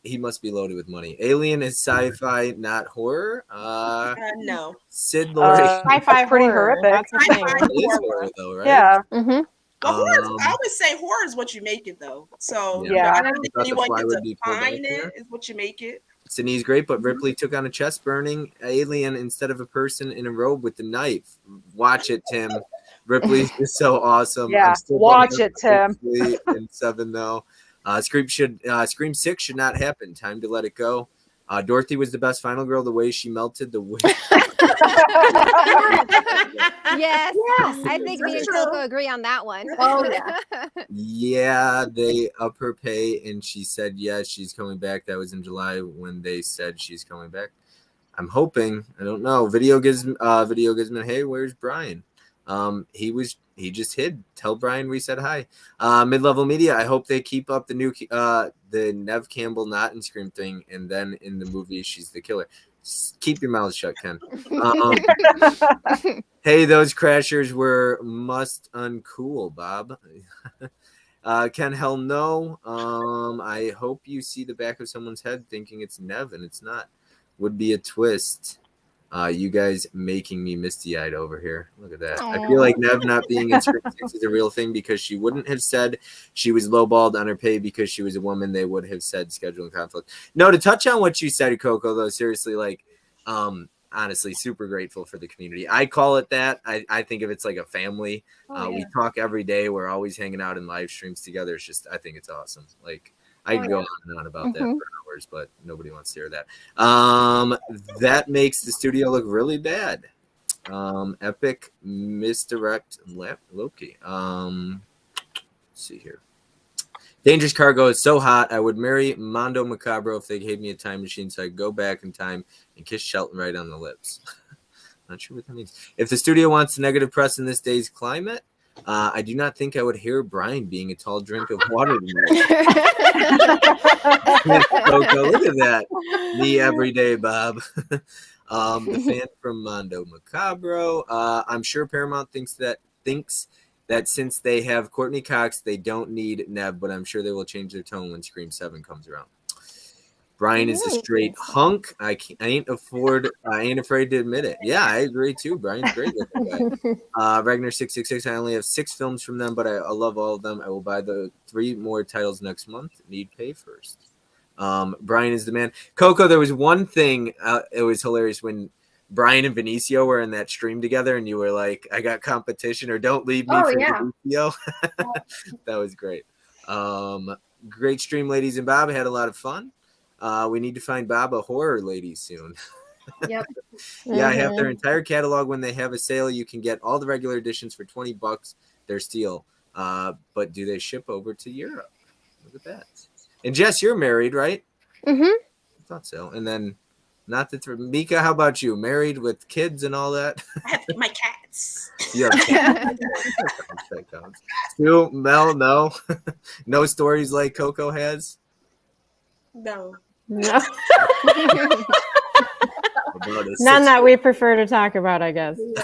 He must be loaded with money. Alien is sci-fi, not horror. No. Sid Laurie. Sci-fi pretty horror. horrific. That's the thing. Sci-fi. It is horror though, right? Yeah. Mm-hmm. But horror, I always say horror is what you make it, though. So Yeah. I don't think I thought The anyone Fly can would be pulled define out it. there. Is what you make it. Sydney's great, but Ripley took on a chest-burning alien instead of a person in a robe with a knife. Watch it, Tim. Ripley's just so awesome. Yeah, I'm still watch bummed it, Tim. And 7 though. Scream 6 should not happen. Time to let it go. Dorothy was the best final girl. The way she melted the wind. Yes. I think me and Coco agree on that one. Oh, yeah. Yeah, they up her pay, and she said yes, she's coming back. That was in July when they said she's coming back. I'm hoping. I don't know. Video Gizman. Hey, where's Brian? He just hid. Tell Brian we said hi. Mid-level media. I hope they keep up the new the Nev Campbell not in Scream thing, and then in the movie she's the killer. Keep your mouth shut, Ken. Hey, those crashers were must uncool, Bob. Ken, hell no. I hope you see the back of someone's head thinking it's Nev and it's not. Would be a twist. You guys making me misty-eyed over here. Look at that. I feel like Nev not being in Scream 6 is a real thing because she wouldn't have said she was lowballed on her pay because she was a woman. They would have said scheduling conflict. No, to touch on what you said, Coco, though, seriously, like, honestly, super grateful for the community. I call it that. I think of it's like a family. We talk every day. We're always hanging out in live streams together. It's just, I think it's awesome. Like, I could go on and on about that for hours, but nobody wants to hear that. That makes the studio look really bad. Epic misdirect Loki. Let's see here. Dangerous Cargo is so hot. I would marry Mondo Macabro if they gave me a time machine so I could go back in time and kiss Shelton right on the lips. Not sure what that means. If the studio wants negative press in this day's climate, I do not think I would hear Brian being a tall drink of water tonight. Coco, look at that. Me every day, Bob. The fan from Mondo Macabro. I'm sure Paramount thinks that since they have Courtney Cox, they don't need Nev, but I'm sure they will change their tone when Scream 7 comes around. Brian is a straight hunk. I ain't afraid to admit it. Yeah, I agree too. Brian's great looking guy. Ragnar 666. I only have 6 films from them, but I love all of them. I will buy the 3 more titles next month. Need pay first. Brian is the man. Coco, there was one thing. It was hilarious when Brian and Benicio were in that stream together, and you were like, "I got competition," or "Don't leave me for Benicio." That was great. Great stream, ladies and Bob. I had a lot of fun. We need to find Bob a horror lady soon. Yep. Yeah, I have their entire catalog. When they have a sale, you can get all the regular editions for $20. They're steal. But do they ship over to Europe? Look at that. And Jess, you're married, right? Mm-hmm. I thought so. And then, not that Mika, how about you? Married with kids and all that? I have my cats. Yeah. That counts. Stu, Mel, no. No stories like Coco has? No. None that we prefer to talk about, I guess. Did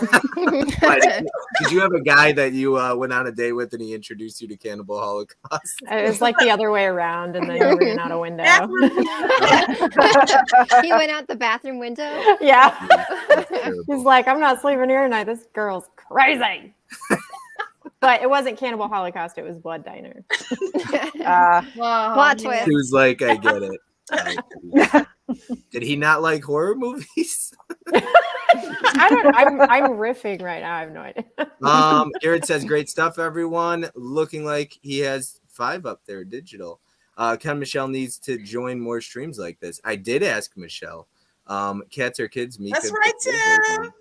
you have a guy that you went on a date with and he introduced you to Cannibal Holocaust? It was like the other way around, and then you ran out a window. He went out the bathroom window. Yeah. He's like, I'm not sleeping here tonight. This girl's crazy. But it wasn't Cannibal Holocaust. It was Blood Diner. Plot twist. He was like, I get it. Did he not like horror movies? I'm riffing right now. I have no idea. Garrett says, great stuff, everyone. Looking like he has 5 up there, digital. Ken Michelle needs to join more streams like this. I did ask Michelle. Cats are kids. Mika, that's right, Tim.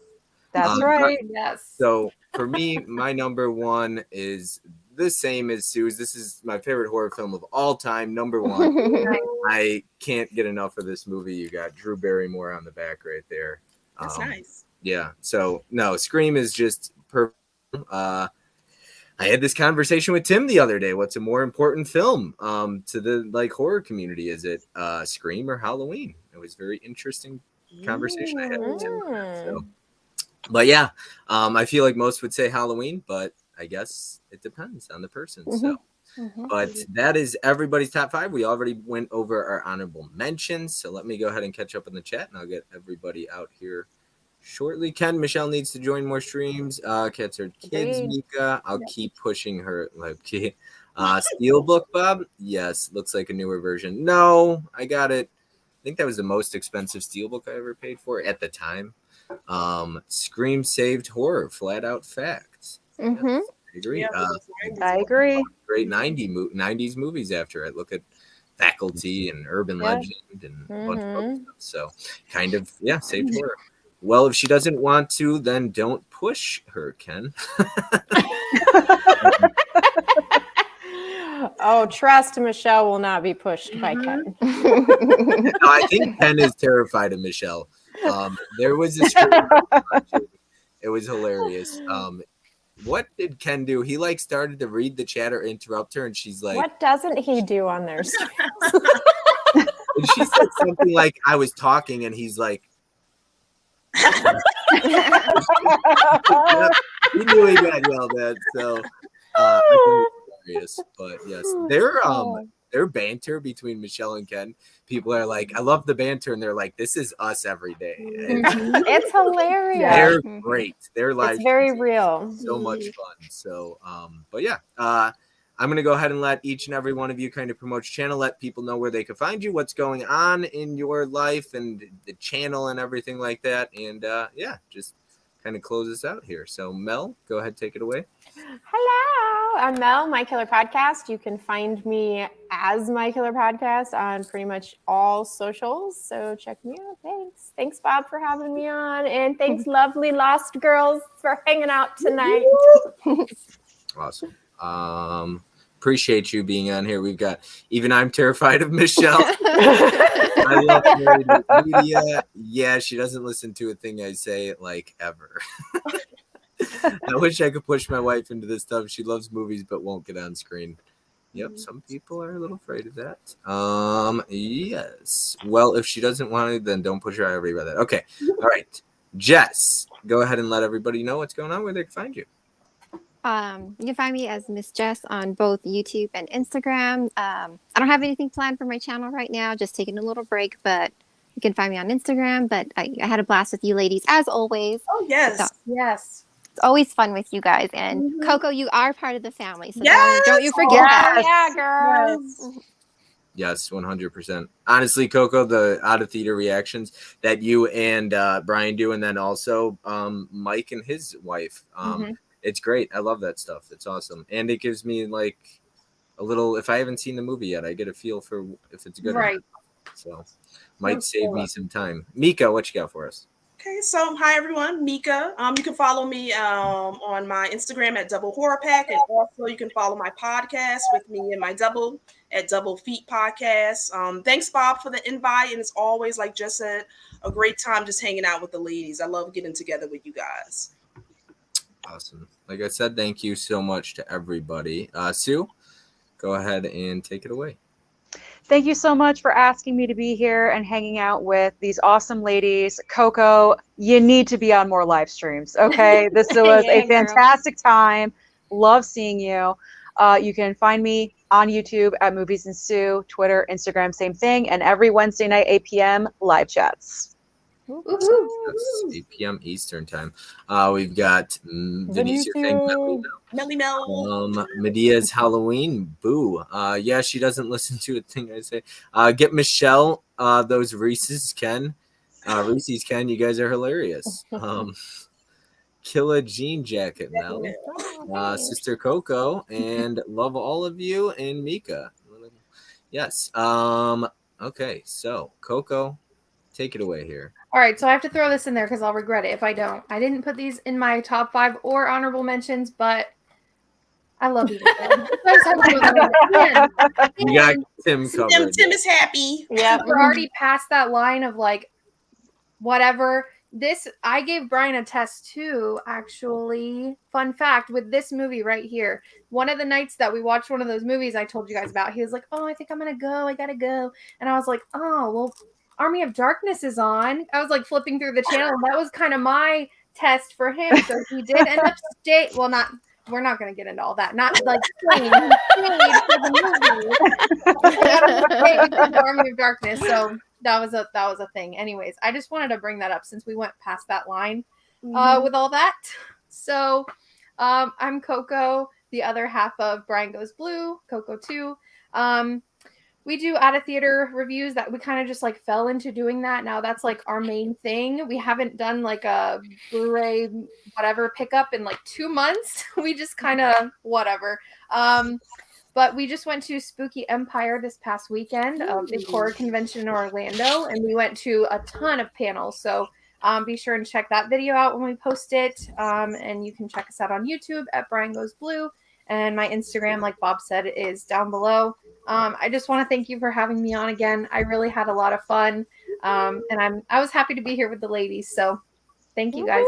That's right. Yes. So for me, my number one is the same as Sue's. This is my favorite horror film of all time. Number one. I can't get enough of this movie. You got Drew Barrymore on the back right there. That's nice. Yeah. So no, Scream is just perfect. I had this conversation with Tim the other day. What's a more important film to the like horror community? Is it Scream or Halloween? It was a very interesting conversation I had with Tim. So. But yeah, I feel like most would say Halloween, but I guess it depends on the person. So, but that is everybody's top 5. We already went over our honorable mentions. So let me go ahead and catch up in the chat, and I'll get everybody out here shortly. Ken, Michelle needs to join more streams. Cats are kids, Mika. I'll keep pushing her. Like, Steelbook, Bob. Yes, looks like a newer version. No, I got it. I think that was the most expensive Steelbook I ever paid for at the time. Scream saved horror, flat out facts. Yes, I agree. Yeah, I agree. Great 90s movies after I look at Faculty and Urban Legend and a bunch of other stuff. So kind of, yeah, saved horror. Well, if she doesn't want to, then don't push her, Ken. Oh, trust Michelle will not be pushed by Ken. No, I think Ken is terrified of Michelle. There was a stream. It was hilarious. What did Ken do? He like started to read the chat or interrupt her, and she's like, What doesn't he do on their stream? and she said something like, I was talking, and he's like, yep, he knew he got yelled at. So I think it was hilarious. But yes, their banter between Michelle and Ken, people are like, I love the banter, and they're like, this is us every day. It's hilarious. They're great. They're like, It's very real. so much fun. So, but yeah, I'm going to go ahead and let each and every one of you kind of promote your channel, let people know where they can find you, what's going on in your life and the channel and everything like that. And yeah, just kind of close us out here. So Mel, go ahead, take it away. Hello, I'm Mel, My Killer Podcast. You can find me as My Killer Podcast on pretty much all socials. So check me out. Thanks. Thanks, Bob, for having me on. And thanks, lovely Lost Girls, for hanging out tonight. Awesome. Appreciate you being on here. We've got even I'm terrified of Michelle. I love Married with Media. Yeah, she doesn't listen to a thing I say like ever. I wish I could push my wife into this stuff. She loves movies but won't get on screen. Yep, some people are a little afraid of that. Yes. Well, if she doesn't want to, then don't push her. I already read that. Okay. All right. Jess, go ahead and let everybody know what's going on, where they can find you. You can find me as Miss Jess on both YouTube and Instagram. I don't have anything planned for my channel right now, just taking a little break, but you can find me on Instagram. But I had a blast with you ladies, as always. Oh, yes. So, Yes. it's always fun with you guys. And Coco, you are part of the family, so Yes! don't you forget that. Yeah, girl. Yes, 100%. Honestly, Coco, the out of theater reactions that you and Brian do, and then also Mike and his wife. It's great. I love that stuff. It's awesome. And it gives me like a little, if I haven't seen the movie yet, I get a feel for if it's good or not. So might save me some time. Mika, what you got for us? Okay, so hi everyone, Mika. You can follow me on my Instagram at Double Horror Pack, and also you can follow my podcast with me and my double at Double Feet Podcast. Thanks, Bob, for the invite, and it's always, like just said, a great time just hanging out with the ladies. I love getting together with you guys. Awesome. Like I said, thank you so much to everybody. Sue, go ahead and take it away. Thank you so much for asking me to be here and hanging out with these awesome ladies. Coco, you need to be on more live streams, okay? This was Yeah, a girl. fantastic time. Love seeing you. You can find me on YouTube at Movies and Sue, Twitter, Instagram, same thing. And every Wednesday night, 8 p.m., live chats. That's 8 p.m. Eastern time. We've got Denise, your thing. Melly Mel. Medea's Halloween. Boo. Yeah, she doesn't listen to a thing I say. Get Michelle those Reese's Ken. Reese's Ken, you guys are hilarious. Kill a jean jacket, Mel. Sister Coco, and love all of you, and Mika. Yes. Okay, so Coco, take it away here. All right, so I have to throw this in there because I'll regret it if I don't. I didn't put these in my top 5 or honorable mentions, but I love Evil Dead. I just had to throw that in. You got Tim covered. Tim is happy. Yeah. We're already past that line of like whatever. This I gave Brian a test too, actually. Fun fact with this movie right here. One of the nights that we watched one of those movies I told you guys about, he was like, "Oh, I think I'm gonna go. I gotta go." And I was like, "Oh, well, Army of Darkness is on." I was like flipping through the channel. And that was kind of my test for him. So he did end up well, not we're not going to get into all that. Not like staying for the movie. Army of Darkness. So that was a thing. Anyways, I just wanted to bring that up since we went past that line with all that. So I'm Coco, the other half of Brian Goes Blue, Coco 2. We do out of theater reviews that we kind of just like fell into doing that. Now that's like our main thing. We haven't done like a Blu-ray whatever pickup in like 2 months. We just kind of whatever. But we just went to Spooky Empire this past weekend, the horror convention in Orlando, and we went to a ton of panels. So be sure and check that video out when we post it. And you can check us out on YouTube at Brian Goes Blue. And my Instagram, like Bob said, is down below. I just want to thank you for having me on again. I really had a lot of fun. And I was happy to be here with the ladies. So thank you guys.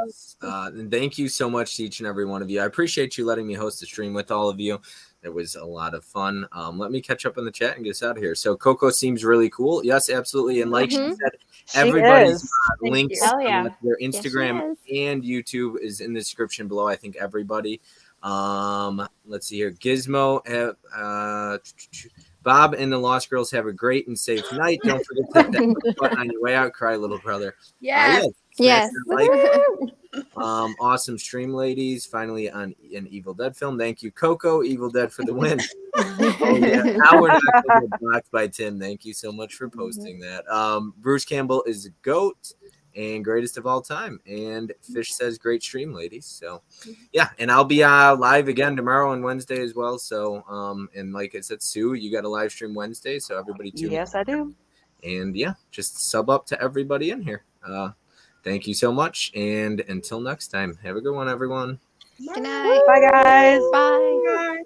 Yes. And thank you so much to each and every one of you. I appreciate you letting me host the stream with all of you. It was a lot of fun. Let me catch up in the chat and get us out of here. So Coco seems really cool. Yes, absolutely. And like she said, everybody's links Hell yeah. their Instagram and YouTube is in the description below. I think everybody. Let's see here. Gizmo, Bob and the Lost Girls have a great and safe night. Don't forget to hit that button on your way out. Cry, little brother. Yes. Yes. Awesome stream, ladies. Finally on an Evil Dead film. Thank you, Coco. Evil Dead for the win. Now we're not going to get blocked by Tim. Thank you so much for posting that. Bruce Campbell is a goat and greatest of all time. And Fish says great stream, ladies. So yeah, and I'll be live again tomorrow and Wednesday as well. So and like I said, Sue, you got a live stream Wednesday, so everybody tune in. Yes, I do. And yeah, just sub up to everybody in here. Thank you so much, and until next time, have a good one, everyone. Good night. Bye, guys. Bye. Bye.